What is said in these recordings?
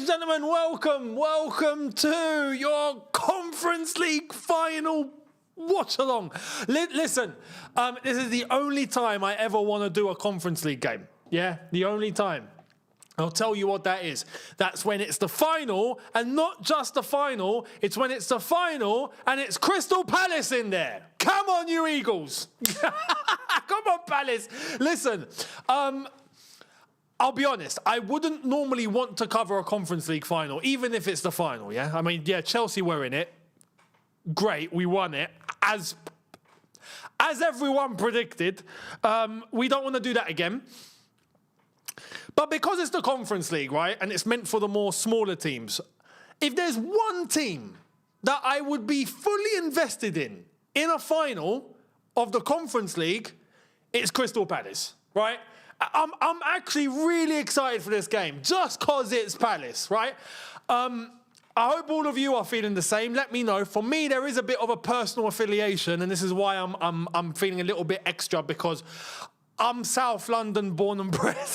and gentlemen, welcome to your Conference League final watch-along. Listen, this is the only time I ever want to do a Conference League game. Yeah, the only time. I'll tell you what that is. That's when it's the final, and not just the final, it's when it's the final and it's Crystal Palace in there. Come on, you Eagles. Come on, Palace. Listen, I'll be honest, I wouldn't normally want to cover a Conference League final, even if it's the final, yeah? I mean, yeah, Chelsea were in it. Great, we won it. As everyone predicted, we don't want to do that again. But because it's the Conference League, right, and it's meant for the more smaller teams, if there's one team that I would be fully invested in a final of the Conference League, it's Crystal Palace, right? I'm actually really excited for this game, just because it's Palace, right? I hope all of you are feeling the same. Let me know. For me, there is a bit of a personal affiliation, and this is why I'm feeling a little bit extra, because I'm South London born and bred.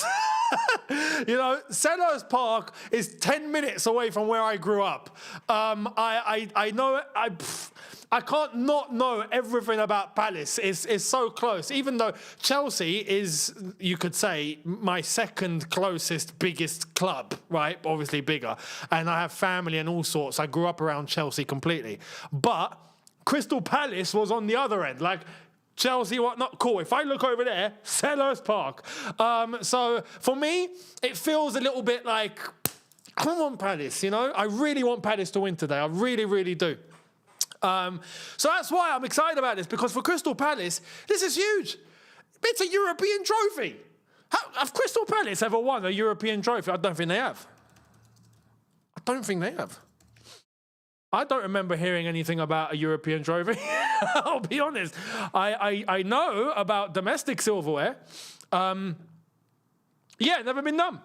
You know, Selhurst Park is 10 minutes away from where I grew up. I know I can't not know everything about Palace. It's so close. Even though Chelsea is, you could say, my second closest, biggest club, right? Obviously bigger. And I have family and all sorts. I grew up around Chelsea completely. But Crystal Palace was on the other end. Like, Chelsea, what not cool. If I look over there, Selhurst Park. So for me, it feels a little bit like, come on, Palace, you know? I really want Palace to win today. I really, really do. So that's why I'm excited about this, because for Crystal Palace, this is huge. It's a European trophy. Have Crystal Palace ever won a European trophy? I don't think they have. I don't remember hearing anything about a European trophy. I'll be honest. I know about domestic silverware. Yeah, never been done.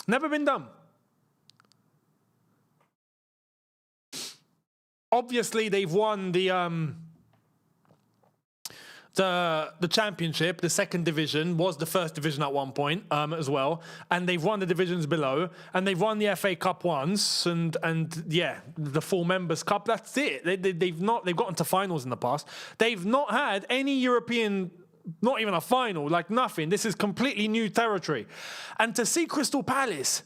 Never been done. Obviously, they've won the championship. The second division was the first division at one point as well, and they've won the divisions below, and they've won the FA Cup once, and yeah, the full Members Cup. That's it. They've gotten to finals in the past. They've not had any European, not even a final, like nothing. This is completely new territory, and to see Crystal Palace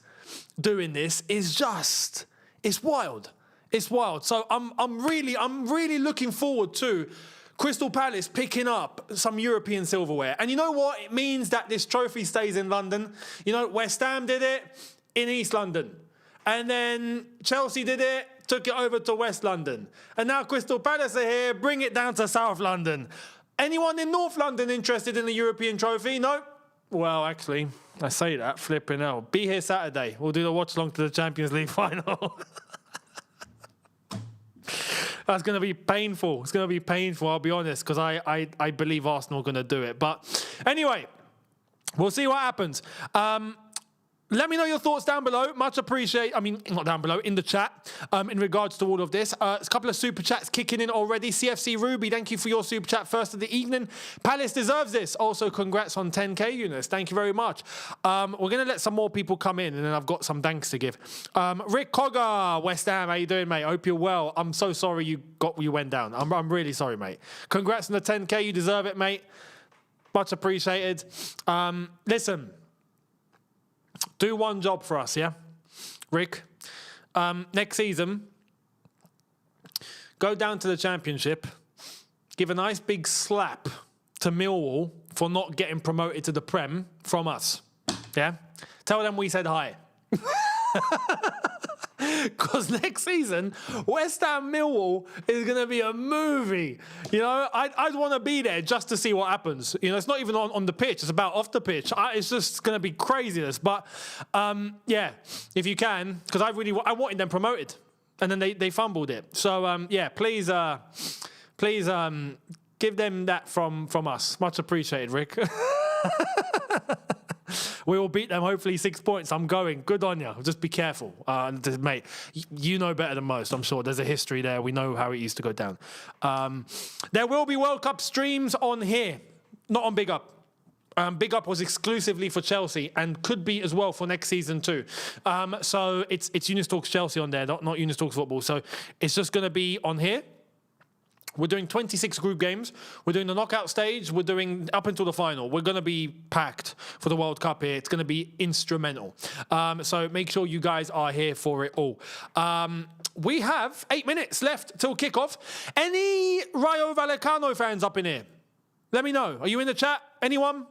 doing this is just, it's wild. It's wild. So I'm really looking forward to Crystal Palace picking up some European silverware. And you know what? It means that this trophy stays in London. You know, West Ham did it in East London. And then Chelsea did it, took it over to West London. And now Crystal Palace are here, bring it down to South London. Anyone in North London interested in the European trophy? No? Well, actually, I say that, flipping hell. Be here Saturday. We'll do the watch-along to the Champions League final. That's going to be painful. It's going to be painful, I'll be honest, because I believe Arsenal are going to do it. But anyway, we'll see what happens. Let me know your thoughts down below. Much appreciate. I mean, not down below, in the chat, in regards to all of this. There's a couple of super chats kicking in already. CFC Ruby, thank you for your super chat first of the evening. Palace deserves this. Also, congrats on 10K, Younes. Thank you very much. We're going to let some more people come in, and then I've got some thanks to give. Rick Cogger, West Ham, how you doing, mate? Hope you're well. I'm so sorry you went down. I'm really sorry, mate. Congrats on the 10K. You deserve it, mate. Much appreciated. Listen. Do one job for us, yeah? Rick, next season, go down to the Championship, give a nice big slap to Millwall for not getting promoted to the Prem from us, yeah? Tell them we said hi. Because next season, West Ham Millwall is going to be a movie. You know, I'd want to be there just to see what happens. You know, it's not even on the pitch. It's about off the pitch. It's just going to be craziness. But, yeah, if you can, because I wanted them promoted. And then they fumbled it. So, yeah, please give them that from us. Much appreciated, Rick. We will beat them, hopefully 6 points. I'm going. Good on you. Just be careful. Mate, you know better than most, I'm sure. There's a history there. We know how it used to go down. There will be World Cup streams on here. Not on Big Up. Big Up was exclusively for Chelsea and could be as well for next season too. So it's Younes Talks Chelsea on there, not Younes Talks Football. So it's just going to be on here. We're doing 26 group games. We're doing the knockout stage. We're doing up until the final. We're going to be packed for the World Cup here. It's going to be instrumental. So make sure you guys are here for it all. We have 8 minutes left till kickoff. Any Rayo Vallecano fans up in here? Let me know. Are you in the chat? Anyone?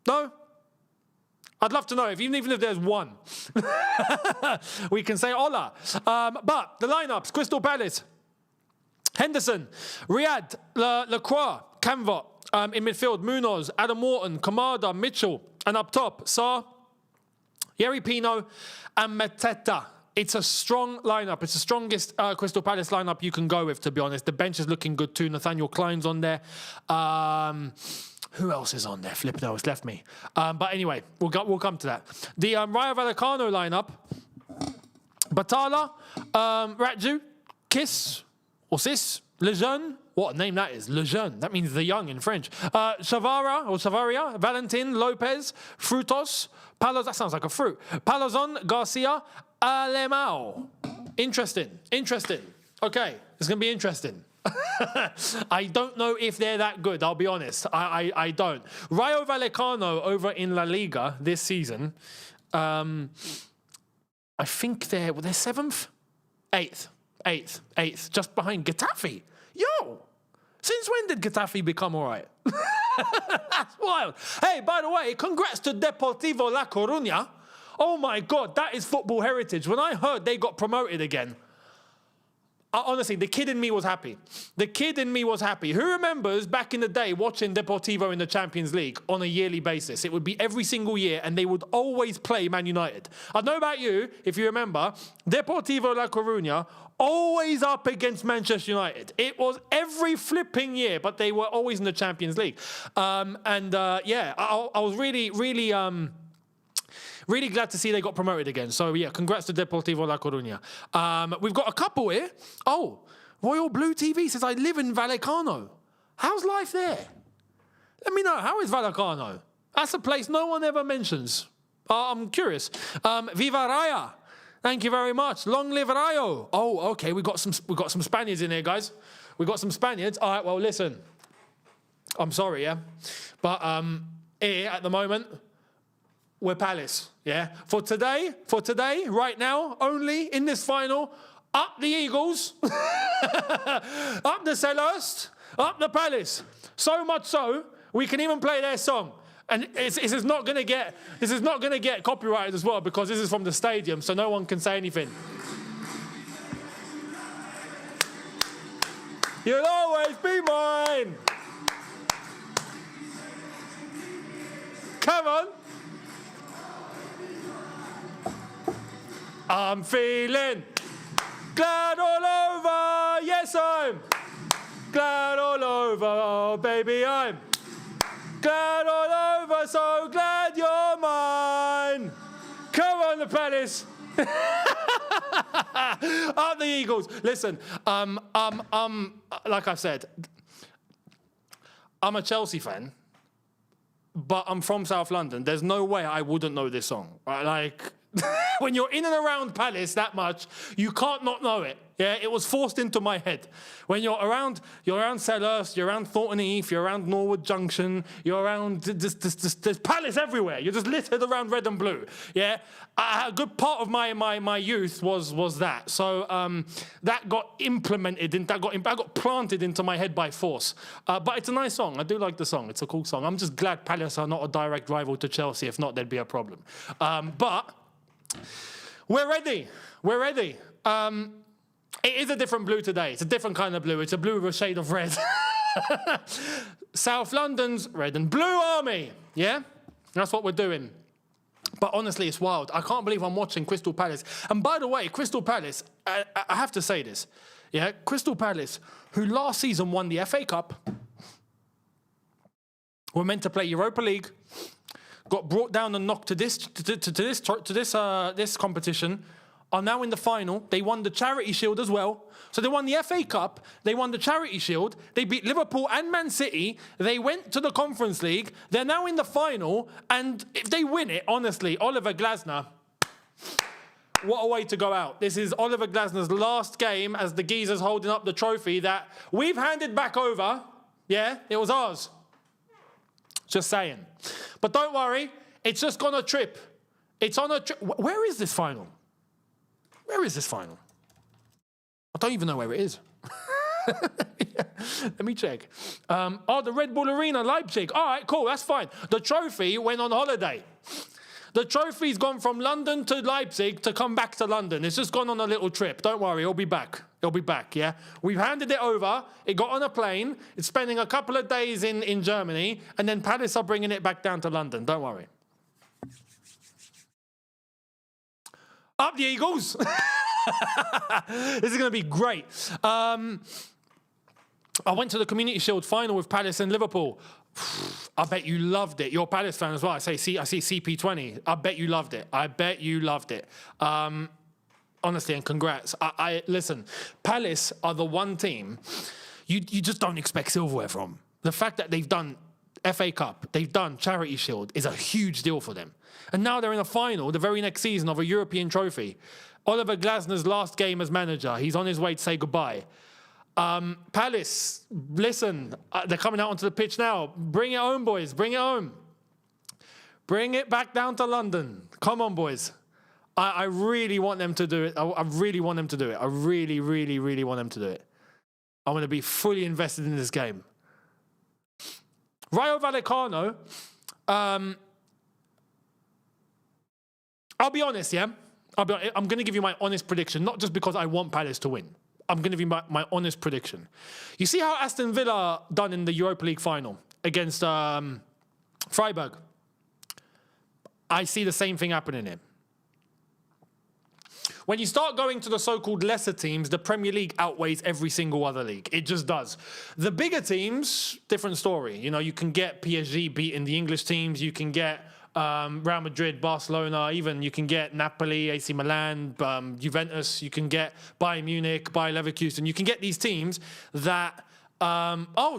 No? I'd love to know, even if there's one. We can say hola. But the lineups, Crystal Palace, Henderson, Riyad, Lacroix, Canva, in midfield, Munoz, Adam Wharton, Kamada, Mitchell, and up top, Sarr, Yeri Pino, and Mateta. It's a strong lineup. It's the strongest Crystal Palace lineup you can go with, to be honest. The bench is looking good too. Nathaniel Klein's on there. Who else is on there? Flip, no, it's left me. But anyway, we'll come to that. The Rayo Vallecano lineup, Batala, Ratju, Kiss, or Sis, Lejeune. What a name that is. Lejeune. That means the young in French. Chavaria, Valentin, Lopez, Frutos, Palos, that sounds like a fruit. Palazon, Garcia, Alemao. Interesting. Okay, it's going to be interesting. I don't know if they're that good, I'll be honest. I don't. Rayo Vallecano over in La Liga this season, I think they're 7th? 8th, just behind Getafe. Yo, since when did Getafe become all right? That's wild. Hey, by the way, congrats to Deportivo La Coruña. Oh my God, that is football heritage. When I heard they got promoted again, honestly, the kid in me was happy. Who remembers back in the day watching Deportivo in the Champions League on a yearly basis? It would be every single year, and they would always play Man United. I don't know about you, if you remember, Deportivo La Coruña always up against Manchester United. It was every flipping year, but they were always in the Champions League. I was really glad to see they got promoted again. So, yeah, congrats to Deportivo La Coruña. We've got a couple here. Oh, Royal Blue TV says, I live in Vallecano. How's life there? Let me know. How is Vallecano? That's a place no one ever mentions. I'm curious. Viva Raya. Thank you very much. Long live Rayo. Oh, okay. We got some Spaniards in here, guys. We got some Spaniards. All right, well, listen. I'm sorry, yeah? But here at the moment, we're Palace, yeah? For today, right now, only in this final, up the Eagles, up the Celeste, up the Palace. So much so, we can even play their song. And this is not going to get copyrighted as well, because this is from the stadium, so no one can say anything. You'll always be mine. Come on. I'm feeling glad all over. Yes, I'm glad all over. Oh, baby, I'm glad all over. So glad you're mine. Come on, the Palace. Up the Eagles. Listen, like I said, I'm a Chelsea fan, but I'm from South London. There's no way I wouldn't know this song. Right? Like, when you're in and around Palace that much, you can't not know it. Yeah, it was forced into my head. When you're around Selhurst, you're around Thornton Heath, you're around Norwood Junction, you're around, there's Palace everywhere. You're just littered around red and blue. Yeah, a good part of my youth was that. So that got implemented, I got planted into my head by force. But it's a nice song. I do like the song. It's a cool song. I'm just glad Palace are not a direct rival to Chelsea. If not, there'd be a problem. But we're ready. It is a different blue today. It's a different kind of blue. It's a blue with a shade of red. South London's red and blue army. Yeah? That's what we're doing. But honestly, it's wild. I can't believe I'm watching Crystal Palace. And by the way, Crystal Palace, I have to say this. Yeah? Crystal Palace, who last season won the FA Cup, were meant to play Europa League, got brought down and knocked to this competition, are now in the final. They won the Charity Shield as well. So they won the FA Cup, they won the Charity Shield, they beat Liverpool and Man City, they went to the Conference League, they're now in the final, and if they win it, honestly, Oliver Glasner, what a way to go out. This is Oliver Glasner's last game as the geezers holding up the trophy that we've handed back over. Yeah, it was ours. Just saying. But don't worry, it's just gone a trip. It's on a trip. Where is this final? Where is this final? I don't even know where it is. Let me check. The Red Bull Arena, Leipzig. All right, cool, that's fine. The trophy went on holiday. The trophy's gone from London to Leipzig to come back to London. It's just gone on a little trip. Don't worry, it'll be back. It'll be back, yeah? We've handed it over. It got on a plane. It's spending a couple of days in Germany, and then Palace are bringing it back down to London. Don't worry. Up the Eagles. This is going to be great. I went to the Community Shield final with Palace and Liverpool. I bet you loved it. You're a Palace fan as well. I see CP20. I bet you loved it. I bet you loved it. Honestly, and congrats. Listen, Palace are the one team you just don't expect silverware from. The fact that they've done FA Cup, they've done Charity Shield is a huge deal for them. And now they're in a final the very next season of a European trophy. Oliver Glasner's last game as manager. He's on his way to say goodbye. Palace, listen, they're coming out onto the pitch now. Bring it home, boys. Bring it home. Bring it back down to London. Come on, boys. I really want them to do it. I really want them to do it. I really, really, really want them to do it. I want to be fully invested in this game. Rayo Vallecano, I'll be honest, yeah? I'm going to give you my honest prediction, not just because I want Palace to win. I'm going to give you my honest prediction. You see how Aston Villa done in the Europa League final against Freiburg? I see the same thing happening here. When you start going to the so-called lesser teams, the Premier League outweighs every single other league. It just does. The bigger teams, different story. You know, you can get PSG beating the English teams. You can get Real Madrid, Barcelona, even you can get Napoli, AC Milan, Juventus. You can get Bayern Munich, Bayer Leverkusen. You can get these teams that...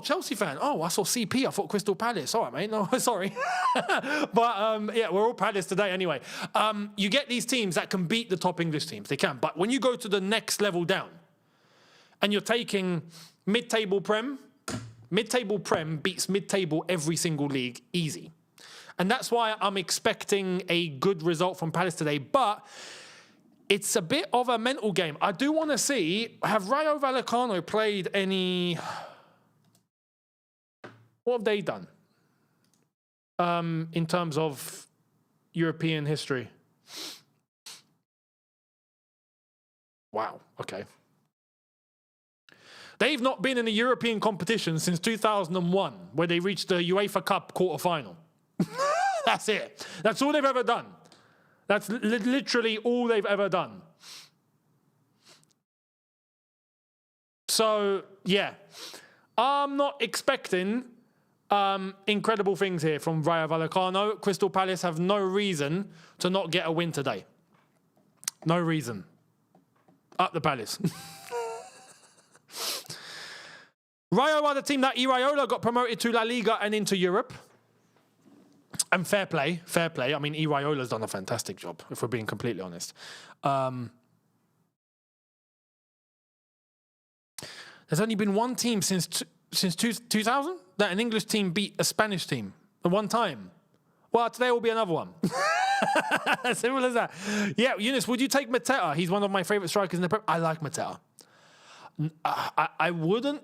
Chelsea fan. Oh, I saw CP. I thought Crystal Palace. All right, mate. No, sorry. But, yeah, we're all Palace today anyway. You get these teams that can beat the top English teams. They can. But when you go to the next level down and you're taking mid-table Prem beats mid-table every single league easy. And that's why I'm expecting a good result from Palace today. But it's a bit of a mental game. I do want to see, have Rayo Vallecano played any... What have they done in terms of European history? Wow, okay. They've not been in a European competition since 2001, where they reached the UEFA Cup quarter-final. That's it. That's all they've ever done. That's literally all they've ever done. So, yeah. I'm not expecting incredible things here from Rayo Vallecano. Crystal Palace have no reason to not get a win today. No reason. Up the Palace. Rayo are the team that Iraola got promoted to La Liga and into Europe. And fair play, fair play. I mean, Iraola's done a fantastic job, if we're being completely honest. There's only been one team since 2000 that an English team beat a Spanish team at one time. Well, today will be another one. Simple as that. Yeah, Younes, would you take Mateta? He's one of my favourite strikers in the Prem. I like Mateta. I wouldn't...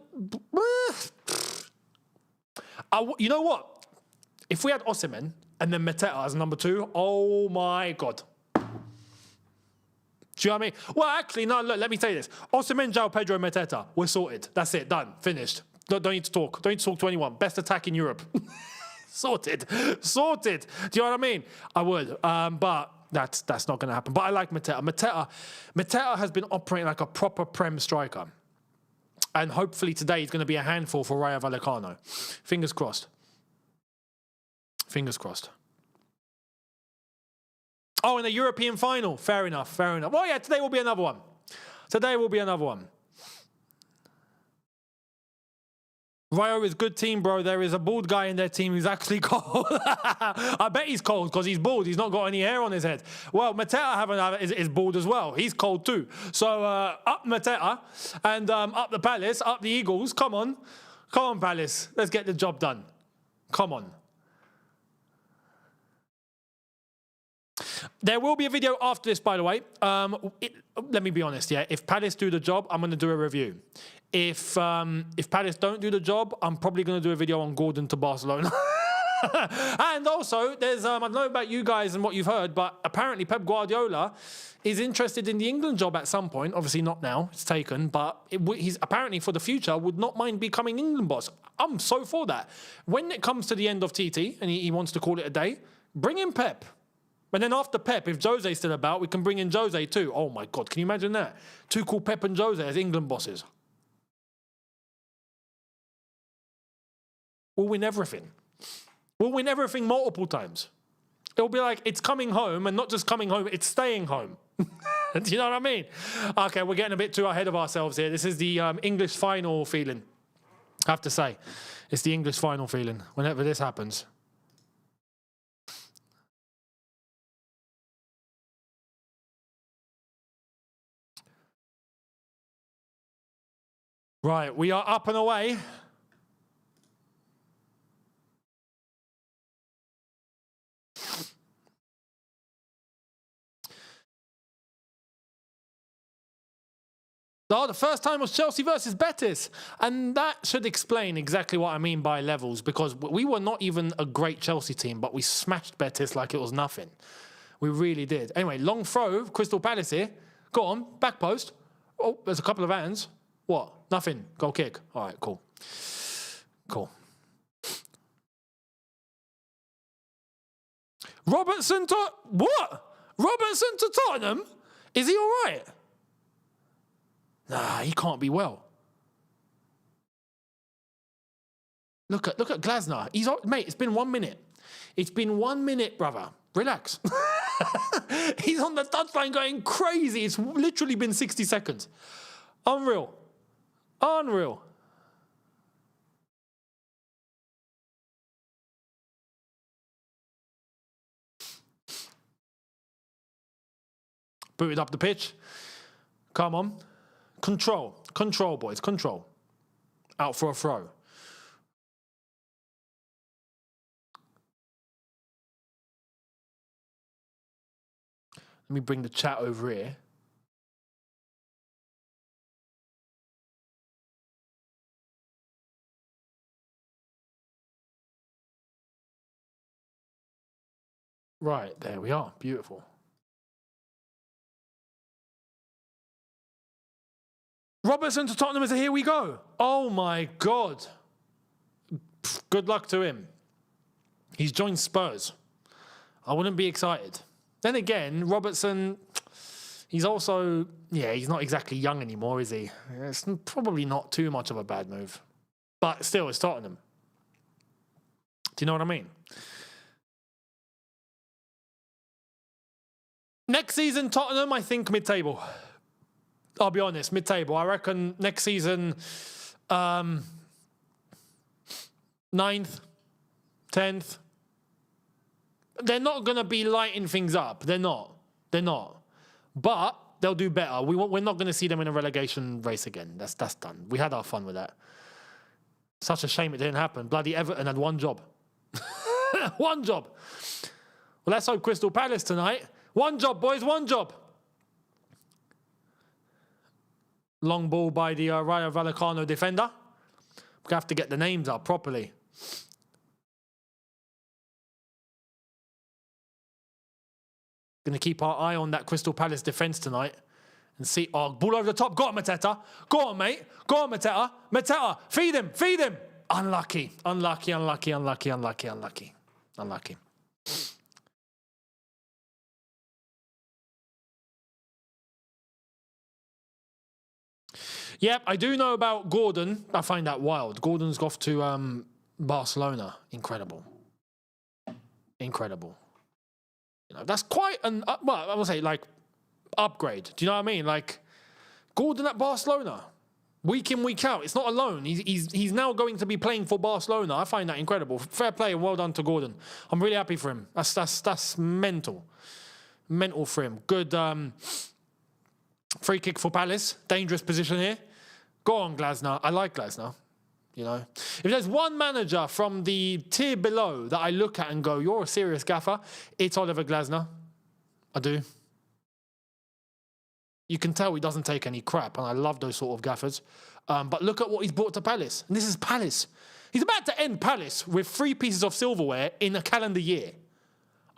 You know what? If we had Osimhen and then Mateta as number 2, oh my God. Do you know what I mean? Well, actually, no, look, let me tell you this. Osimhen, João Pedro, Mateta. We're sorted. That's it. Done. Finished. Don't need to talk. Don't need to talk to anyone. Best attack in Europe. Sorted. Sorted. Do you know what I mean? I would. But that's not going to happen. But I like Mateta. Mateta has been operating like a proper Prem striker. And hopefully today he's going to be a handful for Rayo Vallecano. Fingers crossed. Fingers crossed. Oh, in the European final. Fair enough, fair enough. Well, yeah, today will be another one. Today will be another one. Rayo is a good team, bro. There is a bald guy in their team who's actually cold. I bet he's cold because he's bald. He's not got any hair on his head. Well, Mateta is bald as well. He's cold too. So up Mateta and up the Palace, up the Eagles. Come on. Come on, Palace. Let's get the job done. Come on. There will be a video after this, by the way. Let me be honest, yeah. If Palace do the job, I'm going to do a review. If Palace don't do the job, I'm probably going to do a video on Gordon to Barcelona. And also, there's I don't know about you guys and what you've heard, but apparently Pep Guardiola is interested in the England job at some point. Obviously not now, it's taken, but he's apparently for the future would not mind becoming England boss. I'm so for that. When it comes to the end of TT and he wants to call it a day, bring in Pep. And then after Pep, if Jose's still about, we can bring in Jose too. Oh my God, can you imagine that? Two cool Pep and Jose as England bosses. We'll win everything. We'll win everything multiple times. It'll be like it's coming home and not just coming home, it's staying home. Do you know what I mean? Okay, we're getting a bit too ahead of ourselves here. This is the English final feeling. I have to say, it's the English final feeling whenever this happens. Right, we are up and away. Oh, the first time was Chelsea versus Betis. And that should explain exactly what I mean by levels, because we were not even a great Chelsea team, but we smashed Betis like it was nothing. We really did. Anyway, long throw, Crystal Palace here. Go on, back post. Oh, there's a couple of hands. What? Nothing. Goal kick. All right, cool. Cool. Robertson to... What? Robertson to Tottenham? Is he all right? Nah, he can't be well. Look at Glasner. He's mate. It's been 1 minute. It's been 1 minute, brother. Relax. He's on the touchline going crazy. It's literally been 60 seconds. Unreal. Unreal. Booted up the pitch. Come on. Control. Control, boys. Control. Out for a throw. Let me bring the chat over here. Right, there we are. Beautiful. Robertson to Tottenham is a here we go. Oh my God. Good luck to him. He's joined Spurs. I wouldn't be excited. Then again, Robertson, he's also, yeah, he's not exactly young anymore, is he? It's probably not too much of a bad move. But still, it's Tottenham. Do you know what I mean? Next season, Tottenham, I think mid-table. I'll be honest, mid-table. I reckon next season, 9th, 10th. They're not going to be lighting things up. They're not. They're not. But they'll do better. We're not going to see them in a relegation race again. That's done. We had our fun with that. Such a shame it didn't happen. Bloody Everton had one job. One job. Well, let's hope Crystal Palace tonight. One job, boys, one job. Long ball by the Rayo Vallecano defender. We have to get the names up properly. Going to keep our eye on that Crystal Palace defence tonight and see. Oh, ball over the top. Go on, Mateta. Go on, mate. Go on, Mateta. Mateta, feed him. Feed him. Unlucky. Unlucky, unlucky, unlucky, unlucky, unlucky. Unlucky. Yep, I do know about Gordon. I find that wild. Gordon's off to Barcelona. Incredible. Incredible. You know, that's quite an, well, I would say, like, upgrade. Do you know what I mean? Like, Gordon at Barcelona, week in, week out. It's not alone. He's now going to be playing for Barcelona. I find that incredible. Fair play and well done to Gordon. I'm really happy for him. That's mental. Mental for him. Good free kick for Palace. Dangerous position here. Go on, Glasner. I like Glasner. You know, if there's one manager from the tier below that I look at and go, you're a serious gaffer, it's Oliver Glasner. I do. You can tell he doesn't take any crap, and I love those sort of gaffers. But look at what he's brought to Palace. And this is Palace. He's about to end Palace with 3 pieces of silverware in a calendar year.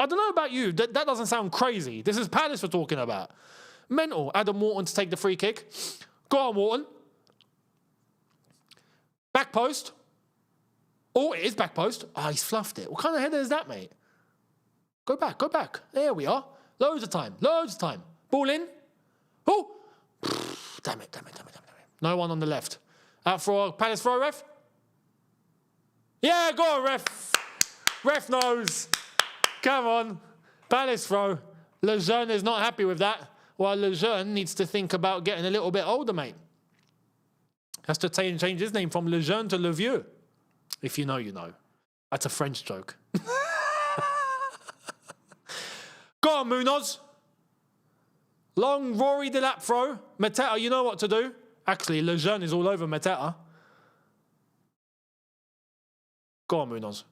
I don't know about you. That doesn't sound crazy. This is Palace we're talking about. Mental. Adam Wharton to take the free kick. Go on, Wharton. Back post. Oh, it is back post. Oh, he's fluffed it. What kind of header is that, mate? Go back, go back. There we are. Loads of time. Ball in. Oh! Damn it. No one on the left. Out for a Palace throw, ref? Yeah, go on, ref. Ref knows. Come on. Palace throw. Lejeune is not happy with that. Well, Lejeune needs to think about getting a little bit older, mate. Has to change his name from Lejeune to Le Vieux. If you know, you know. That's a French joke. Go on, Munoz. Long Rory Delap throw. Mateta, you know what to do. Actually, Lejeune is all over Mateta. Go on, Munoz.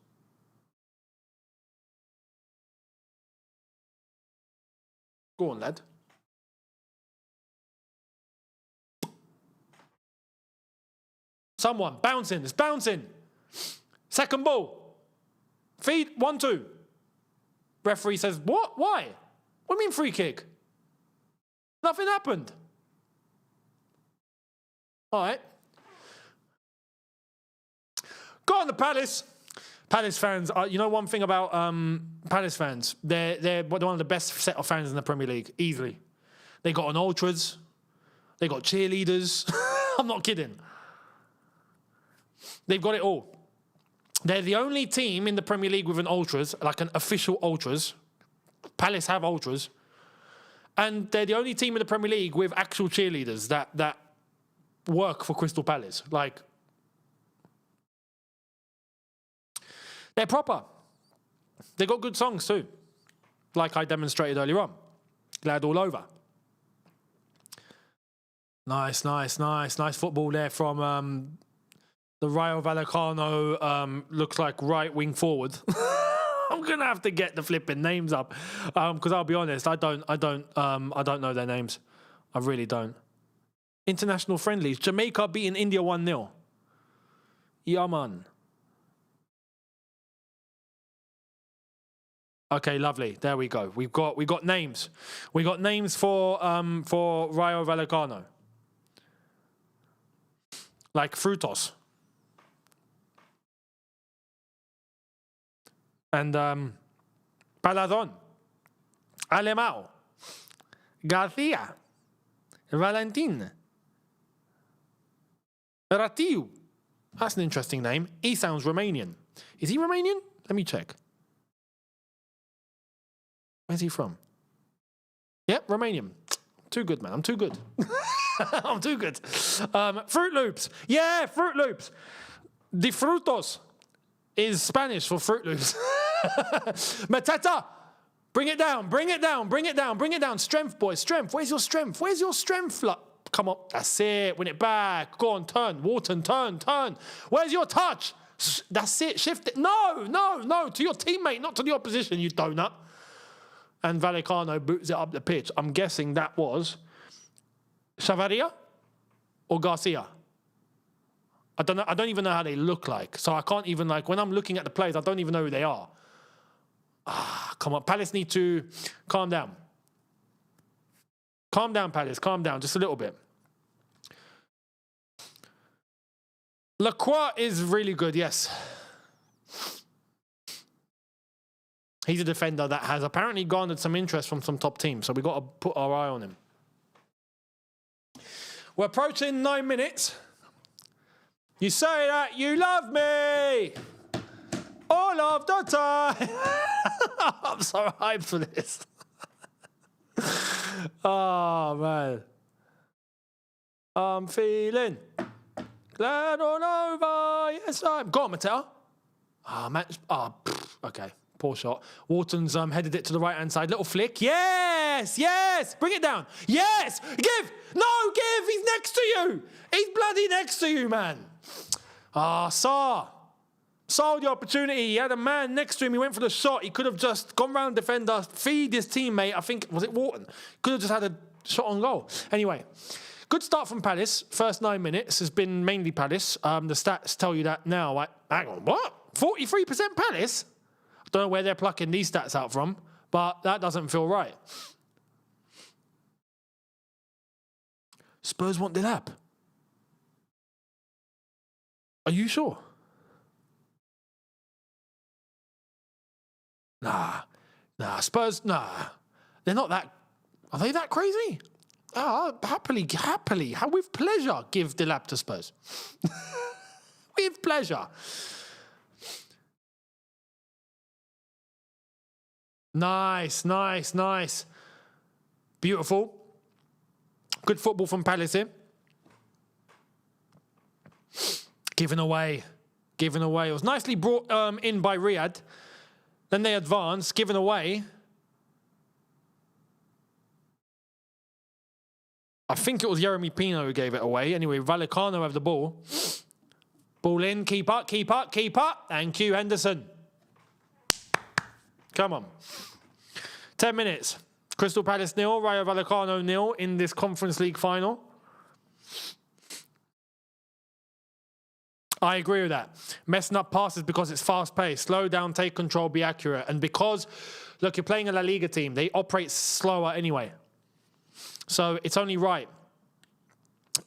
Go on, lad. Someone bouncing. It's bouncing. Second ball. Feed. 1-2. Referee says, what? Why? What do you mean free kick? Nothing happened. All right. Go on the Palace. Palace fans, you know one thing about Palace fans? They're one of the best set of fans in the Premier League, easily. They got an ultras. They got cheerleaders. I'm not kidding. They've got it all. They're the only team in the Premier League with an ultras, like an official ultras. Palace have ultras. And they're the only team in the Premier League with actual cheerleaders that work for Crystal Palace. Like, they're proper. They got good songs too. Like I demonstrated earlier on. Glad all over. Nice football there from the Rayo Vallecano. Looks like right wing forward. I'm gonna have to get the flipping names up because I'll be honest, I don't know their names. I really don't. International friendlies. Jamaica beating India 1-0. Yeah, man. Okay, lovely. There we go. We got names. We got names for Rayo Vallecano. Like Frutos. And Paladon, Alemão, Garcia, Valentin, Ratiu. That's an interesting name. He sounds Romanian. Is he Romanian? Let me check. Where's he from? Yep, Romanian. Too good, man. I'm too good. I'm too good. Fruit Loops. Yeah, Fruit Loops. De Frutos is Spanish for Fruit Loops. Mateta, bring it down. Strength, boys, strength. Where's your strength? Come on, that's it. Win it back. Go on, turn. Wharton, turn. Where's your touch? That's it. Shift it. No. To your teammate, not to the opposition, you donut. And Vallecano boots it up the pitch. I'm guessing that was Chavaria or Garcia. I don't know. I don't even know how they look like. So I can't even, like, when I'm looking at the players, I don't even know who they are. Come on. Palace need to calm down. Calm down, Palace. Calm down just a little bit. Lacroix is really good, yes. He's a defender that has apparently garnered some interest from some top teams, so we've got to put our eye on him. We're approaching 9 minutes. You say that you love me all of the time. I'm so hyped for this. Oh, man. I'm feeling glad all over. Yes, I'm. Go on, Mateta. Ah, man. Okay. Poor shot. Wharton's headed it to the right-hand side. Little flick. Yes! Yes! Bring it down. Yes! Give! No, give! He's next to you! He's bloody next to you, man. Ah, Saw the opportunity. He had a man next to him. He went for the shot. He could have just gone round defender, feed his teammate. I think, was it Wharton? Could have just had a shot on goal. Anyway, good start from Palace. First 9 minutes has been mainly Palace. The stats tell you that now. Hang on, what? 43% Palace? I don't know where they're plucking these stats out from, but that doesn't feel right. Spurs want Delap. Are you sure? Nah, Spurs, nah. They're not that... Are they that crazy? Happily, with pleasure, give Delap to Spurs. With pleasure. Nice. Beautiful. Good football from Palace here. Given away. It was nicely brought in by Riyad. Then they advance, given away. I think it was Jeremy Pino who gave it away. Anyway, Vallecano have the ball. Ball in, keep up. Thank you, Henderson. Come on. 10 minutes. Crystal Palace 0, Rayo Vallecano 0 in this Conference League final. I agree with that. Messing up passes because it's fast-paced. Slow down, take control, be accurate. And because, look, you're playing a La Liga team. They operate slower anyway. So it's only right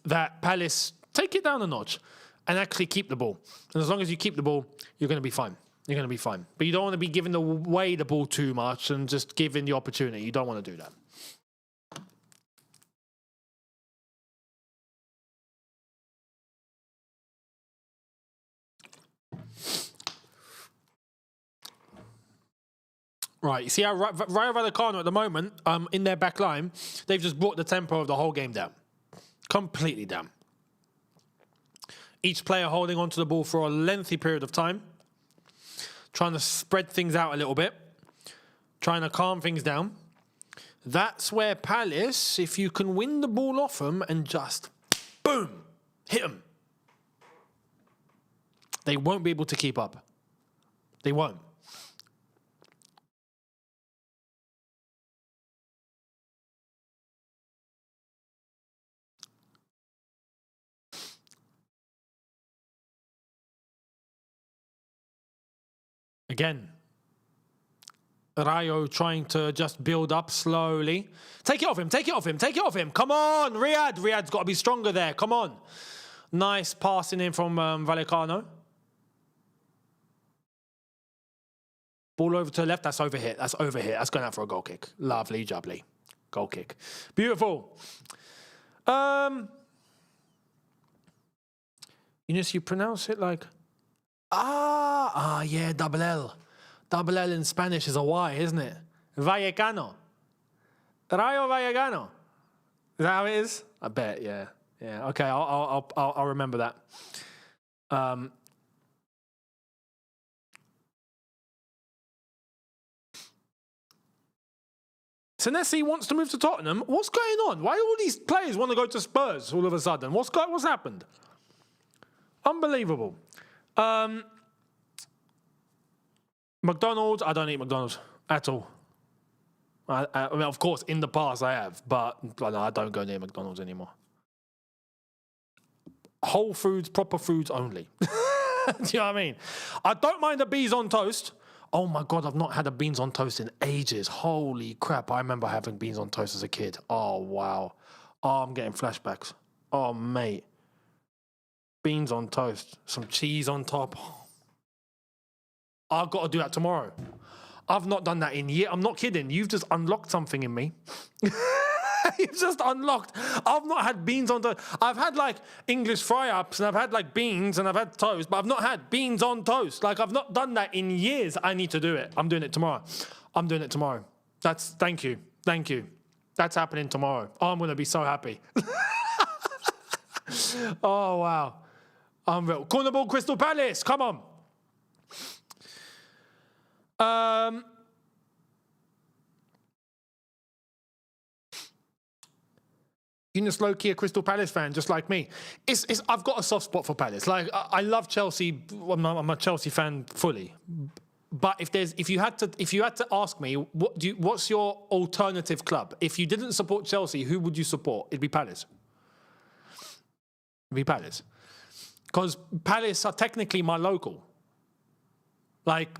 that Palace take it down a notch and actually keep the ball. And as long as you keep the ball, you're going to be fine. But you don't want to be giving away the ball too much and just giving the opportunity. You don't want to do that. Right, you see how Rayo Vallecano at the moment, in their back line, they've just brought the tempo of the whole game down. Completely down. Each player holding onto the ball for a lengthy period of time. Trying to spread things out a little bit. Trying to calm things down. That's where Palace, if you can win the ball off them and just, boom, hit them. They won't be able to keep up. They won't. Again, Rayo trying to just build up slowly. Take it off him. Come on, Riyad. Riyad's got to be stronger there. Come on. Nice passing in from Vallecano. Ball over to the left. That's over here. That's going out for a goal kick. Lovely, jubbly. Goal kick. Beautiful. Younes, you pronounce it like... yeah, double L. Double L in Spanish is a Y, isn't it? Vallecano. Rayo Vallecano. Is that how it is? I bet, yeah. Yeah, okay, I'll remember that. Senesi wants to move to Tottenham. What's going on? Why do all these players want to go to Spurs all of a sudden? What's happened? Unbelievable. McDonald's, I don't eat McDonald's at all. I mean, of course, in the past I have, but no, I don't go near McDonald's anymore. Whole foods, proper foods only. Do you know what I mean? I don't mind the beans on toast. Oh my God, I've not had a beans on toast in ages. Holy crap, I remember having beans on toast as a kid. Oh, wow. Oh, I'm getting flashbacks. Oh, mate. Beans on toast, some cheese on top. I've got to do that tomorrow. I've not done that in years. I'm not kidding. You've just unlocked something in me. You've just unlocked. I've not had beans on toast. I've had like English fry-ups and I've had like beans and I've had toast, but I've not had beans on toast. Like I've not done that in years. I need to do it. I'm doing it tomorrow. Thank you. That's happening tomorrow. Oh, I'm going to be so happy. Oh, wow. Unreal. Corner ball, Crystal Palace. Come on. Younes low-key a Crystal Palace fan, just like me. I've got a soft spot for Palace. Like I love Chelsea. I'm a Chelsea fan fully. But if you had to ask me, what's your alternative club? If you didn't support Chelsea, who would you support? It'd be Palace. Because Palace are technically my local. Like,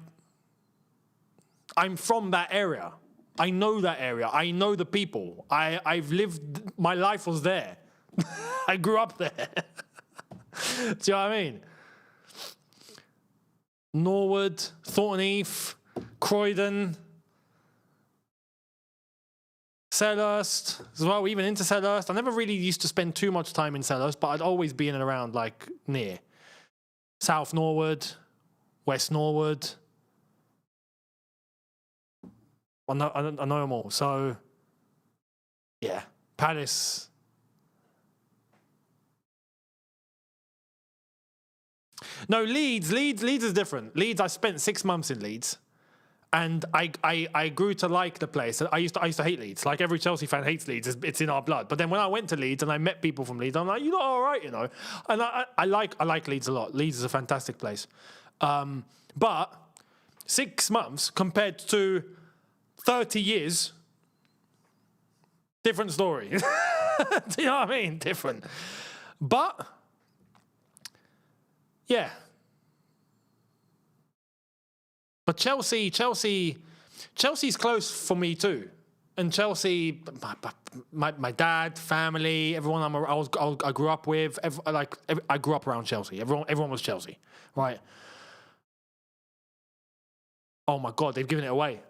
I'm from that area. I know that area. I know the people. I've lived, my life was there. I grew up there. Do you know what I mean? Norwood, Thornton Heath, Croydon, Selhurst as well, even into Selhurst. I never really used to spend too much time in Selhurst, but I'd always be in and around, like, near. South Norwood, West Norwood. I know them all. So, yeah, Palace. No, Leeds is different. Leeds, I spent 6 months in Leeds, and I grew to like the place. I used to hate Leeds. Like every Chelsea fan hates Leeds. It's in our blood. But then when I went to Leeds and I met people from Leeds, I'm like, you're not all right, you know. And I like Leeds a lot. Leeds is a fantastic place. But 6 months compared to 30 years, different story. Do you know what I mean? Different. But, yeah. But Chelsea's close for me too. And Chelsea, my dad, family, everyone I grew up with, I grew up around Chelsea. Everyone was Chelsea, right? Oh my God, they've given it away.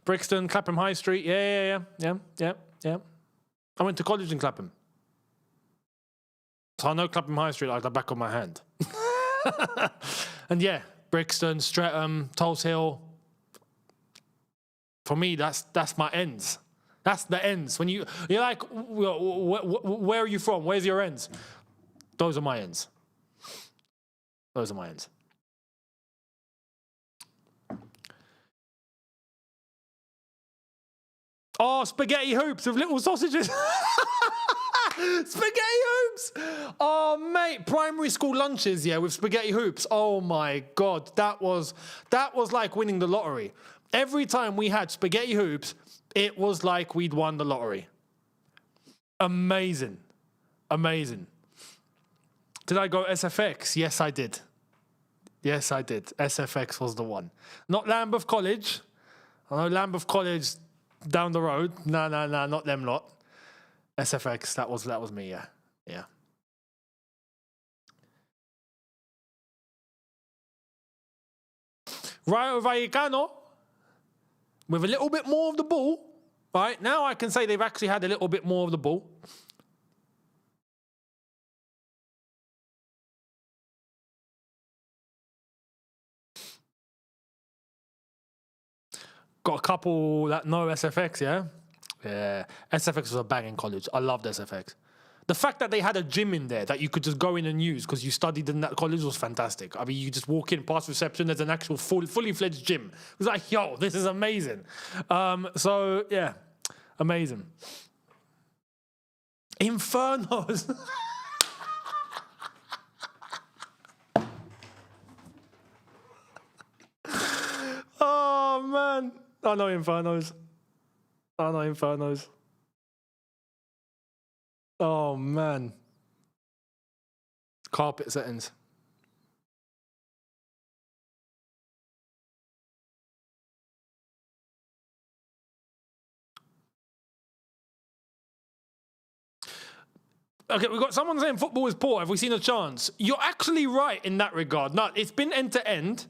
Brixton, Clapham High Street, yeah. I went to college in Clapham. So I know Clapham High Street like the back of my hand. And yeah, Brixton, Streatham, Tulse Hill. For me, that's my ends. That's the ends. When you're like, where are you from? Where's your ends? Those are my ends. Those are my ends. Oh, spaghetti hoops with little sausages. Spaghetti hoops. Oh, mate, primary school lunches, yeah, with spaghetti hoops. Oh my God, that was like winning the lottery. Every time we had spaghetti hoops, it was like we'd won the lottery. Amazing. Did I go SFX? Yes, I did. SFX was the one. Not Lambeth College. I know Lambeth College down the road. No, not them lot. SFX, that was me, yeah. Rayo Vallecano, with a little bit more of the ball. Right, now I can say they've actually had a little bit more of the ball. Got a couple that know SFX, yeah? Yeah, SFX was a banging college. I loved SFX. The fact that they had a gym in there that you could just go in and use because you studied in that college was fantastic. I mean, you just walk in, past reception, there's an actual fully fledged gym. It was like, yo, this is amazing. So, yeah, amazing. Infernos. Oh, man. I know Infernos. Oh, man. Carpet settings. Okay, we've got someone saying football is poor. Have we seen a chance? You're actually right in that regard. No, it's been end to end.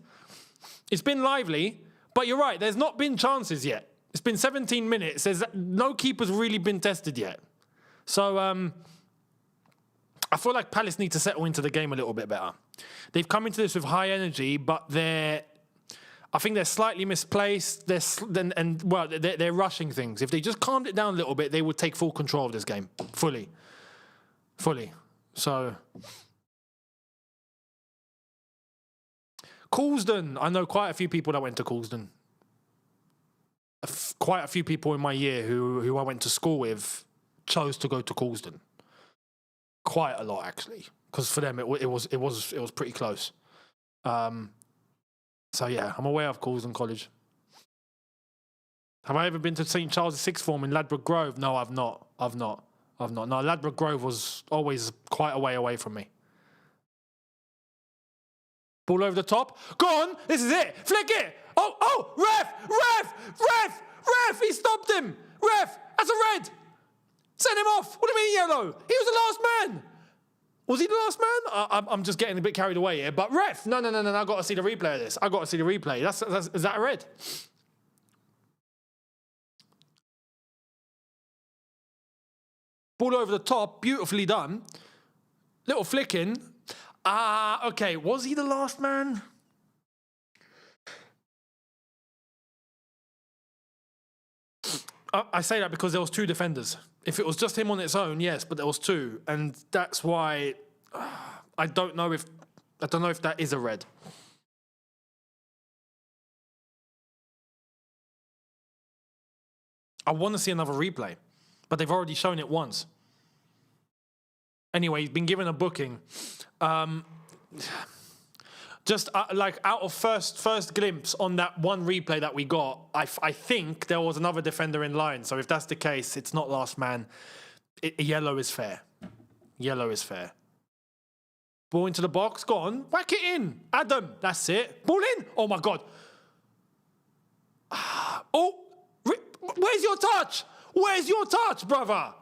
It's been lively, but you're right. There's not been chances yet. It's been 17 minutes. There's no keeper's really been tested yet. So I feel like Palace need to settle into the game a little bit better. They've come into this with high energy, but I think they're slightly misplaced. They're rushing things. If they just calmed it down a little bit, they would take full control of this game. Fully. So Coulsdon. I know quite a few people that went to Coulsdon. Quite a few people in my year who I went to school with chose to go to Coulsdon. Quite a lot, actually, because for them it was pretty close. So yeah, I'm aware of Coulsdon College. Have I ever been to St. Charles' Sixth Form in Ladbroke Grove? No, I've not. No, Ladbroke Grove was always quite a way away from me. Ball over the top. Go on, this is it. Flick it. Oh, ref, he stopped him. Ref, that's a red. Send him off. What do you mean yellow? He was the last man. Was he the last man? I'm just getting a bit carried away here. But ref, no, I've got to see the replay of this. I've got to see the replay. Is that a red? Ball over the top, beautifully done. Little flicking. Okay, was he the last man? I say that because there was two defenders. If it was just him on its own, yes, but there was two, and that's why I don't know if that is a red. I want to see another replay, but they've already shown it once. Anyway, he's been given a booking. Just like out of first glimpse on that one replay that we got, I think there was another defender in line. So if that's the case, it's not last man. Yellow is fair. Yellow is fair. Ball into the box. Go on. Whack it in. Adam. That's it. Ball in. Oh, my God. Oh. Where's your touch? Where's your touch, brother?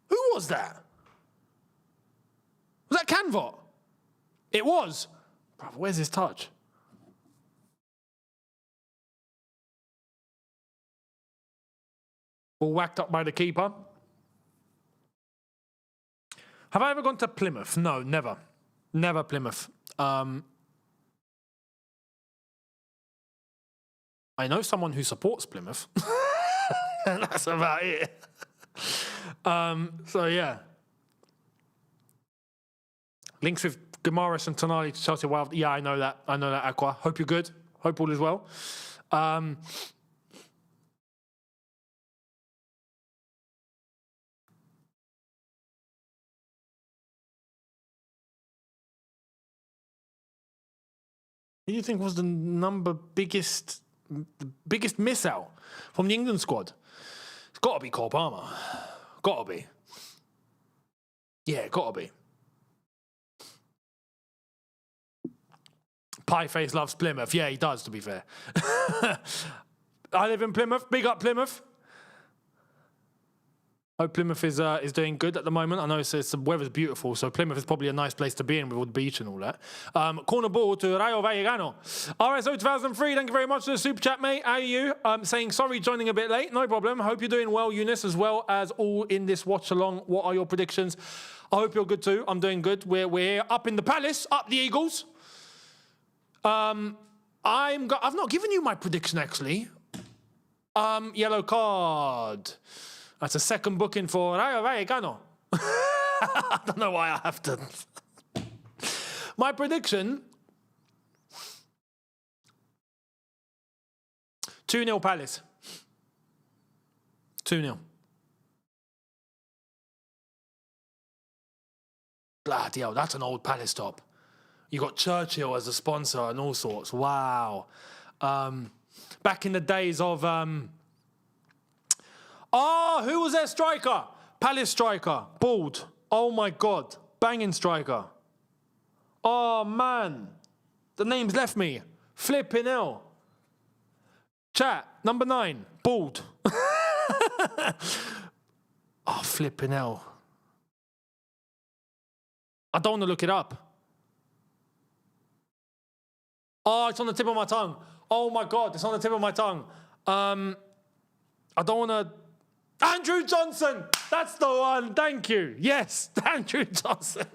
Who was that? Was that Canvot? It was. Brother, where's his touch? All whacked up by the keeper. Have I ever gone to Plymouth? No, never. Never Plymouth. I know someone who supports Plymouth. That's about it. So, yeah. Links with Guimarães and Tonali to Chelsea Wild. Yeah, I know that, Aqua. Hope you're good. Hope all is well. Who do you think was the biggest miss out from the England squad? It's got to be Cole Palmer. Got to be. Yeah, got to be. Pieface loves Plymouth. Yeah, he does, to be fair. I live in Plymouth. Big up Plymouth. Hope Plymouth is doing good at the moment. I know the weather's beautiful, so Plymouth is probably a nice place to be in with all the beach and all that. Corner ball to Rayo Vallecano. RSO 2003, thank you very much for the super chat, mate. How are you? Saying sorry, joining a bit late. No problem. Hope you're doing well, Younes, as well as all in this watch along. What are your predictions? I hope you're good too. I'm doing good. We're up in the Palace, up the Eagles. I've not given you my prediction, actually. Yellow card. That's a second booking for Rayo Vallecano. I don't know why I have to. My prediction. 2-0 Palace. 2-0. Bloody hell, that's an old Palace top. You got Churchill as a sponsor and all sorts. Wow. Back in the days of... who was their striker? Palace striker. Bald. Oh, my God. Banging striker. Oh, man. The name's left me. Flipping hell. Chat. Number 9. Bald. Oh, flipping hell. I don't want to look it up. Oh, it's on the tip of my tongue. Oh my God, it's on the tip of my tongue. I don't want to... Andrew Johnson! That's the one. Thank you. Yes, Andrew Johnson.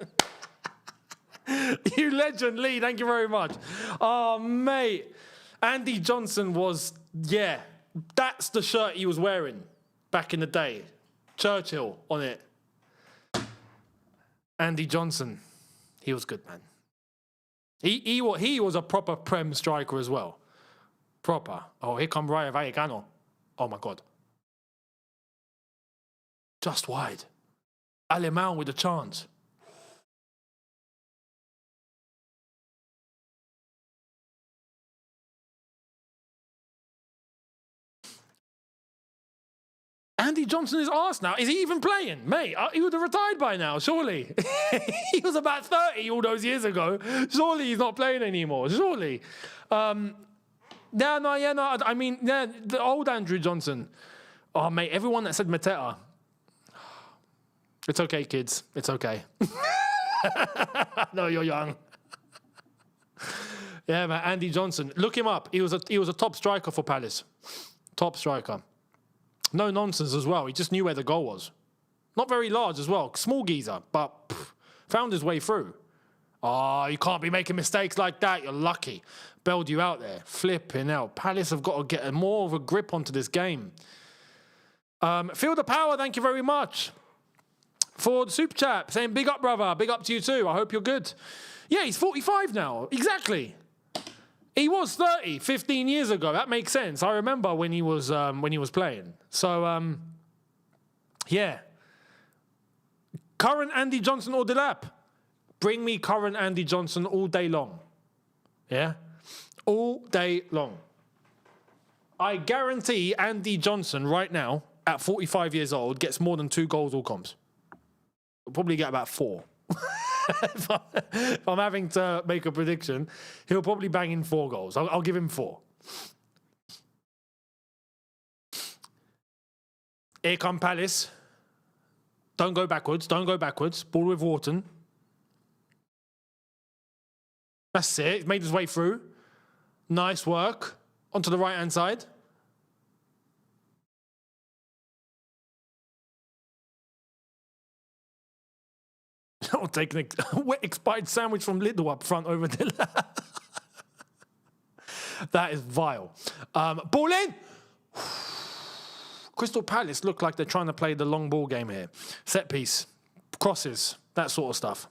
You legend, Lee. Thank you very much. Oh, mate. Andy Johnson was, yeah, that's the shirt he was wearing back in the day. Churchill on it. Andy Johnson. He was good, man. He was a proper Prem striker as well. Proper. Oh, here come Rayo Vallecano. Oh, my God. Just wide. Alemão with a chance. Andy Johnson is arse now. Is he even playing? Mate, he would have retired by now, surely. He was about 30 all those years ago. Surely he's not playing anymore. Surely. I mean, the old Andrew Johnson. Oh, mate, everyone that said Mateta. It's okay, kids. It's okay. No, you're young. Yeah, man, Andy Johnson. Look him up. He was a top striker for Palace. Top striker. No nonsense as well. He just knew where the goal was. Not very large as well. Small geezer, but found his way through. Oh, you can't be making mistakes like that. You're lucky. Bailed you out there. Flipping out. Palace have got to get more of a grip onto this game. Feel the power. Thank you very much for the super chat. Saying big up, brother. Big up to you too. I hope you're good. Yeah, he's 45 now. Exactly. He was 30 15 years ago. That makes sense. I remember when he was playing. So, yeah. Current Andy Johnson or Delap? Bring me current Andy Johnson all day long. Yeah? All day long. I guarantee Andy Johnson right now, at 45 years old, gets more than 2 goals all comps. He'll probably get about 4. If I'm having to make a prediction, he'll probably bang in 4 goals. I'll give him 4. Here come Palace. Don't go backwards. Don't go backwards. Ball with Wharton. That's it. He's made his way through. Nice work. Onto the right-hand side. Or taking a wet expired sandwich from Lidl up front over there. That is vile. Ball in! Crystal Palace look like they're trying to play the long ball game here. Set piece, crosses, that sort of stuff.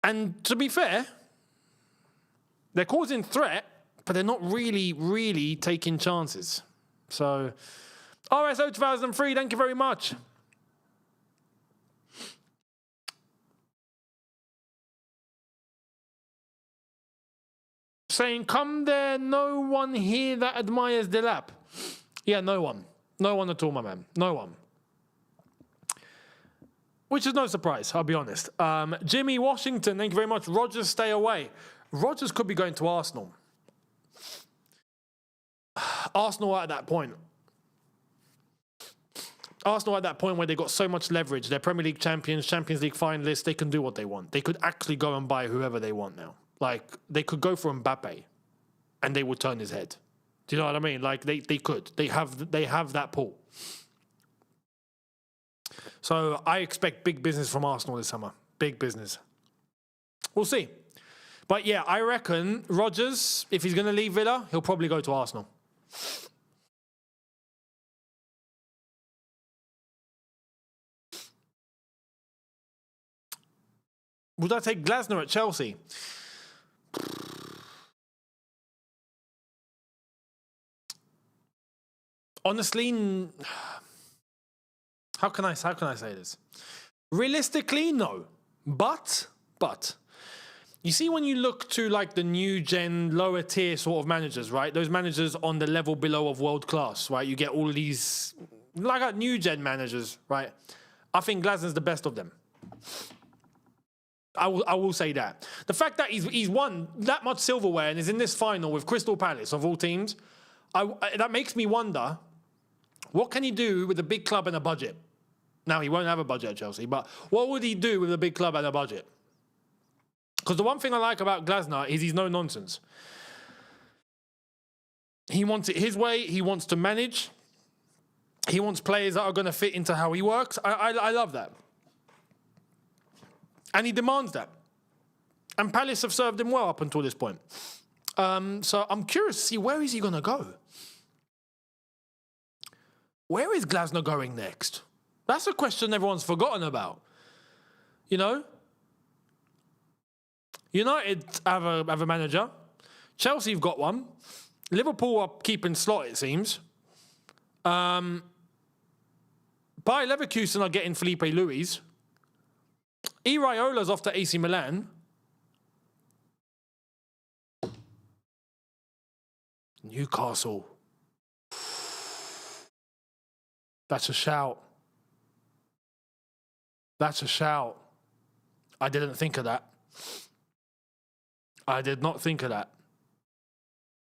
And to be fair, they're causing threat, but they're not really taking chances. So, RSO 2003, thank you very much. Saying, come there, no one here that admires Delap. Yeah, no one. No one at all, my man. No one. Which is no surprise, I'll be honest. Jimmy Washington, thank you very much. Rodgers, stay away. Rodgers could be going to Arsenal. Arsenal at that point. Arsenal at that point where they got so much leverage. They're Premier League champions, Champions League finalists. They can do what they want. They could actually go and buy whoever they want now. Like, they could go for Mbappe and they would turn his head. Do you know what I mean? Like, they could. They have that pull. So I expect big business from Arsenal this summer. Big business. We'll see. But yeah, I reckon Rodgers, if he's going to leave Villa, he'll probably go to Arsenal. Would I take Glasner at Chelsea? Honestly, how can I say this? Realistically, no. But you see, when you look to like the new gen, lower tier sort of managers, right? Those managers on the level below of world class, right? You get all these like new gen managers, right? I think Glasner's the best of them. I will say that. The fact that he's won that much silverware and is in this final with Crystal Palace of all teams, that makes me wonder, what can he do with a big club and a budget? Now, he won't have a budget at Chelsea, but what would he do with a big club and a budget? Because the one thing I like about Glasner is he's no nonsense. He wants it his way. He wants to manage. He wants players that are going to fit into how he works. I love that. And he demands that. And Palace have served him well up until this point. So I'm curious to see, where is he going to go? Where is Glasner going next? That's a question everyone's forgotten about. You know? United have a manager. Chelsea have got one. Liverpool are keeping slot, it seems. Bayer Leverkusen are getting Felipe Luis. Raiola's off to AC Milan. Newcastle. That's a shout. That's a shout. I didn't think of that. I did not think of that.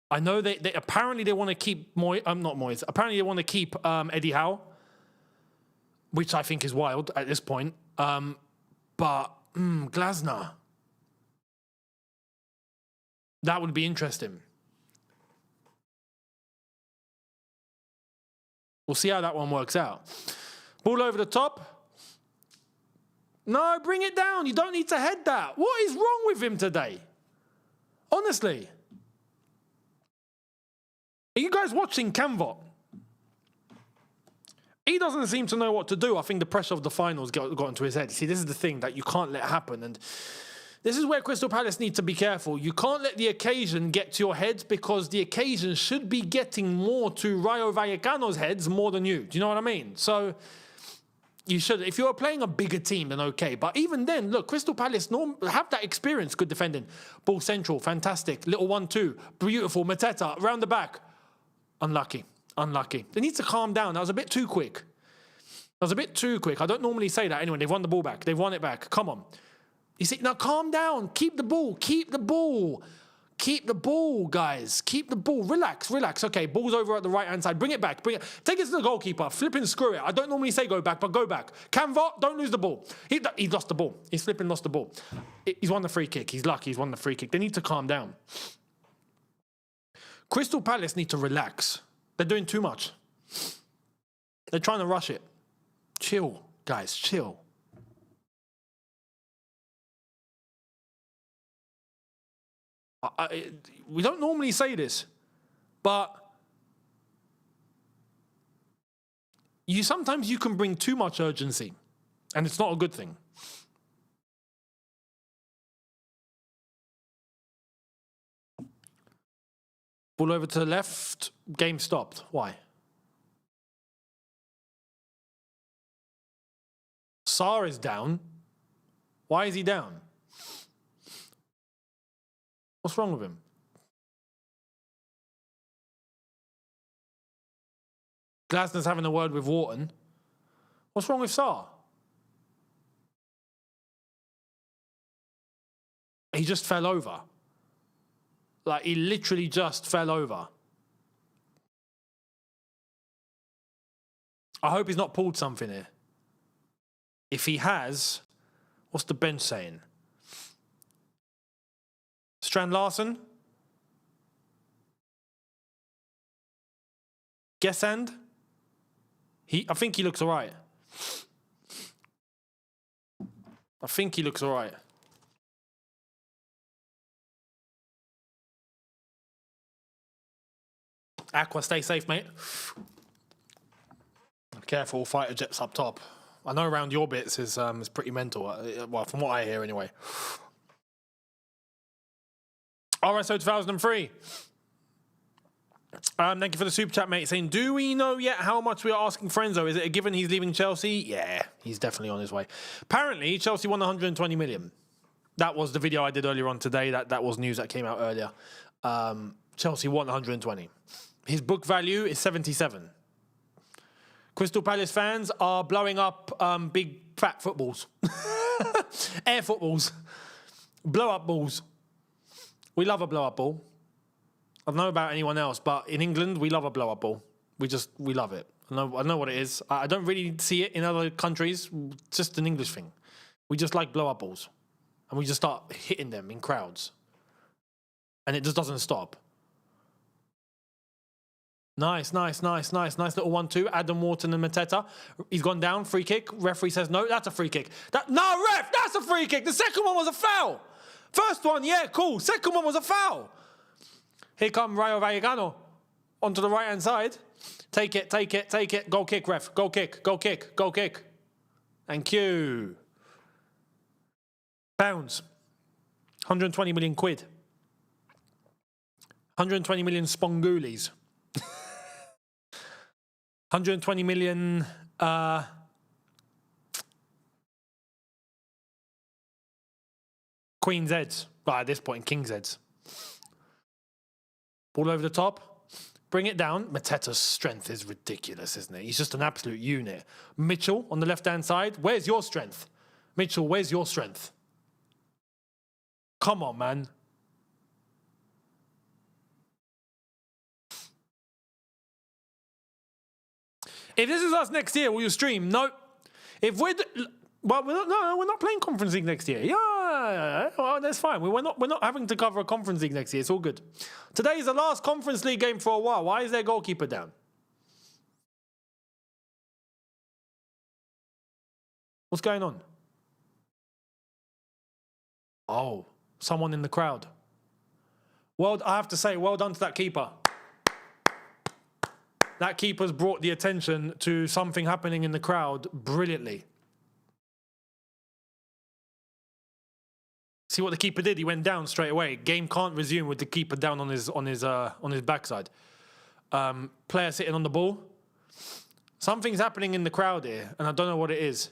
I know they apparently they want to keep not Moyes. Apparently they want to keep Eddie Howe, which I think is wild at this point. But Glasner, that would be interesting. We'll see how that one works out. Ball over the top. No, bring it down. You don't need to head that. What is wrong with him today? Honestly. Are you guys watching Canvot? He doesn't seem to know what to do. I think the pressure of the finals got into his head. See, this is the thing that you can't let happen. And this is where Crystal Palace need to be careful. You can't let the occasion get to your head, because the occasion should be getting more to Rayo Vallecano's heads more than you. Do you know what I mean? So you should. If you're playing a bigger team, then okay. But even then, look, Crystal Palace have that experience. Good defending. Ball central. Fantastic. Little 1-2. Beautiful. Mateta. Round the back. Unlucky. Unlucky. They need to calm down. That was a bit too quick. That was a bit too quick. I don't normally say that anyway. They've won the ball back. They've won it back. Come on. You see, now calm down. Keep the ball. Keep the ball. Keep the ball, guys. Keep the ball. Relax, relax. Okay, ball's over at the right-hand side. Bring it back. Bring it. Take it to the goalkeeper. Flipping screw it. I don't normally say go back, but go back. Canvot, don't lose the ball. He lost the ball. He's flipping lost the ball. He's won the free kick. He's lucky he's won the free kick. They need to calm down. Crystal Palace need to relax. They're doing too much. They're trying to rush it. Chill, guys, chill. We don't normally say this, but sometimes you can bring too much urgency, and it's not a good thing. Ball over to the left, game stopped. Why? Sarr is down. Why is he down? What's wrong with him? Glasner's having a word with Wharton. What's wrong with Sarr? He just fell over. Like, he literally just fell over. I hope he's not pulled something here. If he has, what's the bench saying? Strand Larsen? Gesand? I think he looks all right. I think he looks all right. Aqua, stay safe, mate. Careful, fighter jets up top. I know around your bits is pretty mental. Well, from what I hear anyway. RSO 2003. Thank you for the super chat, mate. Saying, do we know yet how much we are asking Frenzo? Is it a given he's leaving Chelsea? Yeah, he's definitely on his way. Apparently, Chelsea won 120 million. That was the video I did earlier on today. That was news that came out earlier. Chelsea won 120. His book value is 77. Crystal Palace fans are blowing up big fat footballs. Air footballs. Blow up balls. We love a blow up ball. I don't know about anyone else, but in England, we love a blow up ball. We love it. I know what it is. I don't really see it in other countries. It's just an English thing. We just like blow up balls. and we just start hitting them in crowds. And it just doesn't stop. Nice little 1-2. Adam Wharton and Mateta. He's gone down. Free kick. Referee says no. That's a free kick. No, ref. That's a free kick. The second one was a foul. First one, yeah, cool. Second one was a foul. Here come Rayo Vallecano onto the right-hand side. Take it. Goal kick, ref. Goal kick. Thank you. Pounds. 120 million quid. 120 million spongoolies. 120 million Queen's heads. Well, at this point, King's heads. Ball over the top. Bring it down. Mateta's strength is ridiculous, isn't it? He's just an absolute unit. Mitchell on the left-hand side. Where's your strength? Mitchell, where's your strength? Come on, man. If this is us next year, will you stream? No. If we're we're not playing Conference League next year. Yeah, well, that's fine. We're not having to cover a Conference League next year. It's all good. Today is the last Conference League game for a while. Why is their goalkeeper down? What's going on? Oh, someone in the crowd. Well, I have to say, well done to that keeper. That keeper's brought the attention to something happening in the crowd brilliantly. See what the keeper did? He went down straight away. Game can't resume with the keeper down on his backside. Player sitting on the ball. Something's happening in the crowd here, and I don't know what it is.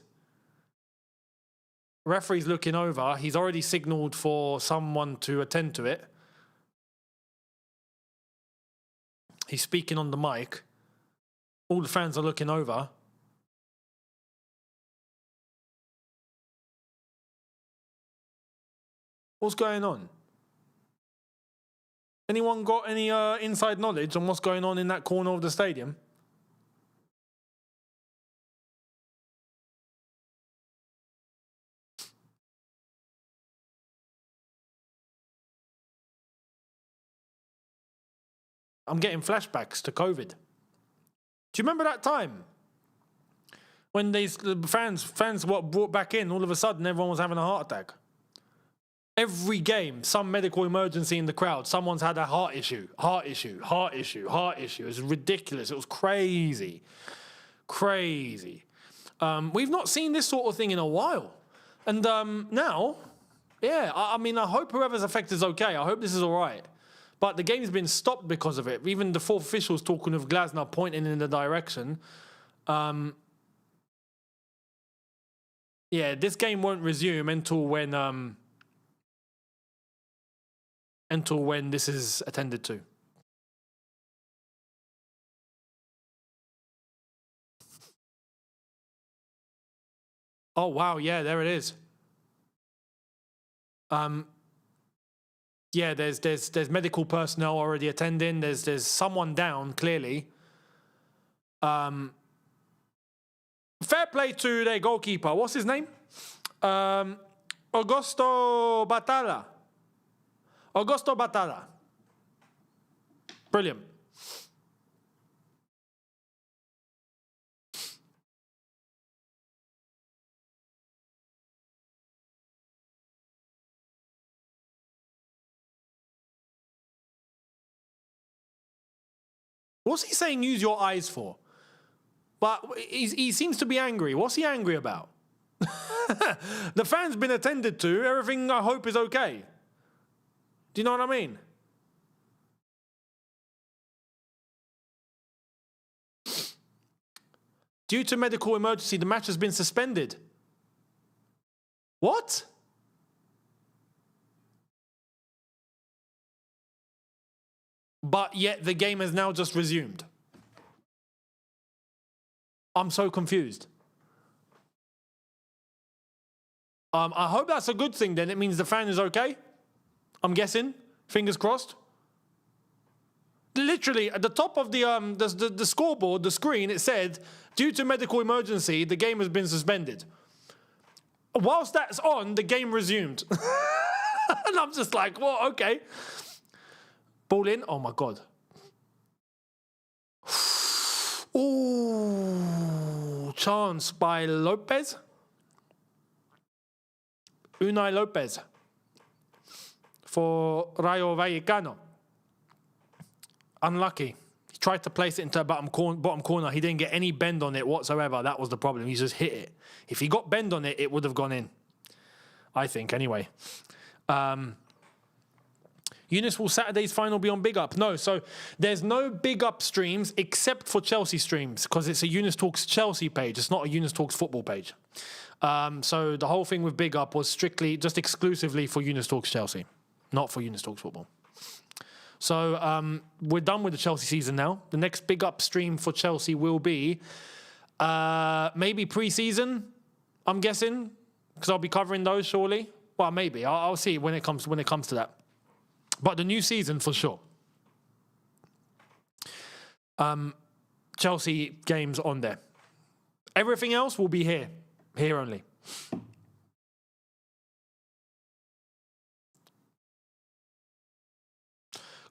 Referee's looking over. He's already signalled for someone to attend to it. He's speaking on the mic. All the fans are looking over. What's going on? Anyone got any inside knowledge on what's going on in that corner of the stadium? I'm getting flashbacks to COVID. Do you remember that time when the fans got brought back in? All of a sudden, everyone was having a heart attack. Every game, some medical emergency in the crowd. Someone's had a heart issue. It was ridiculous. It was crazy. We've not seen this sort of thing in a while. And now, yeah, I mean, I hope whoever's affected is okay. I hope this is all right. But the game's been stopped because of it. Even the fourth officials talking of Glasner pointing in the direction. Yeah, this game won't resume until when this is attended to. Oh wow, yeah, there it is. Yeah, there's medical personnel already attending. There's someone down, clearly. Fair play to their goalkeeper. What's his name? Augusto Batalla. Brilliant. What's he saying use your eyes for? But he seems to be angry. What's he angry about? The fan's been attended to. Everything, I hope, is okay. Do you know what I mean? Due to medical emergency, the match has been suspended. What? But yet the game has now just resumed. I'm so confused. I hope that's a good thing then. It means the fan is okay. I'm guessing. Fingers crossed. Literally, at the top of the scoreboard, the screen, it said, due to medical emergency, the game has been suspended. Whilst that's on, the game resumed. And I'm just like, well, okay. Ball in. Oh, my God. Ooh, chance by Lopez. Unai Lopez for Rayo Vallecano. Unlucky. He tried to place it into a bottom corner. He didn't get any bend on it whatsoever. That was the problem. He just hit it. If he got bend on it, it would have gone in. I think, anyway. Younes, will Saturday's final be on Big Up? No, so there's no Big Up streams except for Chelsea streams because it's a Younes Talks Chelsea page. It's not a Younes Talks football page. So the whole thing with Big Up was strictly, just exclusively for Younes Talks Chelsea, not for Younes Talks football. So we're done with the Chelsea season now. The next Big Up stream for Chelsea will be maybe pre-season, I'm guessing, because I'll be covering those surely. Well, maybe. I'll see when it comes to that. But the new season for sure. Chelsea games on there. Everything else will be here. Here only.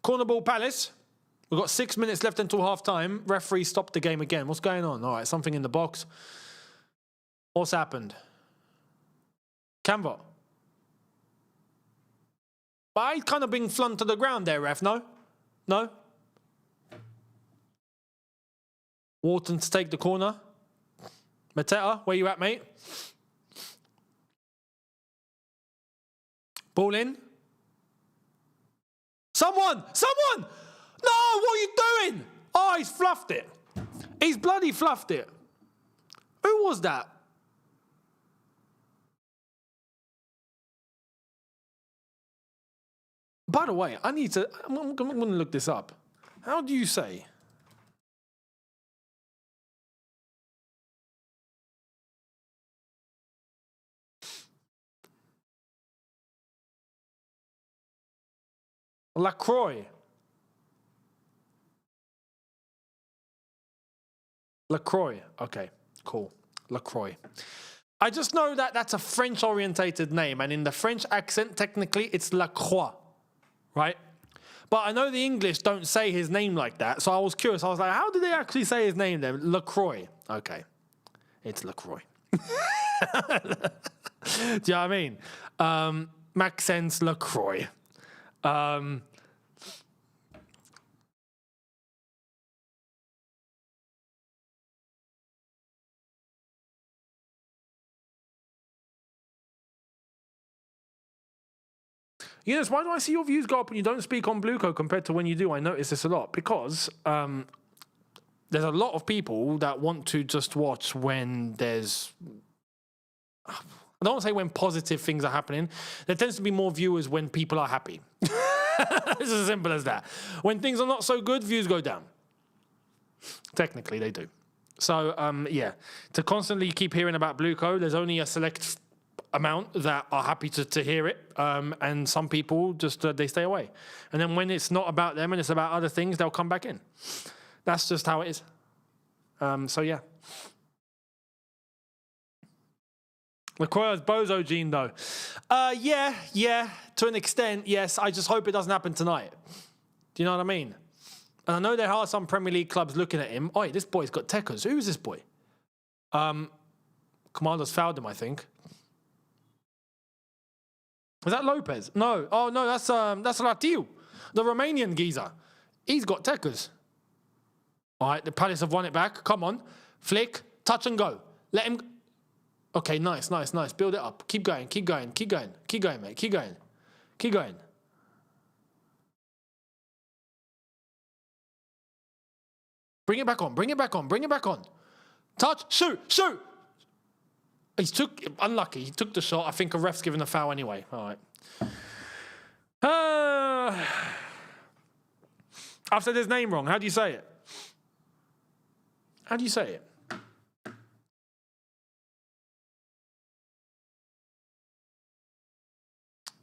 Corner ball Palace. We've got 6 minutes left until half time. Referee stopped the game again. What's going on? All right, something in the box. What's happened? Canva. But he's kind of being flung to the ground there, ref, no? No? Wharton to take the corner. Mateta, where you at, mate? Ball in. Someone! Someone! No, what are you doing? Oh, he's fluffed it. He's bloody fluffed it. Who was that? By the way, I'm going to look this up. How do you say? LaCroix. LaCroix. Okay, cool. LaCroix. I just know that that's a French-orientated name, and in the French accent, technically, it's LaCroix. Right? But I know the English don't say his name like that, so I was curious. I was like, how do they actually say his name then? LaCroix. Okay. It's LaCroix. Do you know what I mean? Maxence LaCroix. Yes, why do I see your views go up when you don't speak on Blueco compared to when you do? I notice this a lot because there's a lot of people that want to just watch when there's... I don't want to say when positive things are happening. There tends to be more viewers when people are happy. It's as simple as that. When things are not so good, views go down. Technically, they do. So, yeah, to constantly keep hearing about Blueco, there's only a select amount that are happy to hear it, and some people just they stay away. And then when it's not about them and it's about other things, they'll come back in. That's just how it is. So yeah. LaCroix's bozo gene though. Yeah, to an extent, yes. I just hope it doesn't happen tonight. Do you know what I mean? And I know there are some Premier League clubs looking at him. Oi, this boy's got techers. Who is this boy? Commander's fouled him, I think. Is that Lopez? No. Oh no, that's Ratiu, the Romanian geezer. He's got techers. All right, the Palace have won it back. Come on, flick, touch and go. Let him. Okay, nice. Build it up. Keep going, mate. Keep going. Bring it back on. Touch, shoot. Unlucky. He took the shot. I think a ref's given a foul anyway. All right. I've said his name wrong. How do you say it?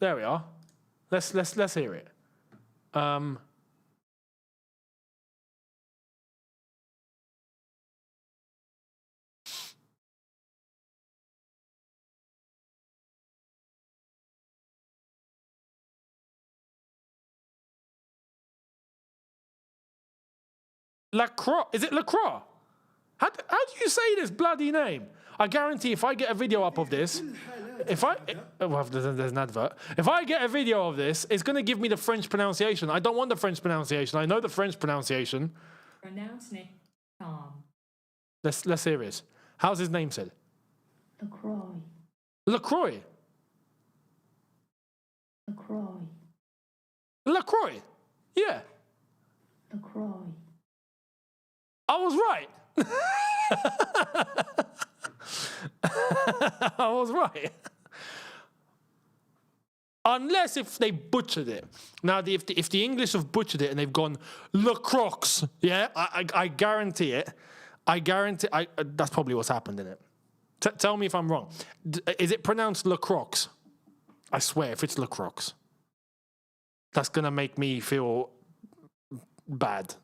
There we are. Let's hear it. Lacroix. Is it Lacroix? How do you say this bloody name? I guarantee if I get a video up of this, there's an advert. If I get a video of this, it's going to give me the French pronunciation. I don't want the French pronunciation. I know the French pronunciation. Pronounce it calm. Let's hear this. How's his name said? LaCroix. LaCroix. LaCroix. LaCroix. Yeah. LaCroix. I was right. I was right. Unless if they butchered it. Now, if the English have butchered it and they've gone Le Crocs, yeah, I guarantee it. I guarantee. That's probably what's happened in it. Tell me if I'm wrong. Is it pronounced Le Crocs? I swear, if it's Le Crocs, that's gonna make me feel bad.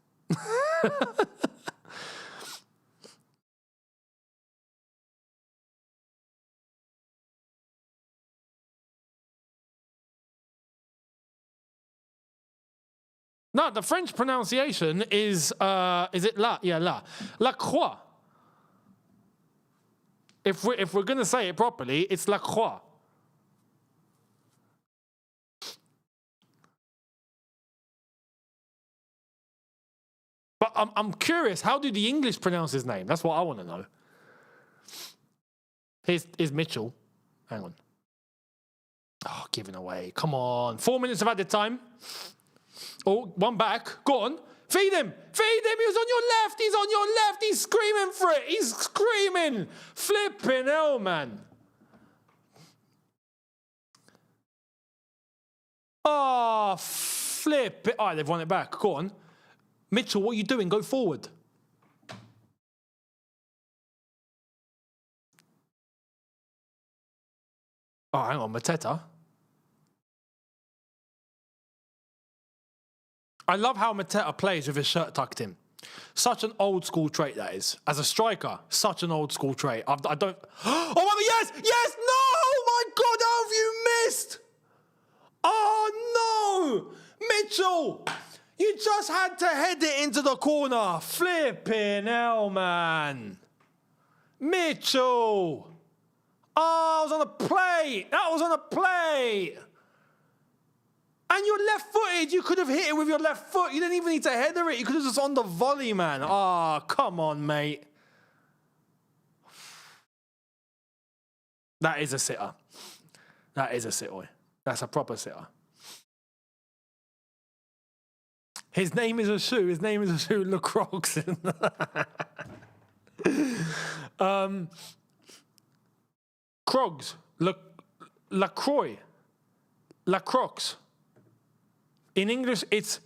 No, the French pronunciation is it la? Yeah, la. La Croix. If we're gonna say it properly, it's La Croix. But I'm curious, how do the English pronounce his name? That's what I want to know. Here's Mitchell. Hang on. Oh, giving away. Come on. 4 minutes of added time. Oh, one back. Go on. Feed him. Feed him. He's on your left. He's on your left. He's screaming for it. He's screaming. Flipping hell, man. Oh, flip it. All right, they've won it back. Go on. Mitchell, what are you doing? Go forward. Oh, hang on. Mateta. I love how Mateta plays with his shirt tucked in. Such an old school trait that is. As a striker, such an old school trait. I don't... Oh, my God, yes! Yes! No! Oh, my God, how have you missed? Oh, no! Mitchell! You just had to head it into the corner. Flipping hell, man. Mitchell! Oh, I was on a plate. That was on a plate. And you're left-footed. You could have hit it with your left foot. You didn't even need to header it. You could have just on the volley, man. Oh, come on, mate. That is a sitter. That is a sitter. That's a proper sitter. His name is a shoe. His name is a shoe. Le Crocs. Crocs. LaCroix. La Crocs. In English, it's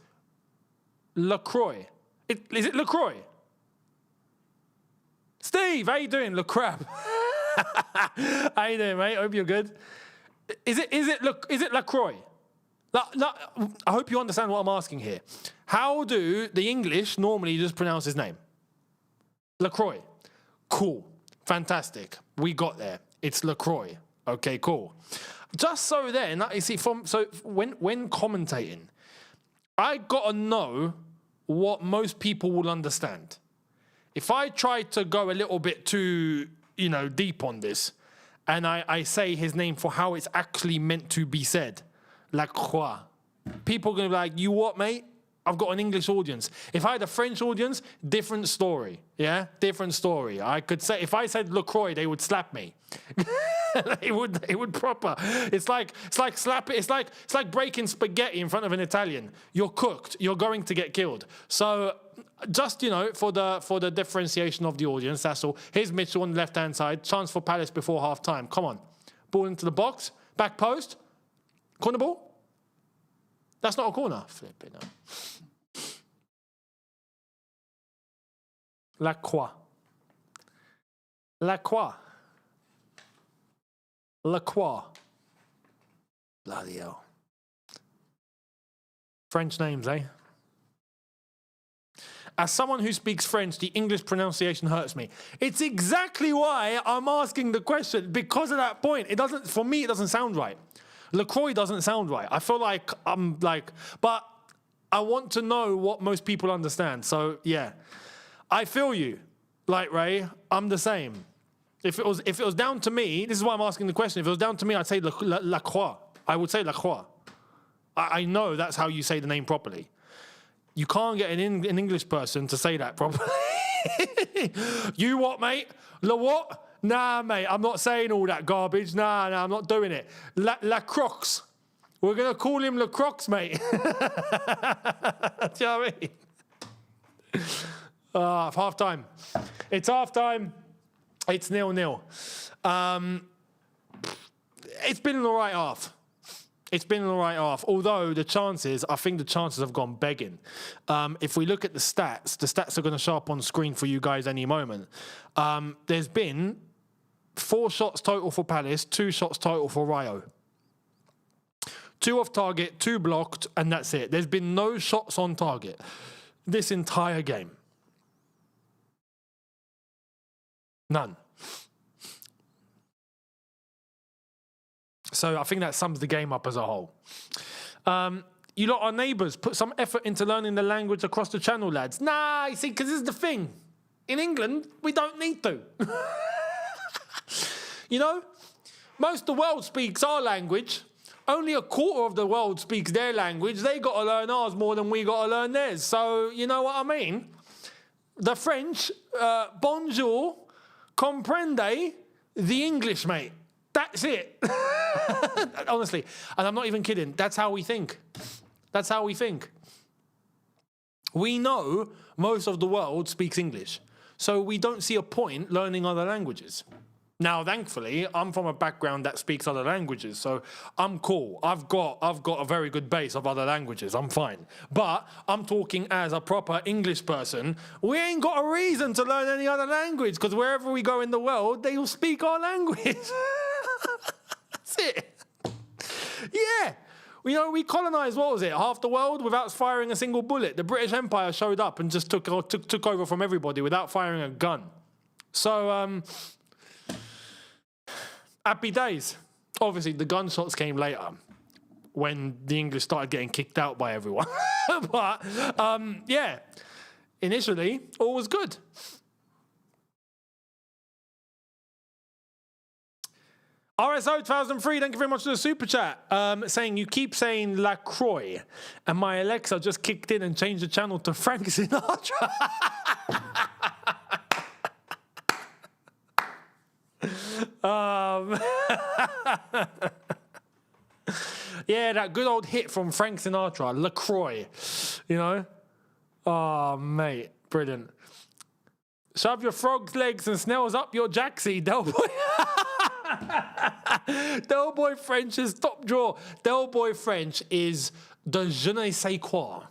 LaCroix. Is it LaCroix? Steve, how you doing? LaCrap. How you doing, mate? I hope you're good. Is it LaCroix? I hope you understand what I'm asking here. How do the English normally just pronounce his name? LaCroix. Cool. Fantastic. We got there. It's LaCroix. Okay, cool. Just so then, you see, when commentating, I got to know what most people will understand. If I try to go a little bit too, deep on this, and I say his name for how it's actually meant to be said, La Croix, people are going to be like, you what, mate? I've got an English audience. If I had a French audience, different story. Yeah, different story. I could say, if I said LaCroix, they would slap me. They would proper. It's like breaking spaghetti in front of an Italian. You're cooked. You're going to get killed. So just, for the differentiation of the audience, that's all. Here's Mitchell on the left-hand side. Chance for Palace before half-time. Come on. Ball into the box. Back post. Corner ball. That's not a corner. Flip it now. La Croix. La Croix. La Croix. Bloody hell. French names, eh? As someone who speaks French, the English pronunciation hurts me. It's exactly why I'm asking the question, because of that point. For me, it doesn't sound right. LaCroix doesn't sound right. I feel like but I want to know what most people understand. So, yeah. I feel you. Like, Ray, I'm the same. If it was down to me, this is why I'm asking the question. If it was down to me, I'd say La Croix. I would say La Croix. I know that's how you say the name properly. You can't get an English person to say that properly. You what, mate? La what? Nah, mate, I'm not saying all that garbage. Nah, I'm not doing it. La Croix. We're going to call him La Croix, mate. Do you know what I mean? Half time. It's half time. It's 0-0. It's been an all right half. It's been an all right half. Although I think the chances have gone begging. If we look at the stats are going to show up on screen for you guys any moment. There's been 4 shots total for Palace, 2 shots total for Rayo. 2 off target, 2 blocked, and that's it. There's been no shots on target this entire game. None. So I think that sums the game up as a whole. You lot are neighbours. Put some effort into learning the language across the channel, lads. Nah, you see, because this is the thing. In England, we don't need to. You know, most of the world speaks our language. Only a quarter of the world speaks their language. They got to learn ours more than we got to learn theirs. So, you know what I mean? The French, bonjour, comprende the English, mate. That's it. Honestly. And I'm not even kidding. That's how we think. That's how we think. We know most of the world speaks English. So we don't see a point learning other languages. Now, thankfully, I'm from a background that speaks other languages, so I'm cool. I've got a very good base of other languages. I'm fine. But I'm talking as a proper English person. We ain't got a reason to learn any other language, because wherever we go in the world, they will speak our language. That's it. Yeah. You know, we colonised, what was it, half the world without firing a single bullet. The British Empire showed up and just took over from everybody without firing a gun. So, happy days. Obviously, the gunshots came later when the English started getting kicked out by everyone. But, yeah, initially, all was good. RSO 2003, thank you very much for the super chat. Saying, you keep saying La Croix, and my Alexa just kicked in and changed the channel to Frank Sinatra. Yeah, that good old hit from Frank Sinatra, La Croix, you know? Oh, mate, brilliant. Shove your frog's legs and snails up your jacksie, Del Boy. Del Boy French is top drawer. Del Boy French is de je ne sais quoi,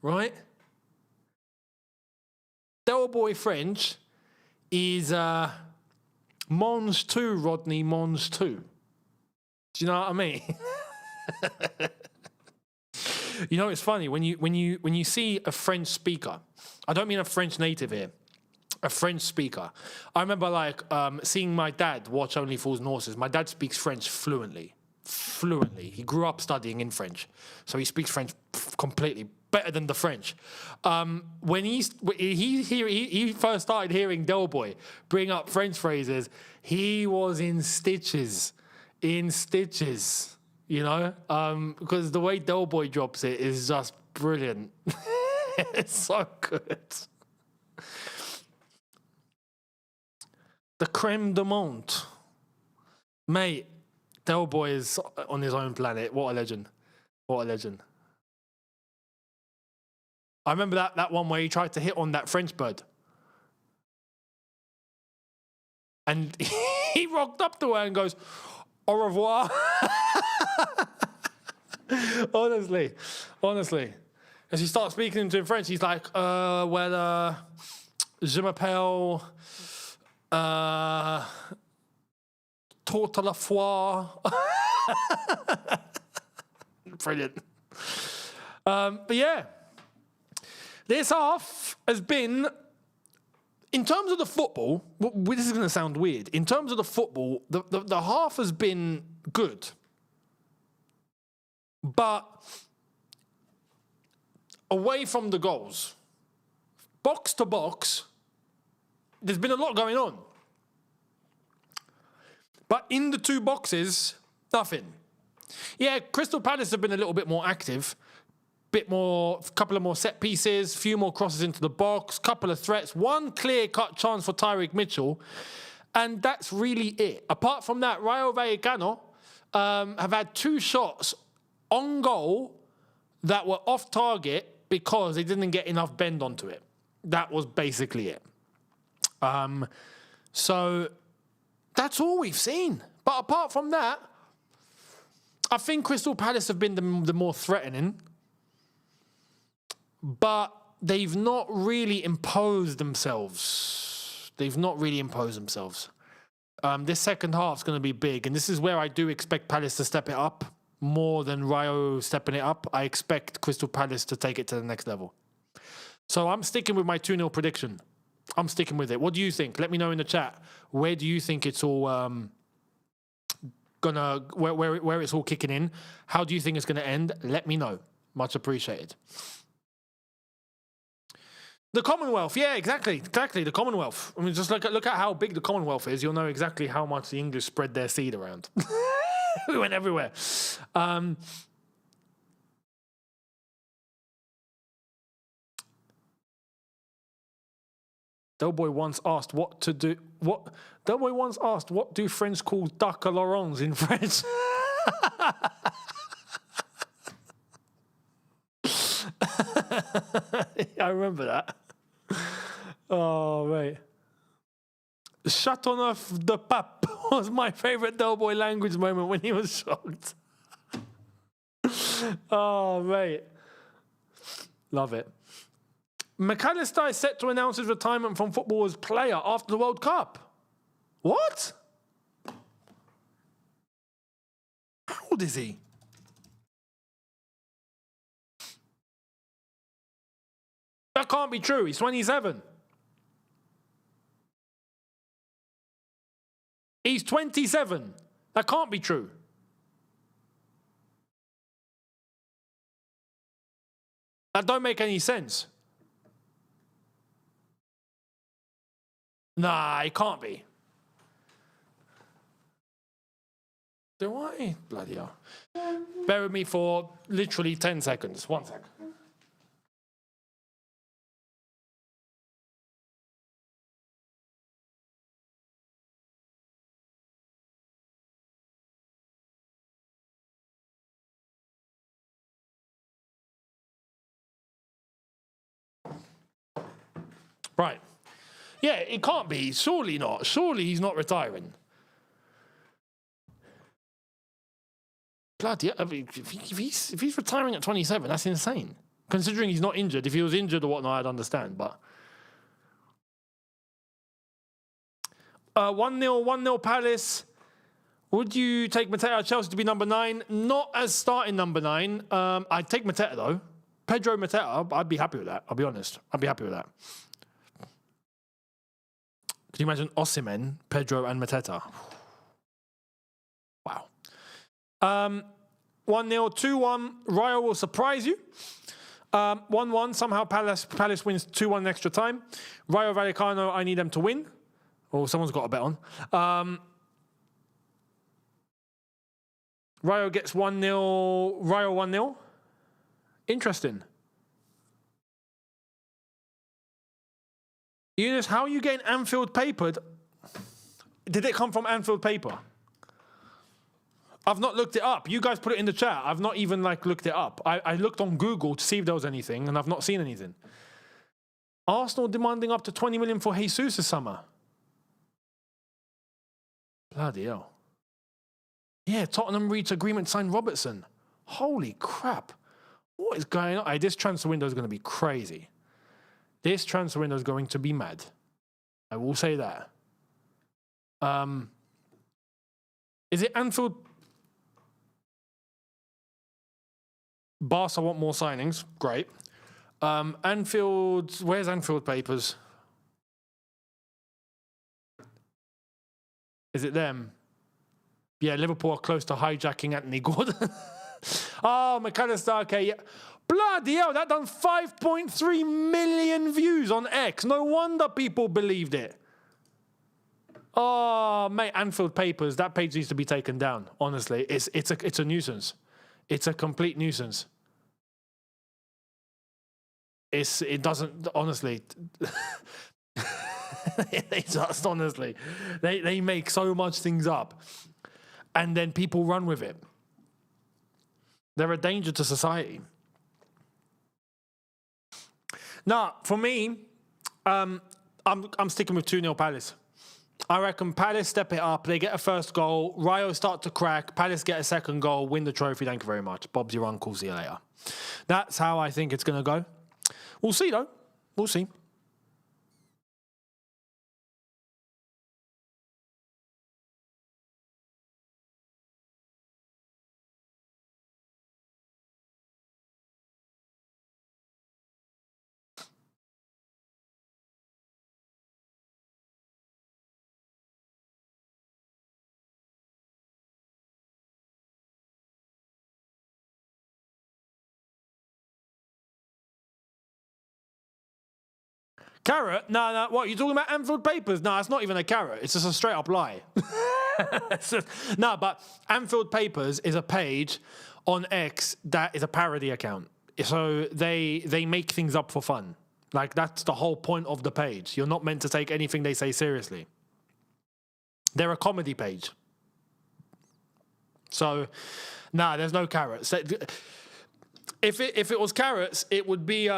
right? Del Boy French is mange tout, Rodney, mange tout. Do you know what I mean? You know, it's funny when you see a French speaker. I don't mean a French native here. A French speaker. I remember seeing my dad watch Only Fools and Horses. My dad speaks French fluently. He grew up studying in French, so he speaks French completely better than the French. When he first started hearing Del Boy bring up French phrases, he was in stitches, you know, because the way Del Boy drops it is just brilliant. It's so good. The creme de monde. Mate, Del Boy is on his own planet. What a legend. What a legend. I remember that one where he tried to hit on that French bird. And he rocked up to her and goes, au revoir. Honestly. As he starts speaking to him in French, he's like, je m'appelle... Tourte à la fois. Brilliant. But yeah, this half has been, in terms of the football, this is going to sound weird. In terms of the football, the half has been good. But away from the goals, box to box, there's been a lot going on. But in the two boxes, nothing. Yeah, Crystal Palace have been a little bit more active. Couple of more set pieces, few more crosses into the box, couple of threats, one clear-cut chance for Tyreek Mitchell, and that's really it. Apart from that, Rayo Vallecano have had 2 shots on goal that were off target because they didn't get enough bend onto it. That was basically it. So that's all we've seen. But apart from that, I think Crystal Palace have been the more threatening. But they've not really imposed themselves. This second half's going to be big. And this is where I do expect Palace to step it up more than Rayo stepping it up. I expect Crystal Palace to take it to the next level. So I'm sticking with my 2-0 prediction. I'm sticking with it. What do you think? Let me know in the chat. Where do you think it's all where it's all kicking in? How do you think it's going to end? Let me know. Much appreciated. The Commonwealth, yeah, exactly, the Commonwealth. I mean, just look at how big the Commonwealth is. You'll know exactly how much the English spread their seed around. We went everywhere. Delboy once asked what do French call duck à l'orange in French? I remember that. Oh, right. Chateauneuf de Pape was my favourite Delboy language moment when he was shocked. Oh, mate. Love it. McAllister is set to announce his retirement from football as player after the World Cup. What? How old is he? That can't be true. He's 27. He's 27. That can't be true. That don't make any sense. Nah, it can't be. Do I? Bloody hell. Bear with me for literally 10 seconds. 1 sec. Right. Yeah, it can't be. Surely not. Surely he's not retiring. Bloody, I mean, if he's retiring at 27, that's insane. Considering he's not injured. If he was injured or whatnot, I'd understand. But 1-0 Palace. Would you take Mateta at Chelsea to be number 9? Not as starting number 9. I'd take Mateta though. Pedro Mateta. I'd be happy with that. I'll be honest. I'd be happy with that. Can you imagine Osimhen, Pedro, and Mateta? Wow. 1-0, 2-1. Rayo will surprise you. 1-1. Somehow Palace wins 2-1 extra time. Rayo Vallecano, I need them to win. Oh, someone's got a bet on. Rayo gets 1-0. Rayo 1-0. Interesting. Younes, how are you getting Anfield papered? Did it come from Anfield paper? I've not looked it up. You guys put it in the chat. I've not even looked it up. I looked on Google to see if there was anything, and I've not seen anything. Arsenal demanding up to 20 million for Jesus this summer. Bloody hell. Yeah, Tottenham reached agreement to sign Robertson. Holy crap. What is going on? Hey, this transfer window is going to be crazy. This transfer window is going to be mad. I will say that. Is it Anfield? Barca want more signings. Great. Anfield, where's Anfield papers? Is it them? Yeah, Liverpool are close to hijacking Anthony Gordon. Oh, McAllister, okay, yeah. Bloody hell, that done 5.3 million views on X. No wonder people believed it. Oh, mate, Anfield Papers, that page needs to be taken down, honestly. It's a nuisance. It's a complete nuisance. It doesn't, honestly... they just, honestly, they make so much things up and then people run with it. They're a danger to society. Now, for me, I'm sticking with 2-0 Palace. I reckon Palace step it up, they get a first goal, Rayo start to crack, Palace get a second goal, win the trophy, thank you very much. Bob's your uncle, see you later. That's how I think it's going to go. We'll see though, we'll see. Carrot? No, what, you talking about Anfield Papers? No, it's not even a carrot. It's just a straight up lie. No, but Anfield Papers is a page on X that is a parody account. So they make things up for fun. Like, that's the whole point of the page. You're not meant to take anything they say seriously. They're a comedy page. So, nah, there's no carrots. If it was carrots, it would be...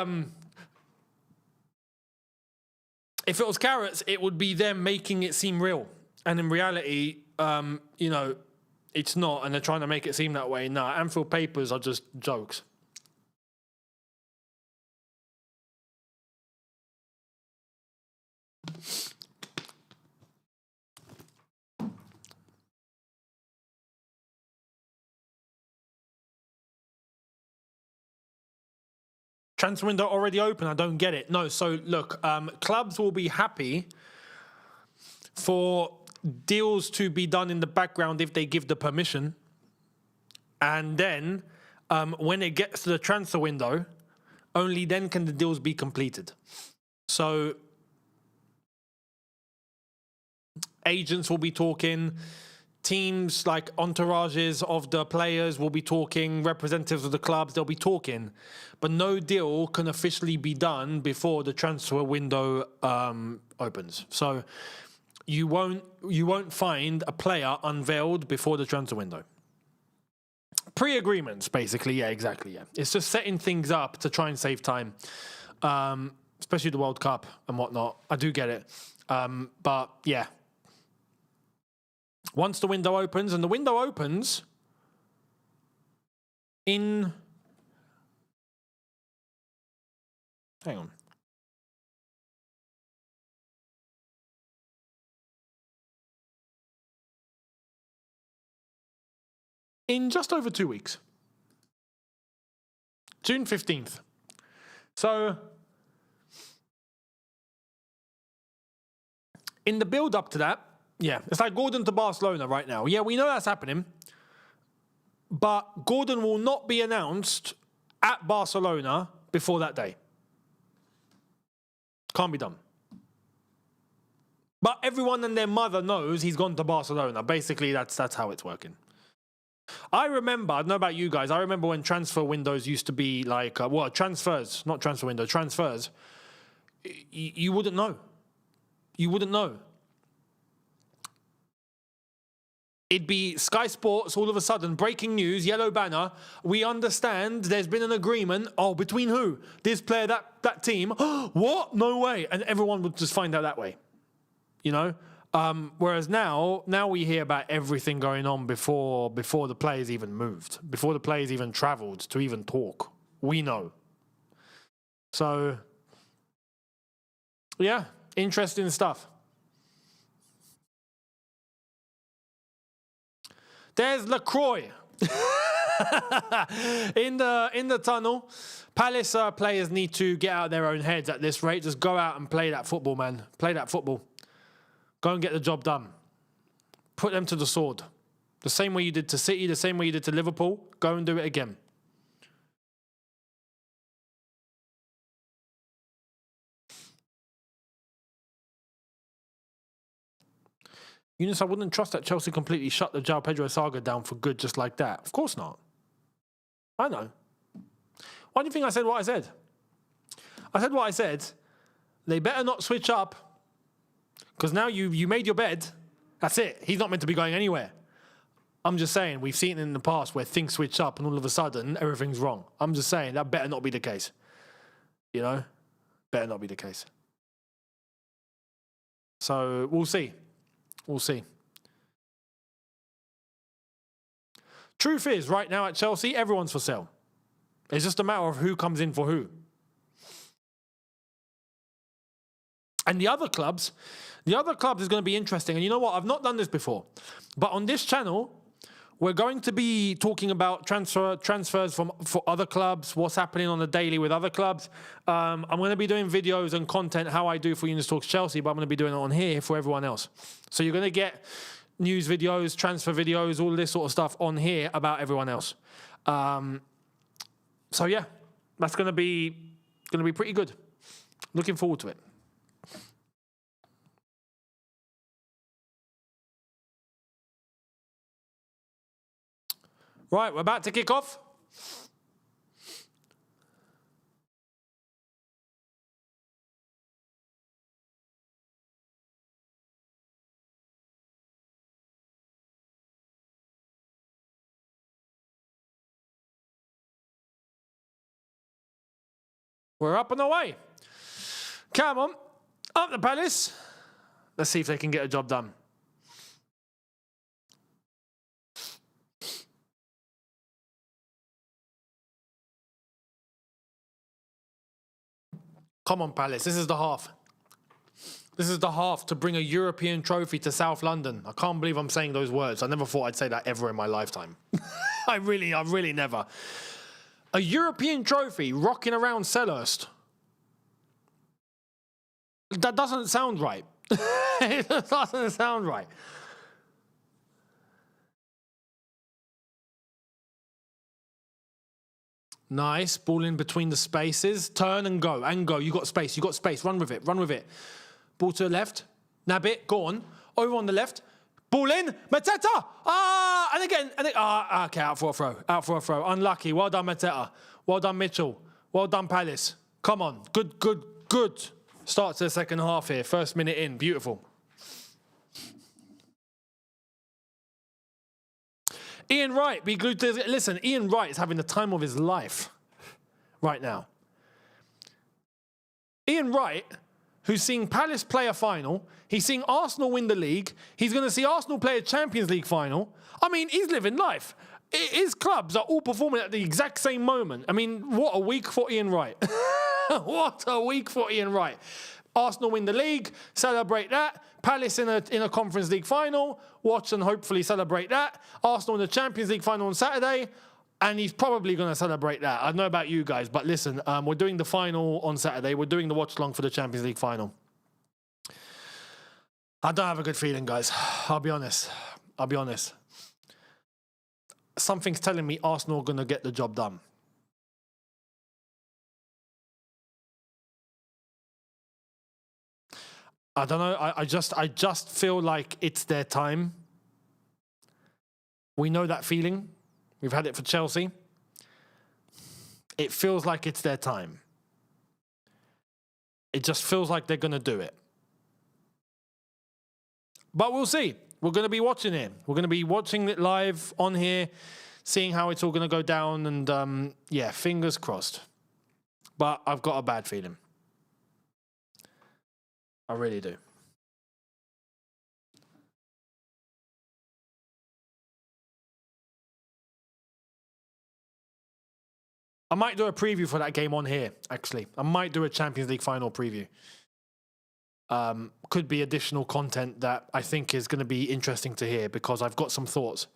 If it was carrots, it would be them making it seem real. And in reality, you know, it's not, and they're trying to make it seem that way. No, Anfield Papers are just jokes. Transfer window already open? I don't get it. No, so look, clubs will be happy for deals to be done in the background if they give the permission. And then when it gets to the transfer window, only then can the deals be completed. So agents will be talking, teams like entourages of the players will be talking, representatives of the clubs, they'll be talking. But no deal can officially be done before the transfer window opens. So you won't find a player unveiled before the transfer window. Pre-agreements, basically, yeah, exactly, yeah. It's just setting things up to try and save time, especially the World Cup and whatnot. I do get it. But, yeah. Once the window opens, and the window opens in... Hang on. In just over 2 weeks. June 15th. So, in the build-up to that, yeah, it's like Gordon to Barcelona right now. Yeah, we know that's happening. But Gordon will not be announced at Barcelona before that day. Can't be done. But everyone and their mother knows he's gone to Barcelona. Basically, that's how it's working. I remember, I don't know about you guys, I remember when transfer windows used to be like, transfers, not transfer window, transfers. You wouldn't know. You wouldn't know. It'd be Sky Sports, all of a sudden, breaking news, yellow banner. We understand there's been an agreement. Oh, between who? This player, that team. What? No way. And everyone would just find out that way. You know? Whereas now we hear about everything going on before the players even moved, before the players even travelled to even talk. We know. So, yeah, interesting stuff. There's LaCroix in the tunnel. Palace players need to get out of their own heads at this rate. Just go out and play that football, man. Play that football. Go and get the job done. Put them to the sword. The same way you did to City, the same way you did to Liverpool. Go and do it again. Younes, I wouldn't trust that Chelsea completely shut the João Pedro saga down for good just like that. Of course not. I know. Why do you think I said what I said? I said what I said. They better not switch up, because now you made your bed. That's it. He's not meant to be going anywhere. I'm just saying, we've seen it in the past where things switch up and all of a sudden everything's wrong. I'm just saying, that better not be the case. You know? Better not be the case. So, we'll see. We'll see. Truth is, right now at Chelsea, everyone's for sale. It's just a matter of who comes in for who. And the other clubs is going to be interesting. And you know what? I've not done this before. But on this channel, we're going to be talking about transfers for other clubs, what's happening on the daily with other clubs. I'm going to be doing videos and content how I do for Younes Talks Chelsea, but I'm going to be doing it on here for everyone else. So you're going to get news videos, transfer videos, all this sort of stuff on here about everyone else. So yeah, that's going to be pretty good. Looking forward to it. Right, we're about to kick off. We're up and away. Come on, up the Palace. Let's see if they can get a job done. Come on, Palace. This is the half. This is the half to bring a European trophy to South London. I can't believe I'm saying those words. I never thought I'd say that ever in my lifetime. I really never. A European trophy rocking around Selhurst. That doesn't sound right. It doesn't sound right. Nice. Ball in between the spaces. Turn and go. And go. You got space. You got space. Run with it. Run with it. Ball to the left. Nab it. Go on. Over on the left. Ball in. Mateta. And again. Okay. Out for a throw. Out for a throw. Unlucky. Well done, Mateta. Well done, Mitchell. Well done, Palace. Come on. Good. Start to the second half here. First minute in. Beautiful. Ian Wright, be glued to... Listen, Ian Wright is having the time of his life right now. Ian Wright, who's seeing Palace play a final, he's seeing Arsenal win the league, he's going to see Arsenal play a Champions League final. I mean, he's living life. His clubs are all performing at the exact same moment. I mean, what a week for Ian Wright. What a week for Ian Wright. Arsenal win the league, celebrate that. Palace in a Conference League final, watch and hopefully celebrate that. Arsenal in the Champions League final on Saturday, and he's probably going to celebrate that. I don't know about you guys, but listen, we're doing the final on Saturday. We're doing the watch-along for the Champions League final. I don't have a good feeling, guys. I'll be honest. Something's telling me Arsenal are going to get the job done. I don't know. I just feel like it's their time. We know that feeling. We've had it for Chelsea. It feels like it's their time. It just feels like they're going to do it. But we'll see. We're going to be watching it. We're going to be watching it live on here, seeing how it's all going to go down. And yeah, fingers crossed. But I've got a bad feeling. I really do. I might do a preview for that game on here, actually. I might do a Champions League final preview. Could be additional content that I think is going to be interesting to hear, because I've got some thoughts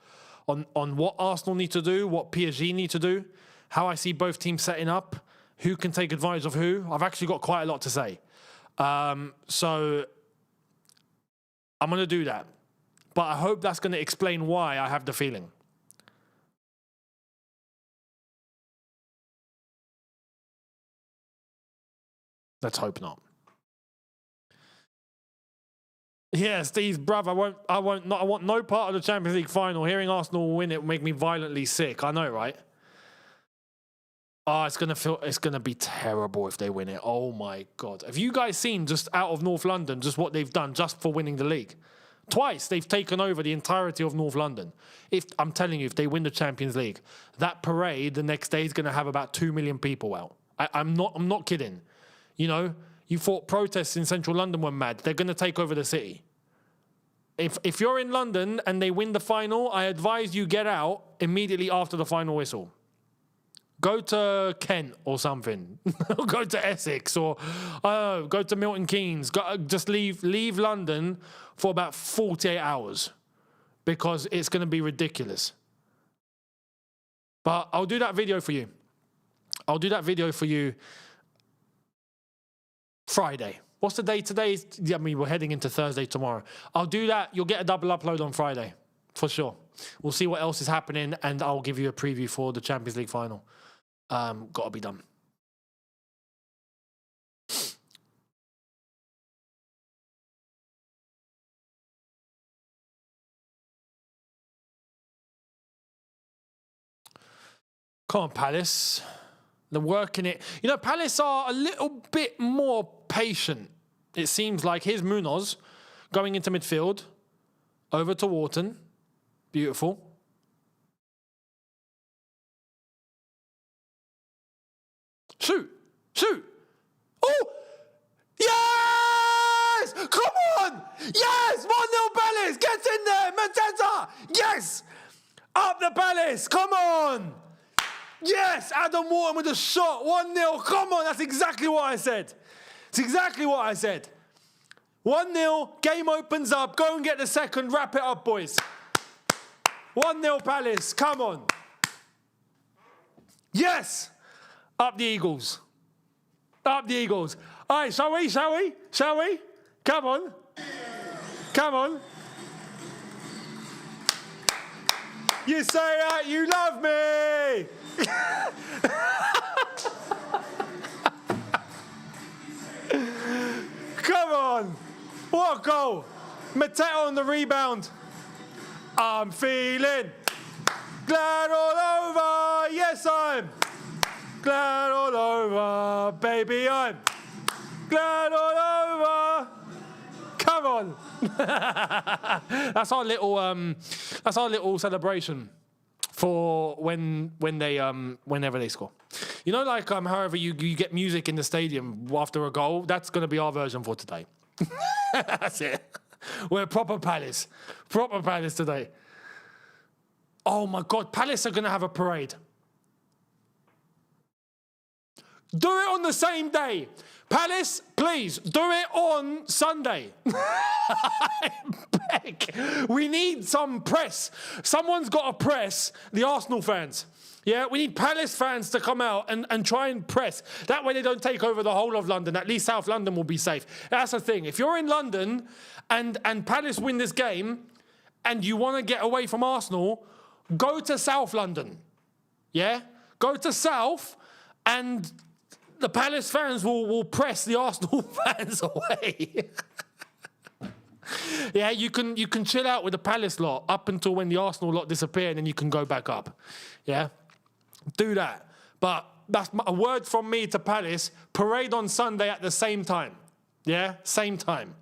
on what Arsenal need to do, what PSG need to do, how I see both teams setting up, who can take advantage of who. I've actually got quite a lot to say. So I'm going to do that. But I hope that's going to explain why I have the feeling. Let's hope not. Yeah, Steve, bruv, I want no part of the Champions League final. Hearing Arsenal win it will make me violently sick. I know, right? Oh, it's gonna be terrible if they win it. Oh my God. Have you guys seen just out of North London, just what they've done just for winning the league? Twice they've taken over the entirety of North London. I'm telling you, if they win the Champions League, that parade the next day is gonna have about 2 million people out. I'm not kidding. You know, you thought protests in central London were mad. They're gonna take over the city. If you're in London and they win the final, I advise you get out immediately after the final whistle. Go to Kent or something. Go to Essex or go to Milton Keynes. Just leave London for about 48 hours because it's going to be ridiculous. But I'll do that video for you. I'll do that video for you Friday. What's the day today? I mean, we're heading into Thursday tomorrow. I'll do that. You'll get a double upload on Friday for sure. We'll see what else is happening and I'll give you a preview for the Champions League final. Got to be done. Come on, Palace. They're working it. You know, Palace are a little bit more patient. It seems like here's Munoz going into midfield. Over to Wharton. Beautiful. Shoot! Shoot! Oh! Yes! Come on! Yes! 1-0 Palace! Get in there! Mateta! Yes! Up the Palace! Come on! Yes! Adam Wharton with a shot! 1-0! Come on! That's exactly what I said. It's exactly what I said. 1-0, game opens up. Go and get the second. Wrap it up, boys. 1-0 Palace. Come on. Yes! Up the Eagles. Up the Eagles. All right, shall we? Shall we? Shall we? Come on. Come on. You say that you love me. Come on. What a goal. Mateta on the rebound. I'm feeling glad all over. Yes, I'm glad all over, baby, I'm glad all over. Come on. That's our little celebration for whenever they score. You know, like however you get music in the stadium after a goal, that's gonna be our version for today. That's it. We're proper Palace today. Oh my God, Palace are gonna have a parade. Do it on the same day. Palace, please, do it on Sunday. I beg. We need some press. Someone's got to press the Arsenal fans. Yeah, we need Palace fans to come out and try and press. That way they don't take over the whole of London. At least South London will be safe. That's the thing. If you're in London and Palace win this game and you want to get away from Arsenal, go to South London. Yeah? Go to South and the Palace fans will press the Arsenal fans away. Yeah, you can chill out with the Palace lot up until when the Arsenal lot disappear and then you can go back up. Yeah? Do that. But that's a word from me to Palace. Parade on Sunday at the same time. Yeah? Same time.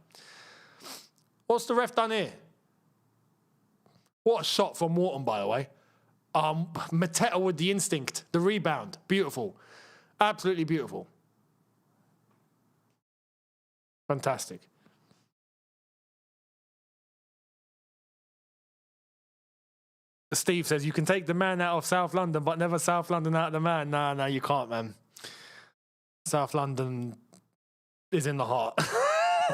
What's the ref done here? What a shot from Wharton, by the way. Mateta with the instinct. The rebound. Beautiful. Absolutely beautiful. Fantastic. Steve says, you can take the man out of South London, but never South London out of the man. No, you can't, man. South London is in the heart.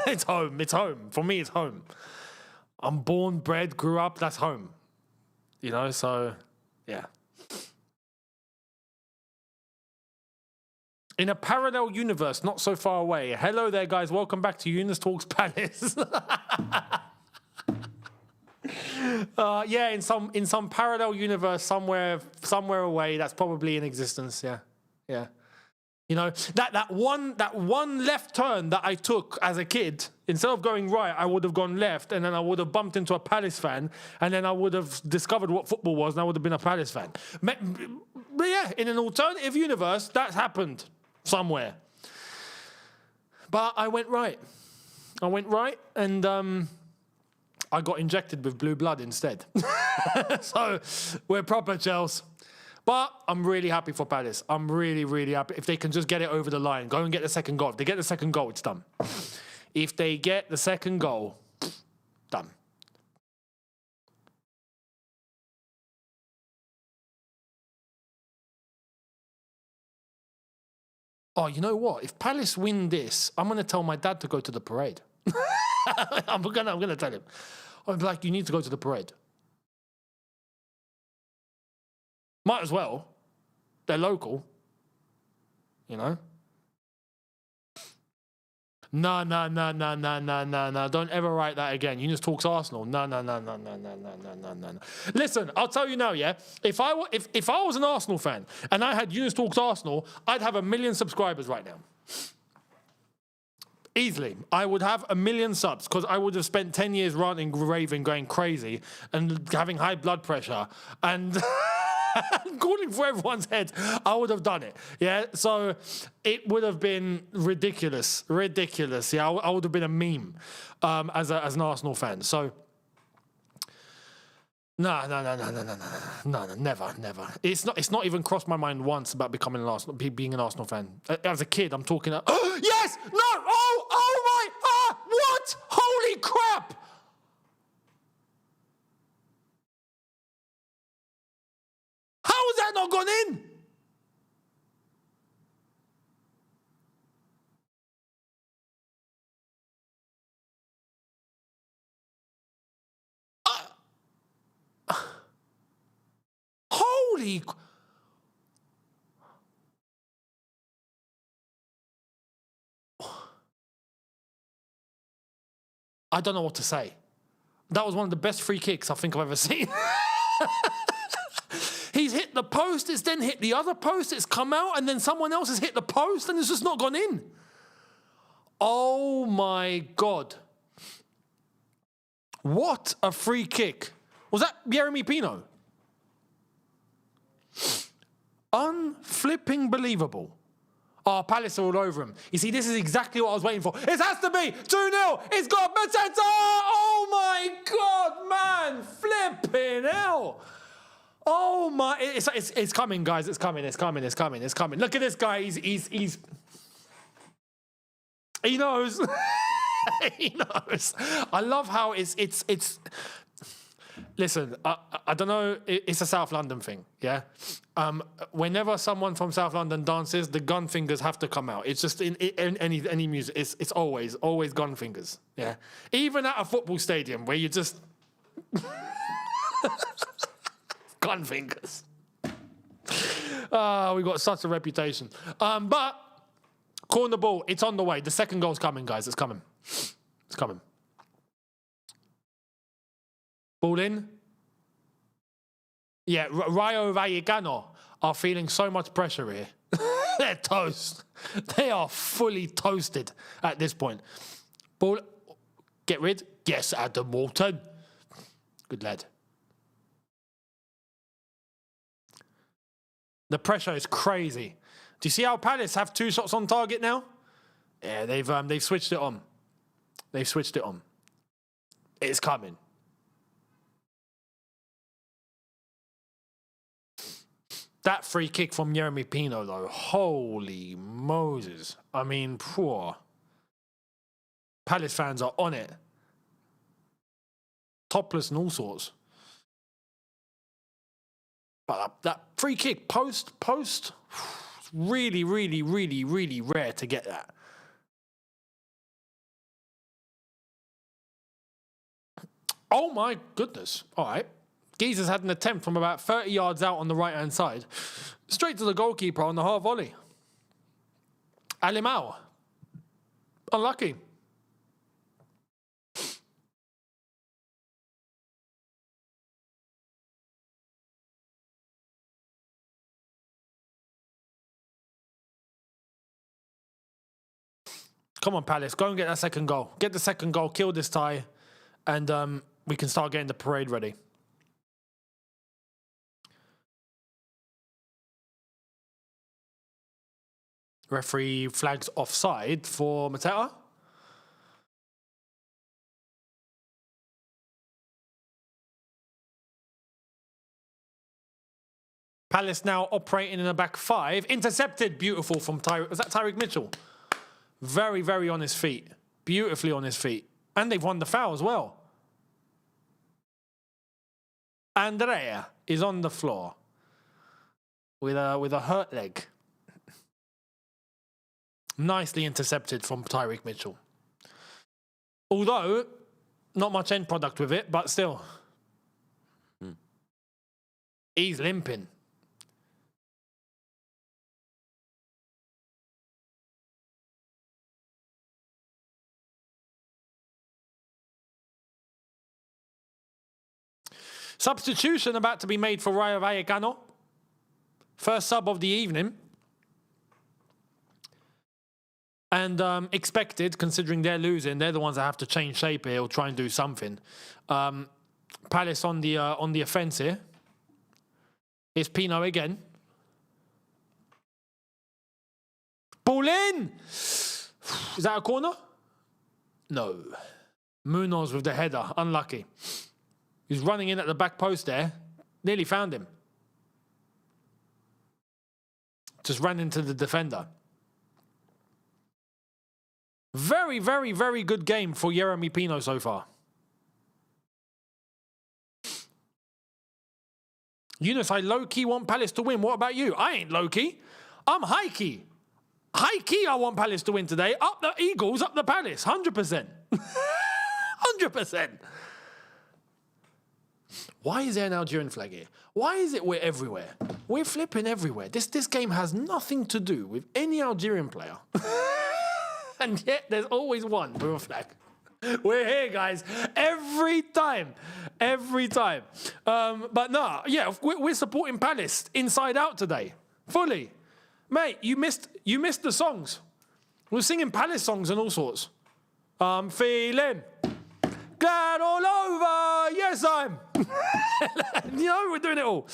It's home. It's home. For me, it's home. I'm born, bred, grew up. That's home. You know, so, yeah. In a parallel universe, not so far away. Hello there, guys. Welcome back to Younes Talks Palace. Yeah, in some parallel universe, somewhere away, that's probably in existence. Yeah. You know, that one left turn that I took as a kid instead of going right, I would have gone left, and then I would have bumped into a Palace fan, and then I would have discovered what football was, and I would have been a Palace fan. But yeah, in an alternative universe, that's happened somewhere. But I went right. And I got injected with blue blood instead. So we're proper Chelsea. But I'm really happy for Palace. I'm really, really happy. If they can just get it over the line, go and get the second goal. If they get the second goal, it's done. If they get the second goal, done. Oh, you know what? If Palace win this, I'm going to tell my dad to go to the parade. I'm gonna tell him. I'm like, you need to go to the parade. Might as well. They're local. You know? No. Don't ever write that again. Younes Talks Arsenal. No. Listen, I'll tell you now, yeah? If I was an Arsenal fan and I had Younes Talks Arsenal, I'd have 1 million subscribers right now. Easily. I would have 1 million subs because I would have spent 10 years ranting, raving, going crazy and having high blood pressure and calling for everyone's head. I would have done it. Yeah. So it would have been ridiculous. Yeah. I would have been a meme as an Arsenal fan. So no, never. It's not even crossed my mind once about being an Arsenal fan. As a kid, I'm talking. Yes, no, oh my, what? Holy crap! How has that not gone in? Holy. I don't know what to say. That was one of the best free kicks I think I've ever seen. He's hit the post, it's then hit the other post, it's come out, and then someone else has hit the post, and it's just not gone in. Oh my God. What a free kick. Was that Jeremy Pino? Unflipping believable. Oh, Palace are all over him. You see, this is exactly what I was waiting for. It has to be 2-0. It's got Mateta. Oh my God, man. Flipping hell. Oh my, it's coming, guys. It's coming. Look at this guy. He's he knows. He knows. I love how it's. Listen, I don't know. It's a South London thing, yeah. Whenever someone from South London dances, the gun fingers have to come out. It's just in any music. It's always gun fingers, yeah. Even at a football stadium where you just gun fingers. We got such a reputation. But corner ball, it's on the way. The second goal's coming, guys. It's coming. Ball in. Yeah, Rayo Vallecano are feeling so much pressure here. They're toast. They are fully toasted at this point. Ball, get rid. Yes, Adam Walton. Good lad. The pressure is crazy. Do you see how Palace have 2 shots on target now? Yeah, they've switched it on. It's coming. That free kick from Jeremy Pino, though, holy Moses. I mean, poor. Palace fans are on it. Topless and all sorts. But that free kick, post, really, really, really, really rare to get that. Oh, my goodness. All right. Geezer's had an attempt from about 30 yards out on the right-hand side. Straight to the goalkeeper on the hard volley. Alimao. Unlucky. Come on, Palace. Go and get that second goal. Get the second goal. Kill this tie. And we can start getting the parade ready. Referee flags offside for Mateta. Palace now operating in a back five. Intercepted. Beautiful from Tyreek. Was that Tyreek Mitchell? Very, very on his feet. Beautifully on his feet. And they've won the foul as well. Andrea is on the floor with a hurt leg. Nicely intercepted from Tyreek Mitchell. Although, not much end product with it, but still. He's limping. Substitution about to be made for Rayo Vallecano. First sub of the evening. And expected, considering they're losing, they're the ones that have to change shape here or try and do something. Palace on the offence here. It's Pino again. Ball in! Is that a corner? No. Munoz with the header. Unlucky. He's running in at the back post there. Nearly found him. Just ran into the defender. Very, very, very good game for Jeremy Pino so far. Younes, I low-key want Palace to win. What about you? I ain't low-key. I'm high-key. High-key I want Palace to win today. Up the Eagles, up the Palace. 100%. 100%. Why is there an Algerian flag here? Why is it we're everywhere? We're flipping everywhere. This game has nothing to do with any Algerian player. And yet there's always one with a flag. We're here, guys. Every time. Every time. But no, yeah, we're supporting Palace inside out today. Fully. Mate, you missed the songs. We're singing Palace songs and all sorts. I'm feeling glad all over. Yes, I'm. You know, we're doing it all.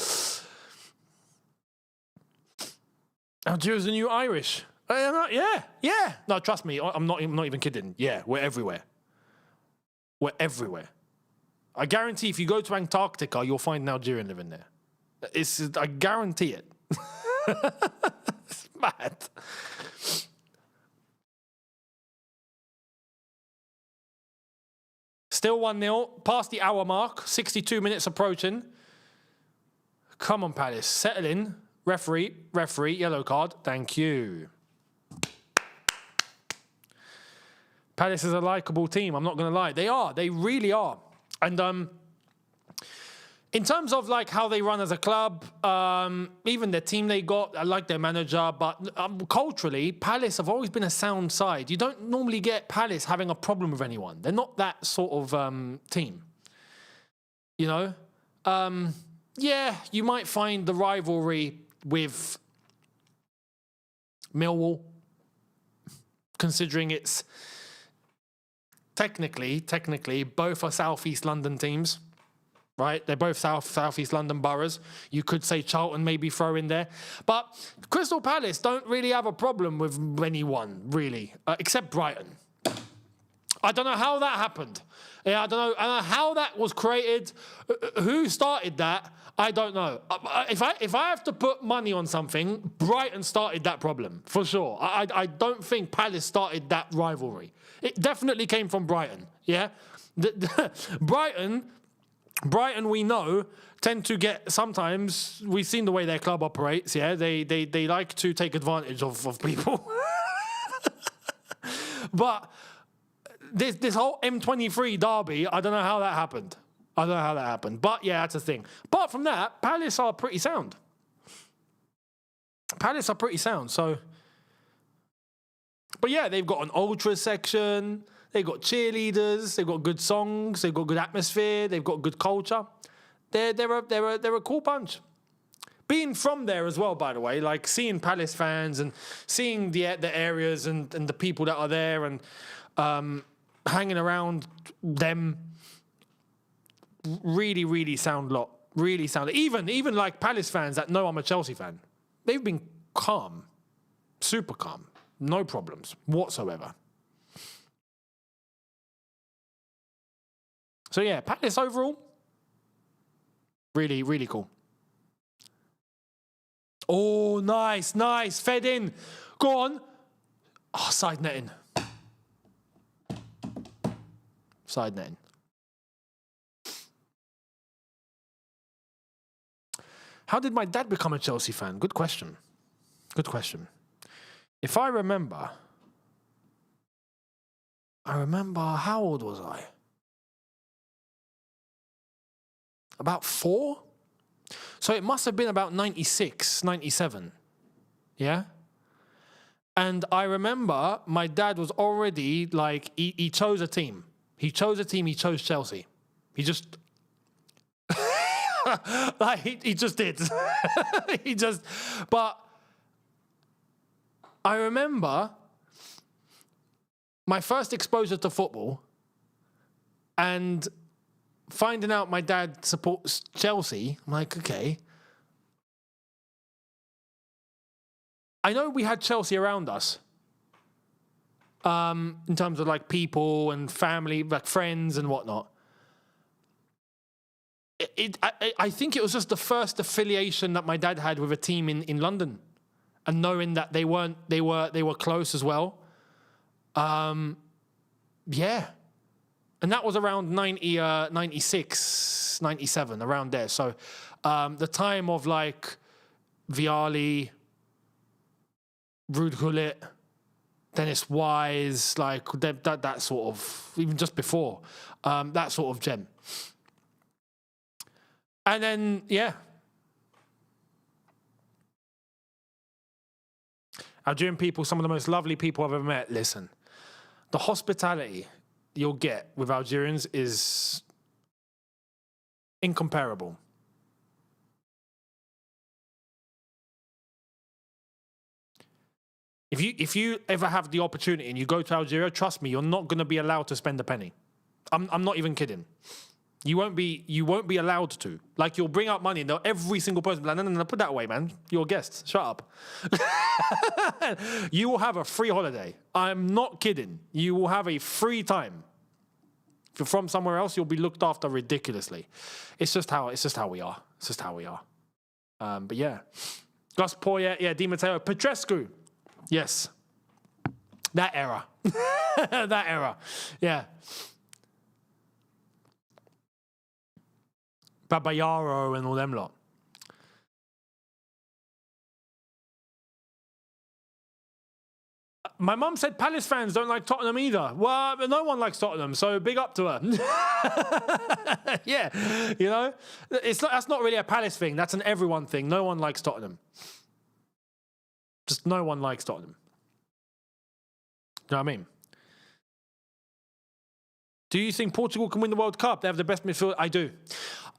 Algeria's the new Irish. Yeah. No, trust me, I'm not even kidding. Yeah, we're everywhere. We're everywhere. I guarantee if you go to Antarctica, you'll find an Algerian living there. I guarantee it. It's mad. Still 1-0, past the hour mark, 62 minutes approaching. Come on, Palace, settle in. Referee, yellow card, thank you. Palace is a likeable team, I'm not going to lie. They really are. And in terms of like how they run as a club, even the team they got, I like their manager, but culturally, Palace have always been a sound side. You don't normally get Palace having a problem with anyone. They're not that sort of team. You know? Yeah, you might find the rivalry with Millwall, considering it's technically both are South East London teams. Right? They're both South East London boroughs. You could say Charlton maybe throw in there. But Crystal Palace don't really have a problem with anyone, really, except Brighton. I don't know how that happened. Yeah, I don't know how that was created. Who started that? I don't know. If I have to put money on something, Brighton started that problem, for sure. I don't think Palace started that rivalry. It definitely came from Brighton, yeah? Brighton, we know, tend to get, sometimes, we've seen the way their club operates, yeah? They like to take advantage of people. But this whole M23 derby, I don't know how that happened. But yeah, that's a thing. Apart from that, Palace are pretty sound. So... But yeah, they've got an ultra section, they've got cheerleaders, they've got good songs, they've got good atmosphere, they've got good culture. They're a cool bunch. being from there as well, by the way, like seeing Palace fans and seeing the areas and the people that are there and hanging around them, really sound lot. Really sound. Even like Palace fans that know I'm a Chelsea fan, they've been calm, super calm, no problems whatsoever. So yeah, Palace overall, really cool. Oh, nice, fed in. Go on. Oh, side netting. Side netting. How did my dad become a Chelsea fan? Good question. If I remember, how old was I? About 4? So it must have been about 96, 97. Yeah? And I remember my dad was already like, he chose a team. He chose Chelsea. He just... like, he just did. But I remember my first exposure to football and finding out my dad supports Chelsea. I'm like, okay. I know we had Chelsea around us in terms of like people and family, like friends and whatnot. I think it was just the first affiliation that my dad had with a team in London, and knowing that they were close as well. Yeah. And that was around 96, 97, around there. So the time of like Vialli, Ruud Gullit, Dennis Wise, like that sort of, even just before, that sort of gem. And then, yeah. Algerian people, some of the most lovely people I've ever met. Listen, the hospitality you'll get with Algerians is incomparable. If you ever have the opportunity and you go to Algeria, trust me, you're not going to be allowed to spend a penny. I'm not even kidding. You won't be allowed to. Like, you'll bring out money and every single person will be like, no, put that away, man. You're a guest. Shut up. You will have a free holiday. I'm not kidding. You will have a free time. If you're from somewhere else, you'll be looked after ridiculously. It's just how we are. But yeah. Gus Poyet, yeah, Di Matteo, Petrescu. Yes. That era. That era. Yeah. Babayaro and all them lot. My mum said Palace fans don't like Tottenham either. Well, no one likes Tottenham, so big up to her. Yeah, you know, that's not really a Palace thing. That's an everyone thing. No one likes Tottenham. Just no one likes Tottenham. You know what I mean? Do you think Portugal can win the World Cup? They have the best midfield. I do.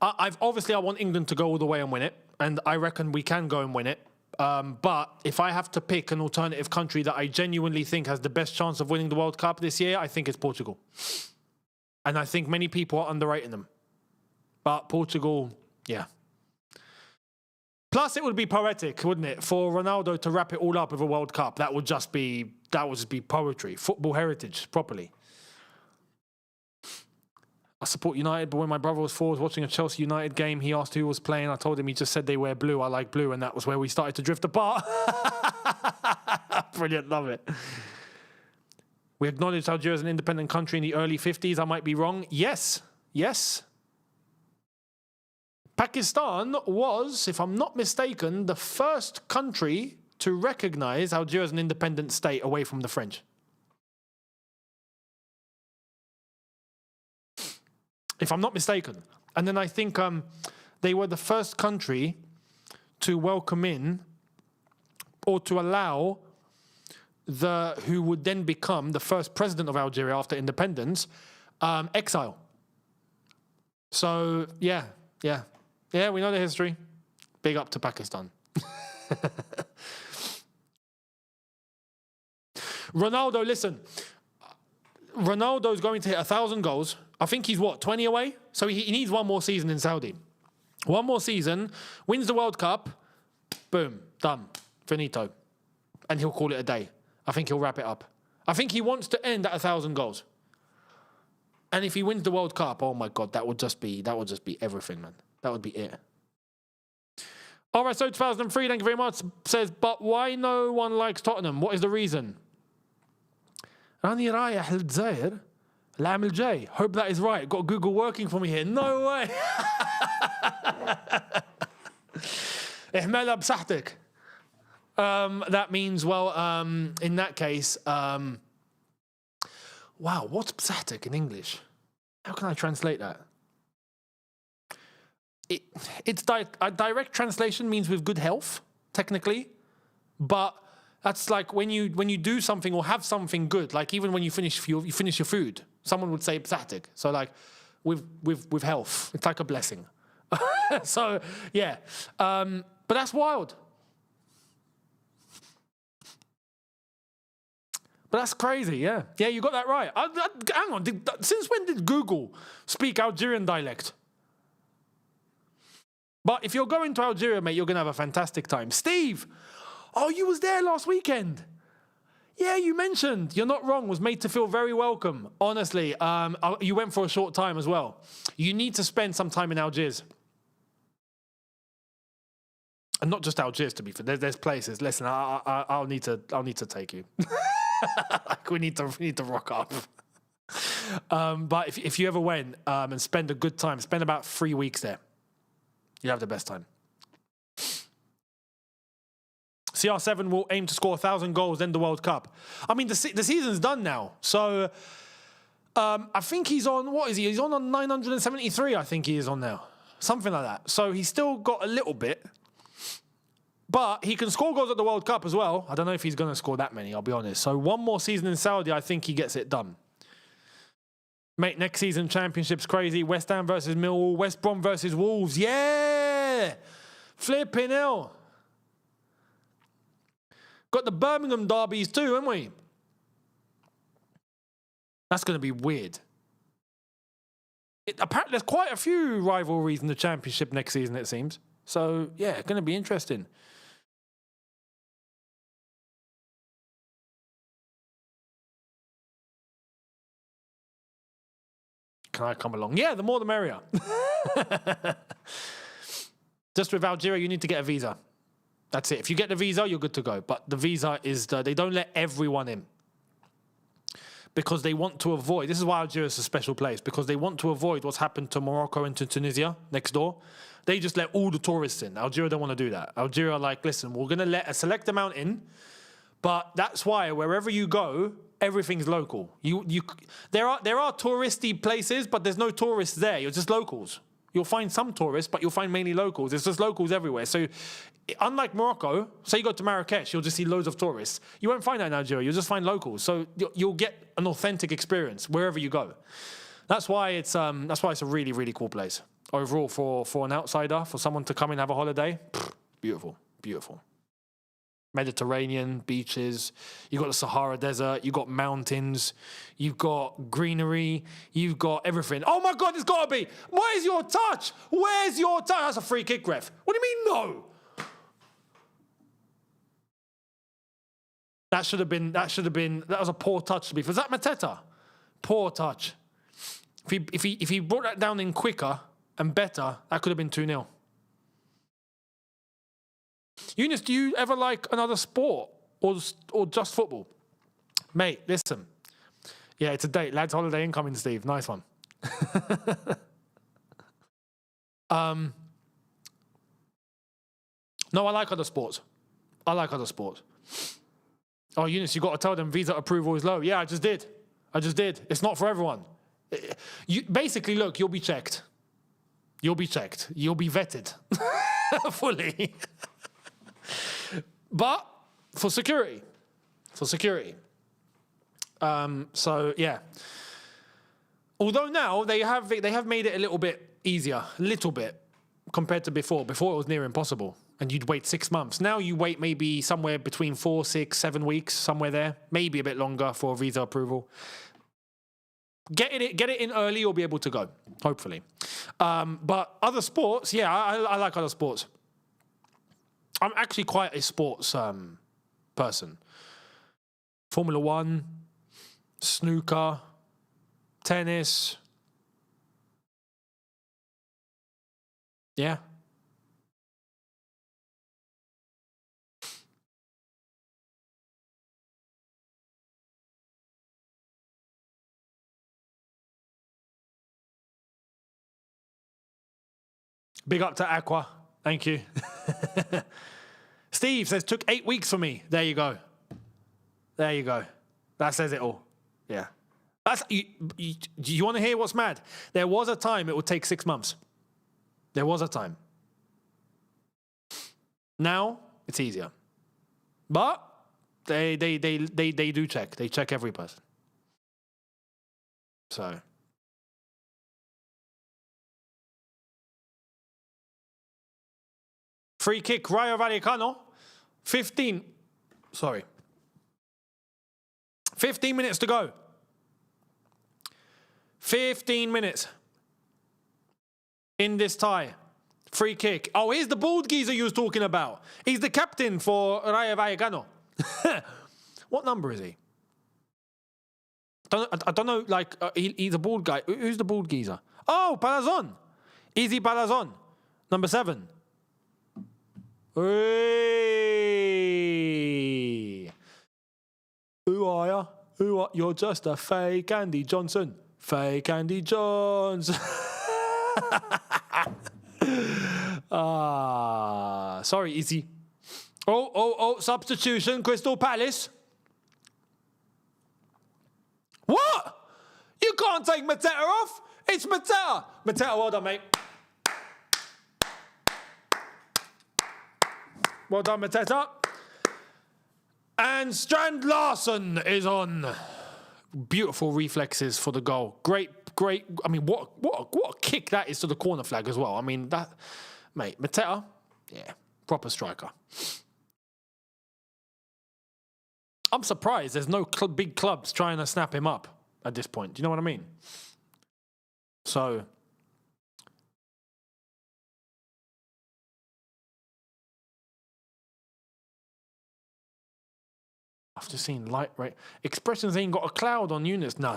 I want England to go all the way and win it, and I reckon we can go and win it. But if I have to pick an alternative country that I genuinely think has the best chance of winning the World Cup this year, I think it's Portugal. And I think many people are underrating them. But Portugal, yeah. Plus, it would be poetic, wouldn't it, for Ronaldo to wrap it all up with a World Cup? That would just be poetry, football heritage, properly. I support United, but when my brother was 4, was watching a Chelsea United game, he asked who was playing. I told him, he just said they wear blue. I like blue, and that was where we started to drift apart. Brilliant, love it. We acknowledged Algeria as an independent country in the early 50s. I might be wrong. Yes. Pakistan was, if I'm not mistaken, the first country to recognize Algeria as an independent state away from the French. If I'm not mistaken. And then I think they were the first country to welcome in or to allow who would then become the first president of Algeria after independence, exile. So, yeah, we know the history. Big up to Pakistan. Ronaldo, listen. Ronaldo's going to hit 1,000 goals. I think he's, 20 away? So he needs one more season in Saudi. One more season, wins the World Cup, boom, done, finito. And he'll call it a day. I think he'll wrap it up. I think he wants to end at 1,000 goals. And if he wins the World Cup, oh my God, that would just be everything, man. That would be it. All right, so 2003, thank you very much, says, but why no one likes Tottenham? What is the reason? راني رايح للجزائر العام الجاي. Hope that is right. Got Google working for me here. No way. احملها بصحتك. That means, well, in that case, wow, what's بصحتك in English? How can I translate that? It's a direct translation means with good health, technically, but that's like when you do something or have something good, like even when you finish your food, someone would say بصحتك. So like with health, it's like a blessing. So yeah, but that's wild. But that's crazy, yeah. Yeah, you got that right. Hang on, since when did Google speak Algerian dialect? But if you're going to Algeria, mate, you're going to have a fantastic time. Steve, oh, you was there last weekend. Yeah, you mentioned. You're not wrong. Was made to feel very welcome. Honestly, you went for a short time as well. You need to spend some time in Algiers. And not just Algiers, to be fair. There's places. Listen, I'll need to take you. Like we need to rock up. But if you ever went and spend a good time, spend about 3 weeks there. You have the best time. CR7 will aim to score 1,000 goals in the World Cup. I mean, the season's done now. So I think he's on, what is he? He's on 973, I think he is on now. Something like that. So he's still got a little bit. But he can score goals at the World Cup as well. I don't know if he's going to score that many, I'll be honest. So one more season in Saudi, I think he gets it done. Mate, next season, Championship's crazy. West Ham versus Millwall. West Brom versus Wolves. Yeah! Flipping hell. Got the Birmingham derbies too, haven't we? That's going to be weird. Apparently, there's quite a few rivalries in the Championship next season, it seems. So, yeah, going to be interesting. Can I come along? Yeah, the more the merrier. Just with Algeria, you need to get a visa. That's it. If you get the visa, you're good to go. But the visa is, they don't let everyone in. Because they want to avoid, this is why Algeria is a special place, because they want to avoid what's happened to Morocco and to Tunisia next door. They just let all the tourists in. Algeria don't want to do that. Algeria are like, listen, we're going to let a select amount in, but that's why wherever you go, everything's local. There are touristy places, but there's no tourists there. You're just locals. You'll find some tourists, but you'll find mainly locals. There's just locals everywhere. So unlike Morocco, say you go to Marrakesh, you'll just see loads of tourists. You won't find that in Algeria. You'll just find locals. So you'll get an authentic experience wherever you go. That's why it's a really, really cool place. Overall, for an outsider, for someone to come and have a holiday, beautiful, beautiful. Mediterranean beaches, you've got the Sahara Desert, you've got mountains, you've got greenery, you've got everything. Oh my God, it's got to be. Where's your touch? Where's your touch? That's a free kick, ref. What do you mean, no? That was a poor touch to be. Was that Mateta? Poor touch. If he brought that down in quicker and better, that could have been 2-0. Younes, do you ever like another sport or just football? Mate, listen. Yeah, it's a date. Lads holiday incoming, Steve. Nice one. No, I like other sports. Oh, Younes, you got to tell them visa approval is low. Yeah, I just did. It's not for everyone. Basically, look, you'll be checked. You'll be vetted fully. But for security. So yeah. Although now they have made it a little bit easier, compared to before. Before it was near impossible, and you'd wait 6 months. Now you wait maybe somewhere between 4, 6, 7 weeks, somewhere there. Maybe a bit longer for visa approval. Get it in early, you'll be able to go, hopefully. But other sports, yeah, I like other sports. I'm actually quite a sports person. Formula One, snooker, tennis. Yeah. Big up to Aqua. Thank you. Steve says, took 8 weeks for me. There you go. There you go. That says it all. Yeah. You want to hear what's mad? There was a time it would take 6 months. There was a time. Now, it's easier. But they do check. They check every person. So... Free kick, Rayo Vallecano. 15 minutes to go. 15 minutes in this tie. Free kick. Oh, here's the bald geezer you was talking about. He's the captain for Rayo Vallecano. What number is he? I don't know, like, he's a bald guy. Who's the bald geezer? Oh, Palazon. Easy Palazon. Number 7. Hey. Who are ya? You're just a fake Andy Johnson. Fake Andy Jones. Sorry, Izzy. Oh, substitution, Crystal Palace. What? You can't take Mateta off. It's Mateta. Mateta, well done, mate. Well done, Mateta. And Strand Larson is on. Beautiful reflexes for the goal. Great. I mean, what a kick that is to the corner flag as well. I mean, that, mate, Mateta, yeah, proper striker. I'm surprised there's no big clubs trying to snap him up at this point. Do you know what I mean? So... I've just seen light right. Expressions ain't got a cloud on Younes. No.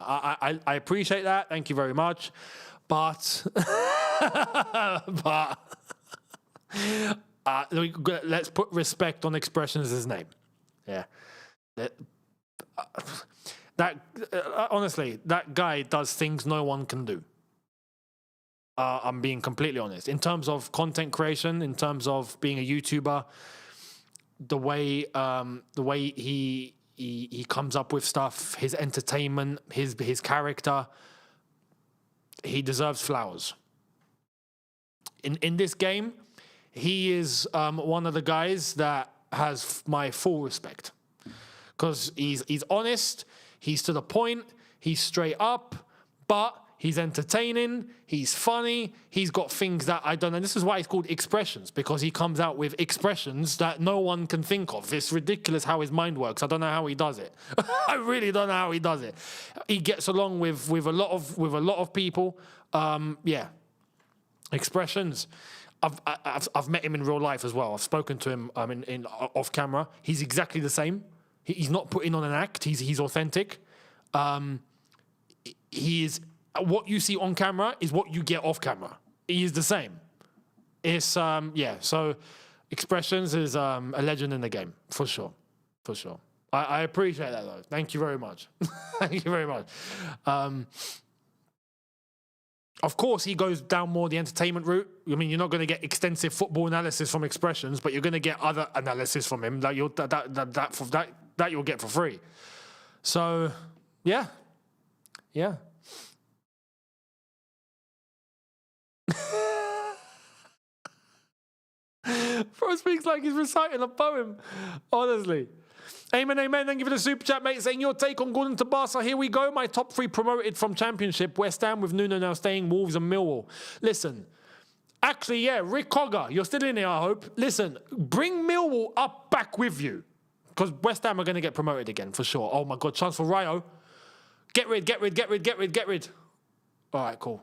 I appreciate that. Thank you very much. But let's put respect on Expressions' name. Yeah. Honestly, that guy does things no one can do. I'm being completely honest. In terms of content creation, in terms of being a YouTuber, the way he comes up with stuff, his entertainment, his character, he deserves flowers. In this game, he is one of the guys that has my full respect, because he's honest, he's to the point, he's straight up, but he's entertaining, he's funny, he's got things that I don't know. This is why he's called Expressions, because he comes out with expressions that no one can think of. It's ridiculous how his mind works. I don't know how he does it. I really don't know how he does it. He gets along with a lot of people. Yeah. Expressions. I've met him in real life as well. I've spoken to him in off camera. He's exactly the same. He's not putting on an act. He's authentic. He is... What you see on camera is what you get off camera. He is the same. It's, yeah, so Expressions is a legend in the game, for sure. For sure. I appreciate that, though. Thank you very much. Thank you very much. Of course, he goes down more the entertainment route. I mean, you're not going to get extensive football analysis from Expressions, but you're going to get other analysis from him that you'll get for free. So, yeah. Yeah. Bro speaks like he's reciting a poem. Honestly. Amen, amen. Thank you for the super chat, mate. Saying your take on Gordon to Barca. Here we go. My top 3 promoted from Championship. West Ham with Nuno now staying. Wolves and Millwall. Listen, Actually, yeah, Rick Cogger, you're still in here, I hope. Listen, bring Millwall up back with you. Because West Ham are going to get promoted again, for sure. Oh, my God, chance for Rayo. Get rid. All right, cool.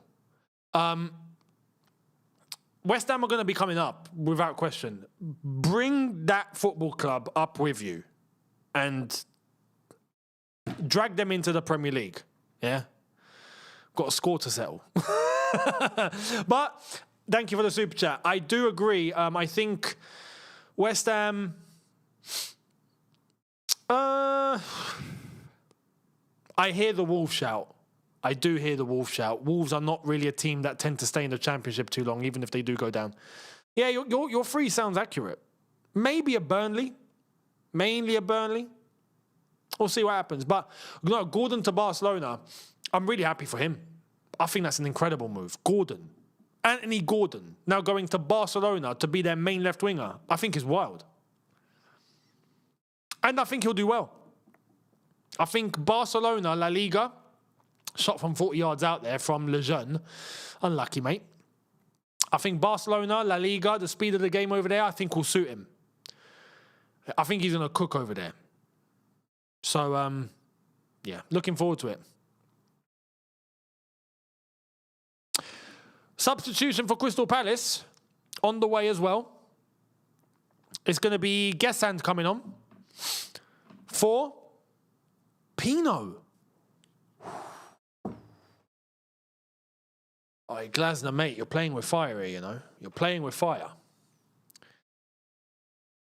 West Ham are going to be coming up, without question. Bring that football club up with you and drag them into the Premier League. Yeah? Got a score to settle. But thank you for the super chat. I do agree. I think West Ham... I hear the Wolves shout. I do hear the Wolves shout. Wolves are not really a team that tend to stay in the Championship too long, even if they do go down. Yeah, your three sounds accurate. Maybe a Burnley. Mainly a Burnley. We'll see what happens. But no, Gordon to Barcelona, I'm really happy for him. I think that's an incredible move. Gordon. Anthony Gordon now going to Barcelona to be their main left winger, I think is wild. And I think he'll do well. I think Barcelona, La Liga, shot from 40 yards out there from Lejeune. Unlucky, mate. I think Barcelona, La Liga, the speed of the game over there, I think will suit him. I think he's going to cook over there. So, yeah, looking forward to it. Substitution for Crystal Palace on the way as well. It's going to be Gesand coming on for Pino. Oh, Glasner, mate, you're playing with fire here, you know. You're playing with fire.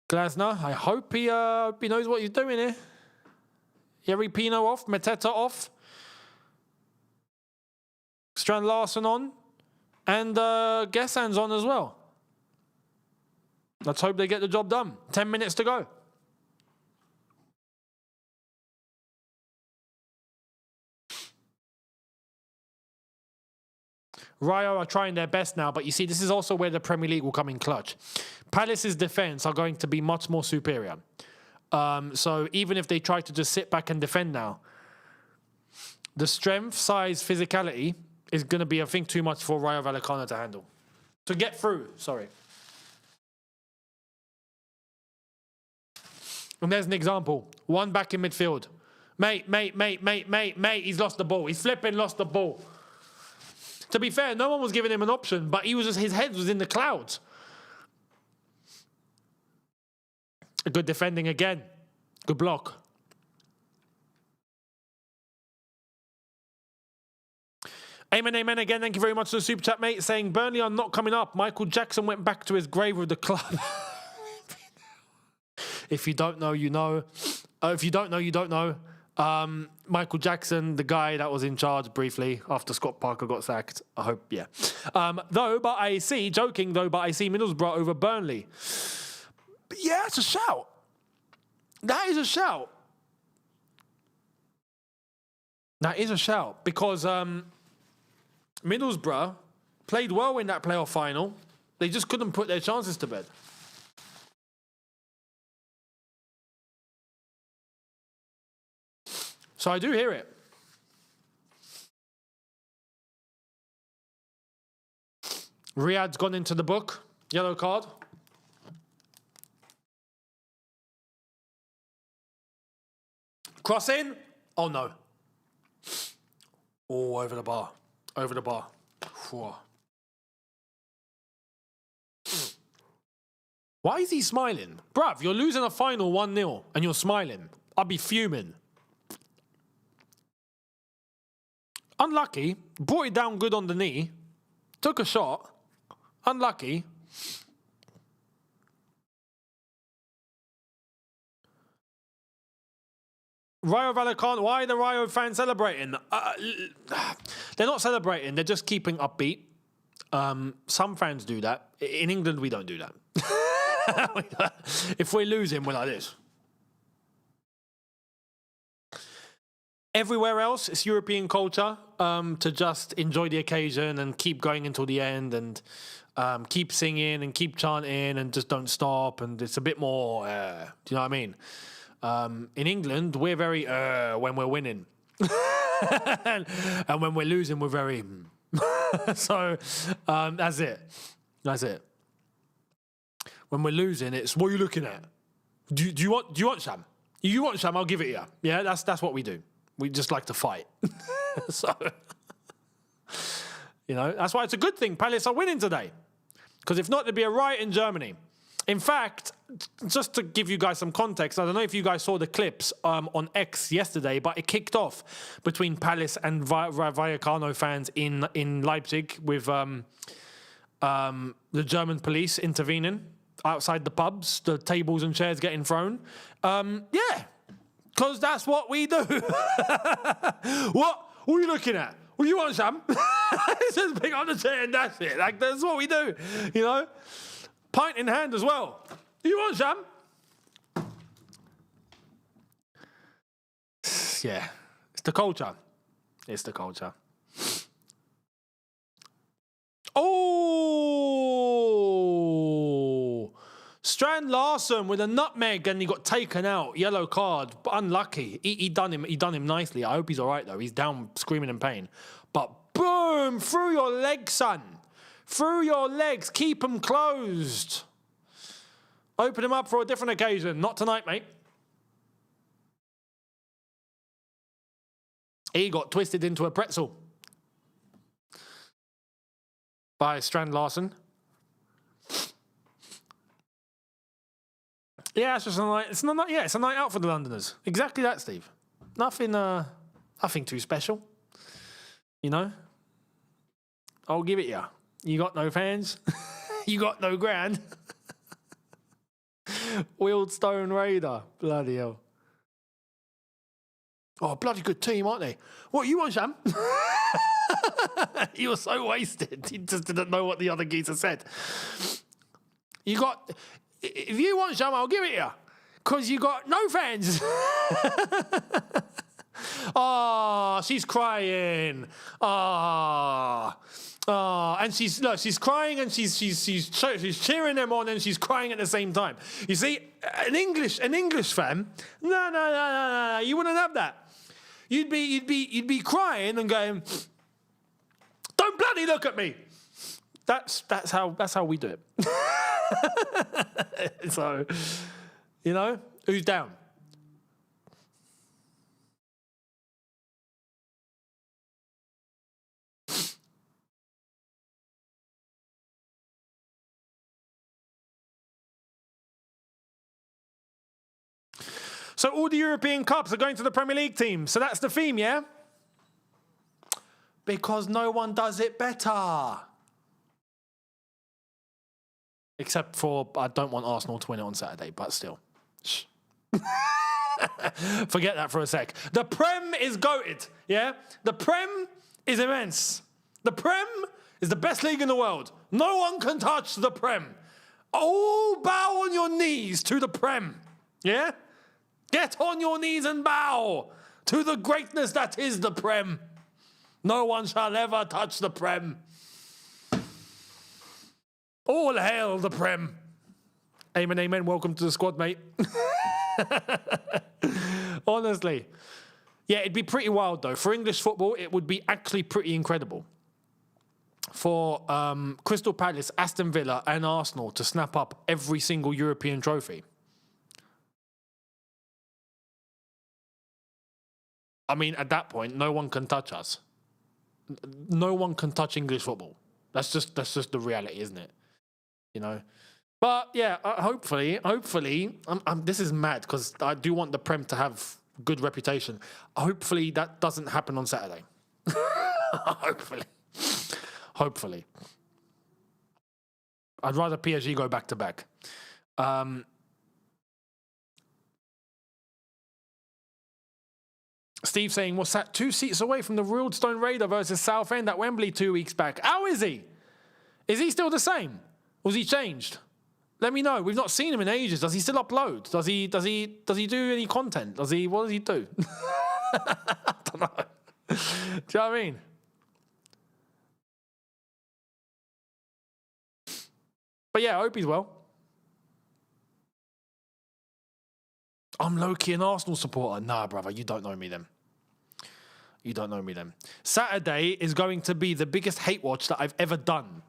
Glasner, I hope he knows what he's doing here. Yeri Pino off, Mateta off. Strand Larson on. And Gesand's on as well. Let's hope they get the job done. 10 minutes to go. Rayo are trying their best now, but you see, this is also where the Premier League will come in clutch. Palace's defence are going to be much more superior. So even if they try to just sit back and defend now, the strength, size, physicality is going to be, I think, too much for Rayo Vallecano to handle. To get through, sorry. And there's an example. One back in midfield. Mate, he's lost the ball. He's flipping lost the ball. To be fair, no one was giving him an option, but he was just, his head was in the clouds. A good defending again. Good block. Amen again. Thank you very much for the super chat, mate. Saying Burnley are not coming up. Michael Jackson went back to his grave with the club. If you don't know, you know. If you don't know, you don't know. Michael Jackson, the guy that was in charge briefly after Scott Parker got sacked. I hope, yeah. But I see Middlesbrough over Burnley. But yeah, it's a shout. That is a shout. That is a shout because Middlesbrough played well in that playoff final. They just couldn't put their chances to bed. So I do hear it. Riyad's gone into the book. Yellow card. Cross in. Oh, no. Oh, over the bar. Over the bar. Whoa. Why is he smiling? Bruv, you're losing a final 1-0 and you're smiling. I'd be fuming. Unlucky. Brought it down good on the knee. Took a shot. Unlucky. Rayo Vallecano. Why are the Rayo fans celebrating? They're not celebrating. They're just keeping upbeat. Some fans do that. In England, we don't do that. If we're losing, we're like this. Everywhere else, it's European culture to just enjoy the occasion and keep going until the end and keep singing and keep chanting and just don't stop. And it's a bit more, do you know what I mean? In England, we're very when we're winning. and when we're losing, we're very... So that's it. That's it. When we're losing, it's what are you looking at? Do you want some? You want some? I'll give it you. Yeah, that's what we do. We just like to fight. So, that's why it's a good thing Palace are winning today. Because if not, there'd be a riot in Germany. In fact, just to give you guys some context, I don't know if you guys saw the clips on X yesterday, but it kicked off between Palace and Vallecano fans in Leipzig with the German police intervening outside the pubs, the tables and chairs getting thrown. Yeah, because that's what we do. What are you looking at? What do you want, Sam? Just pick up the chair and that's it. Like, that's what we do, Pint in hand as well. You want, Sam? Yeah, it's the culture. It's the culture. Oh! Strand Larsen with a nutmeg and he got taken out. Yellow card. But unlucky. He done him nicely. I hope he's all right, though. He's down screaming in pain. But boom! Through your legs, son. Through your legs. Keep them closed. Open him up for a different occasion. Not tonight, mate. He got twisted into a pretzel by Strand Larsen. Yeah, it's just a night. It's a night out for the Londoners. Exactly that, Steve. Nothing too special. I'll give it you. You got no fans. You got no grand. Wealdstone Raider. Bloody hell. Oh, bloody good team, aren't they? What, you want, Sam? You were so wasted. You just didn't know what the other geezer said. If you want some, I'll give it you. Because you got no fans. Oh, she's crying. And she's crying and she's cheering them on and she's crying at the same time. You see, an English fan, no, you wouldn't have that. You'd be crying and going, don't bloody look at me. That's how we do it. So, who's down? So all the European Cups are going to the Premier League team. So that's the theme, yeah? Because no one does it better. Except for, I don't want Arsenal to win it on Saturday, but still. Shh. Forget that for a sec. The Prem is goated, yeah? The Prem is immense. The Prem is the best league in the world. No one can touch the Prem. All bow on your knees to the Prem, yeah? Get on your knees and bow to the greatness that is the Prem. No one shall ever touch the Prem. All hail the Prem. Amen, amen. Welcome to the squad, mate. Honestly. Yeah, it'd be pretty wild, though. For English football, it would be actually pretty incredible. For Crystal Palace, Aston Villa and Arsenal to snap up every single European trophy. I mean, at that point, no one can touch us. No one can touch English football. That's just the reality, isn't it? But yeah, hopefully, this is mad because I do want the Prem to have good reputation. Hopefully that doesn't happen on Saturday. Hopefully. I'd rather PSG go back to back. Steve saying, was sat 2 seats away from the Wealdstone Raider versus Southend at Wembley 2 weeks back. How is he? Is he still the same? Or has he changed? Let me know. We've not seen him in ages. Does he still upload? Does he do any content? What does he do? I don't know. Do you know what I mean? But yeah, I hope he's well. I'm low-key an Arsenal supporter. Nah, brother, you don't know me then. You don't know me then. Saturday is going to be the biggest hate watch that I've ever done.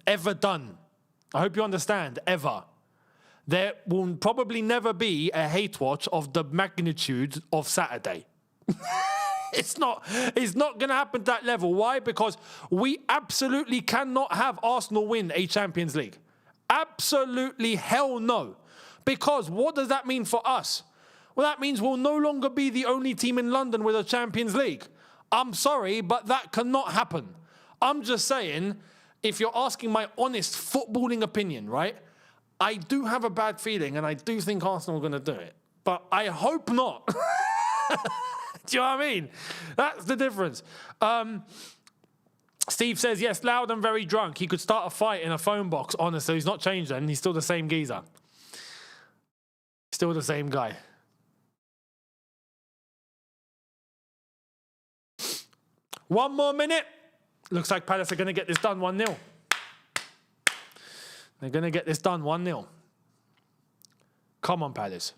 ever done. I hope you understand, ever. There will probably never be a hate watch of the magnitude of Saturday. It's not going to happen to that level. Why? Because we absolutely cannot have Arsenal win a Champions League. Absolutely hell no. Because what does that mean for us? Well, that means we'll no longer be the only team in London with a Champions League. I'm sorry, but that cannot happen. I'm just saying, if you're asking my honest footballing opinion, right? I do have a bad feeling, and I do think Arsenal are going to do it. But I hope not. Do you know what I mean? That's the difference. Steve says, yes, loud and very drunk. He could start a fight in a phone box. Honestly, he's not changed then. He's still the same geezer. Still the same guy. One more minute. Looks like Palace are going to get this done 1-0. They're going to get this done 1-0. Come on, Palace.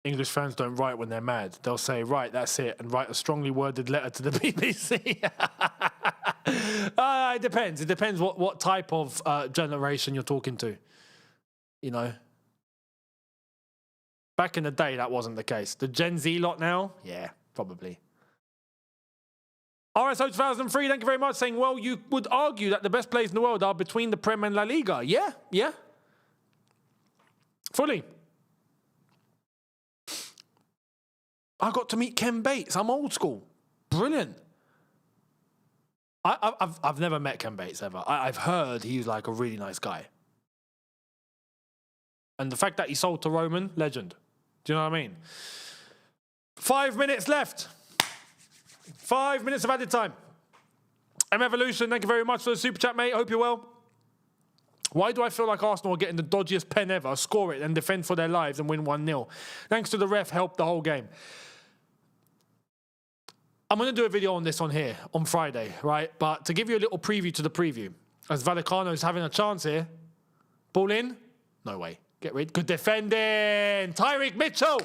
English fans don't write when they're mad. They'll say, right, that's it, and write a strongly worded letter to the BBC. It depends. It depends what type of generation you're talking to. You know? Back in the day, that wasn't the case. The Gen Z lot now? Yeah, probably. RSO 2003, thank you very much, saying, well, you would argue that the best players in the world are between the Prem and La Liga. Yeah. Fully. I got to meet Ken Bates. I'm old school. Brilliant. I've never met Ken Bates ever. I've heard he's like a really nice guy. And the fact that he sold to Roman, legend. Do you know what I mean? 5 minutes left. 5 minutes of added time. Evolution, thank you very much for the super chat, mate. Hope you're well. Why do I feel like Arsenal are getting the dodgiest pen ever, score it and defend for their lives and win 1-0? Thanks to the ref, helped the whole game. I'm going to do a video on this on here on Friday, right? But to give you a little preview to the preview, as Vallecano is having a chance here. Ball in? No way. Get rid. Good defending. Tyreek Mitchell.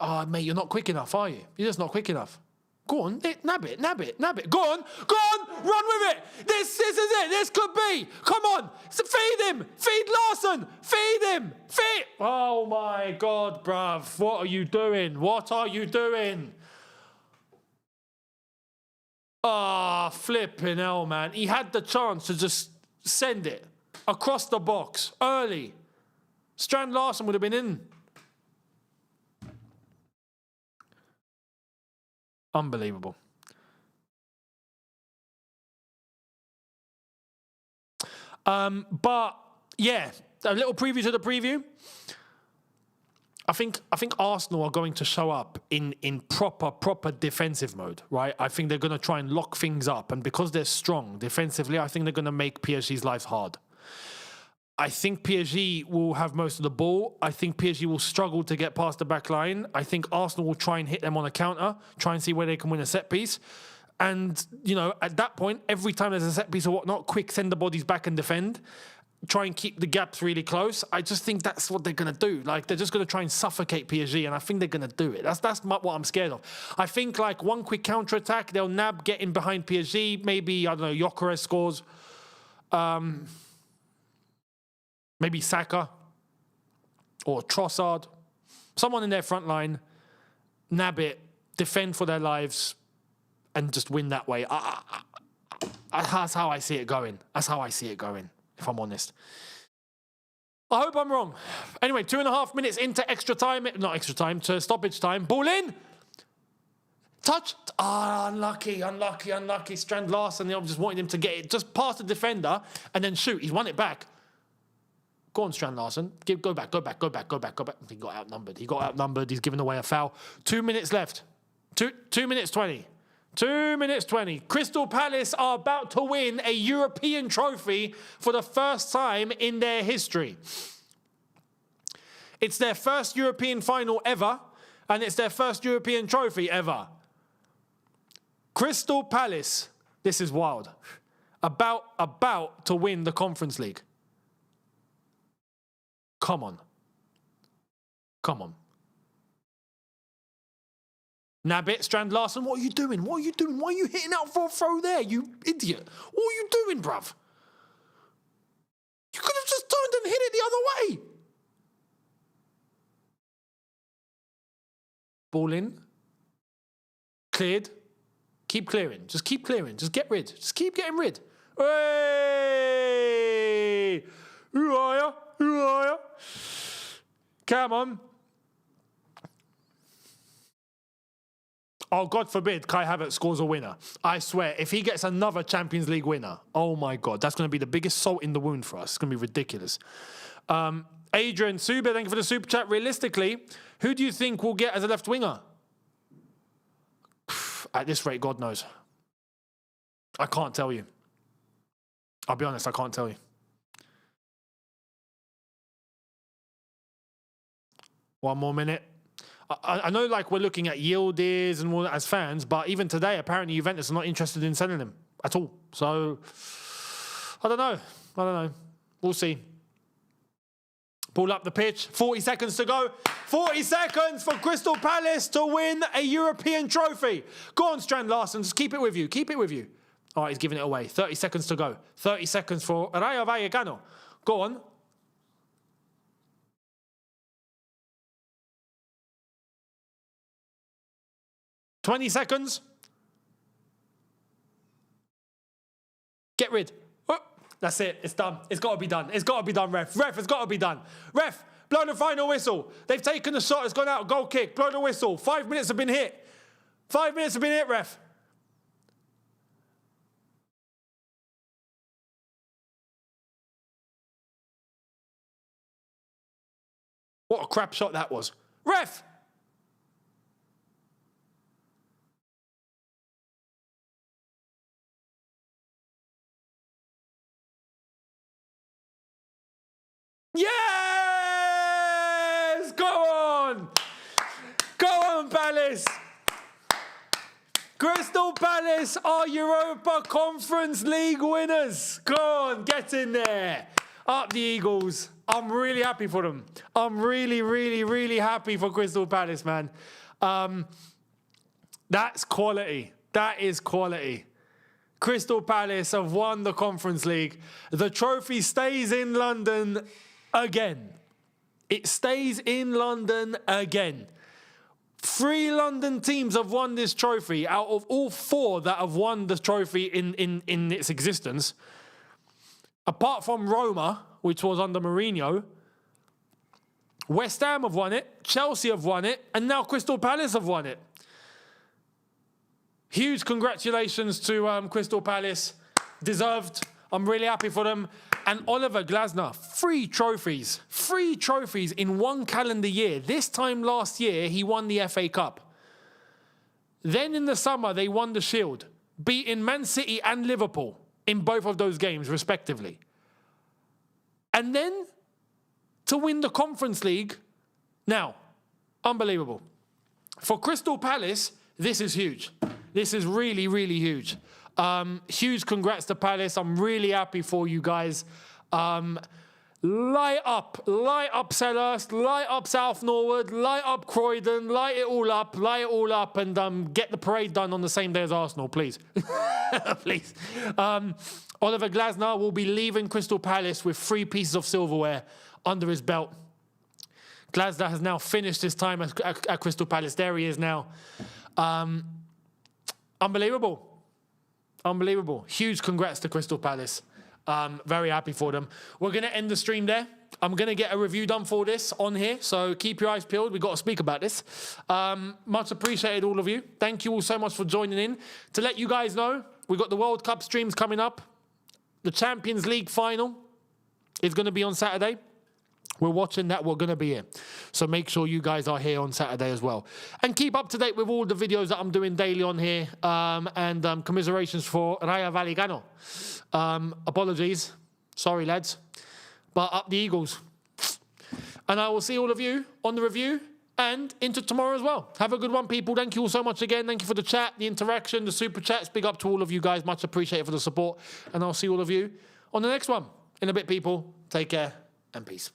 Oh, mate, you're not quick enough, are you? You're just not quick enough. Go on, nab it. Go on, run with it. This is it. This could be. Come on, feed him. Feed Larson. Feed him. Feed. Oh my God, bruv. What are you doing? Ah, flipping hell, man. He had the chance to just send it across the box early. Strand Larson would have been in. Unbelievable. But yeah, a little preview to the preview. I think Arsenal are going to show up in proper defensive mode, right? I think they're going to try and lock things up, and because they're strong defensively, I think they're going to make PSG's life hard. I think PSG will have most of the ball. I think PSG will struggle to get past the back line. I think Arsenal will try and hit them on a counter, try and see where they can win a set piece. And, you know, at that point, every time there's a set piece or whatnot, quick send the bodies back and defend. Try and keep the gaps really close. I just think that's what they're going to do. Like, they're just going to try and suffocate PSG, and I think they're going to do it. That's what I'm scared of. I think, like, one quick counter-attack, they'll nab, get in behind PSG. Maybe, I don't know, Gyökeres scores. Maybe Saka or Trossard. Someone in their front line, nab it, defend for their lives, and just win that way. That's how I see it going. If I'm honest. I hope I'm wrong. Anyway, 2.5 minutes into to stoppage time. Ball in. Touch. Unlucky. Strand Larson, they just wanted him to get it just past the defender and then shoot. He's won it back. Go on, Strand Larson. Go back. He got outnumbered. He's given away a foul. 2 minutes left. 2 minutes 20. 2 minutes 20. Crystal Palace are about to win a European trophy for the first time in their history. It's their first European final ever, and it's their first European trophy ever. Crystal Palace, this is wild, about to win the Conference League. Come on. Nabbit, Strand Larson, what are you doing? What are you doing? Why are you hitting out for a throw there, you idiot? What are you doing, bruv? You could have just turned and hit it the other way. Ball in. Cleared. Keep clearing. Just keep clearing. Just get rid. Just keep getting rid. Hey! Who are you? Who are you? Come on. Oh, God forbid Kai Havertz scores a winner. I swear, if he gets another Champions League winner, oh my God, that's going to be the biggest salt in the wound for us. It's going to be ridiculous. Adrian Suba, thank you for the super chat. Realistically, who do you think we'll get as a left winger? At this rate, God knows. I can't tell you. I'll be honest, I can't tell you. One more minute. I know, like, we're looking at Yildiz and all that as fans, but even today, apparently Juventus are not interested in selling him at all. So, I don't know. We'll see. Pull up the pitch. 40 seconds to go. 40 seconds for Crystal Palace to win a European trophy. Go on, Strand Larson. Just keep it with you. Keep it with you. All right, he's giving it away. 30 seconds to go. 30 seconds for Rayo Vallecano. Go on. $20 seconds. Get rid. Oh, that's it. It's done. It's got to be done. It's got to be done, ref. Ref, it's got to be done. Ref, blow the final whistle. They've taken the shot. It's gone out. Goal kick. Blow the whistle. 5 minutes have been hit. 5 minutes have been hit, ref. What a crap shot that was. Ref! Yes! Go on! Go on, Palace! Crystal Palace are Europa Conference League winners. Go on, get in there. Up the Eagles. I'm really happy for them. I'm really, really, really happy for Crystal Palace, man. That's quality. That is quality. Crystal Palace have won the Conference League. The trophy stays in London again. It stays in London again. 3 London teams have won this trophy out of all 4 that have won the trophy in its existence. Apart from Roma, which was under Mourinho, West Ham have won it, Chelsea have won it, and now Crystal Palace have won it. Huge congratulations to Crystal Palace. Deserved. I'm really happy for them. And Oliver Glasner, 3 trophies. 3 trophies in 1 calendar year. This time last year, he won the FA Cup. Then in the summer, they won the Shield, beating Man City and Liverpool in both of those games, respectively. And then to win the Conference League. Now, unbelievable. For Crystal Palace, this is huge. This is really, really huge. Huge congrats to Palace. I'm really happy for you guys. Light up Selhurst, light up South Norwood, light up Croydon, light it all up, and get the parade done on the same day as Arsenal, please. Please. Oliver Glasner will be leaving Crystal Palace with 3 pieces of silverware under his belt. Glasner has now finished his time at Crystal Palace. There he is now. Unbelievable. Unbelievable. Huge congrats to Crystal Palace. Very happy for them. We're going to end the stream there. I'm going to get a review done for this on here, so keep your eyes peeled. We've got to speak about this. Much appreciated, all of you. Thank you all so much for joining in. To let you guys know, we've got the World Cup streams coming up. The Champions League final is going to be on Saturday. We're watching that. We're going to be here. So make sure you guys are here on Saturday as well. And keep up to date with all the videos that I'm doing daily on here. And commiserations for Rayo Vallecano. Apologies. Sorry, lads. But up the Eagles. And I will see all of you on the review and into tomorrow as well. Have a good one, people. Thank you all so much again. Thank you for the chat, the interaction, the super chats. Big up to all of you guys. Much appreciated for the support. And I'll see all of you on the next one. In a bit, people. Take care and peace.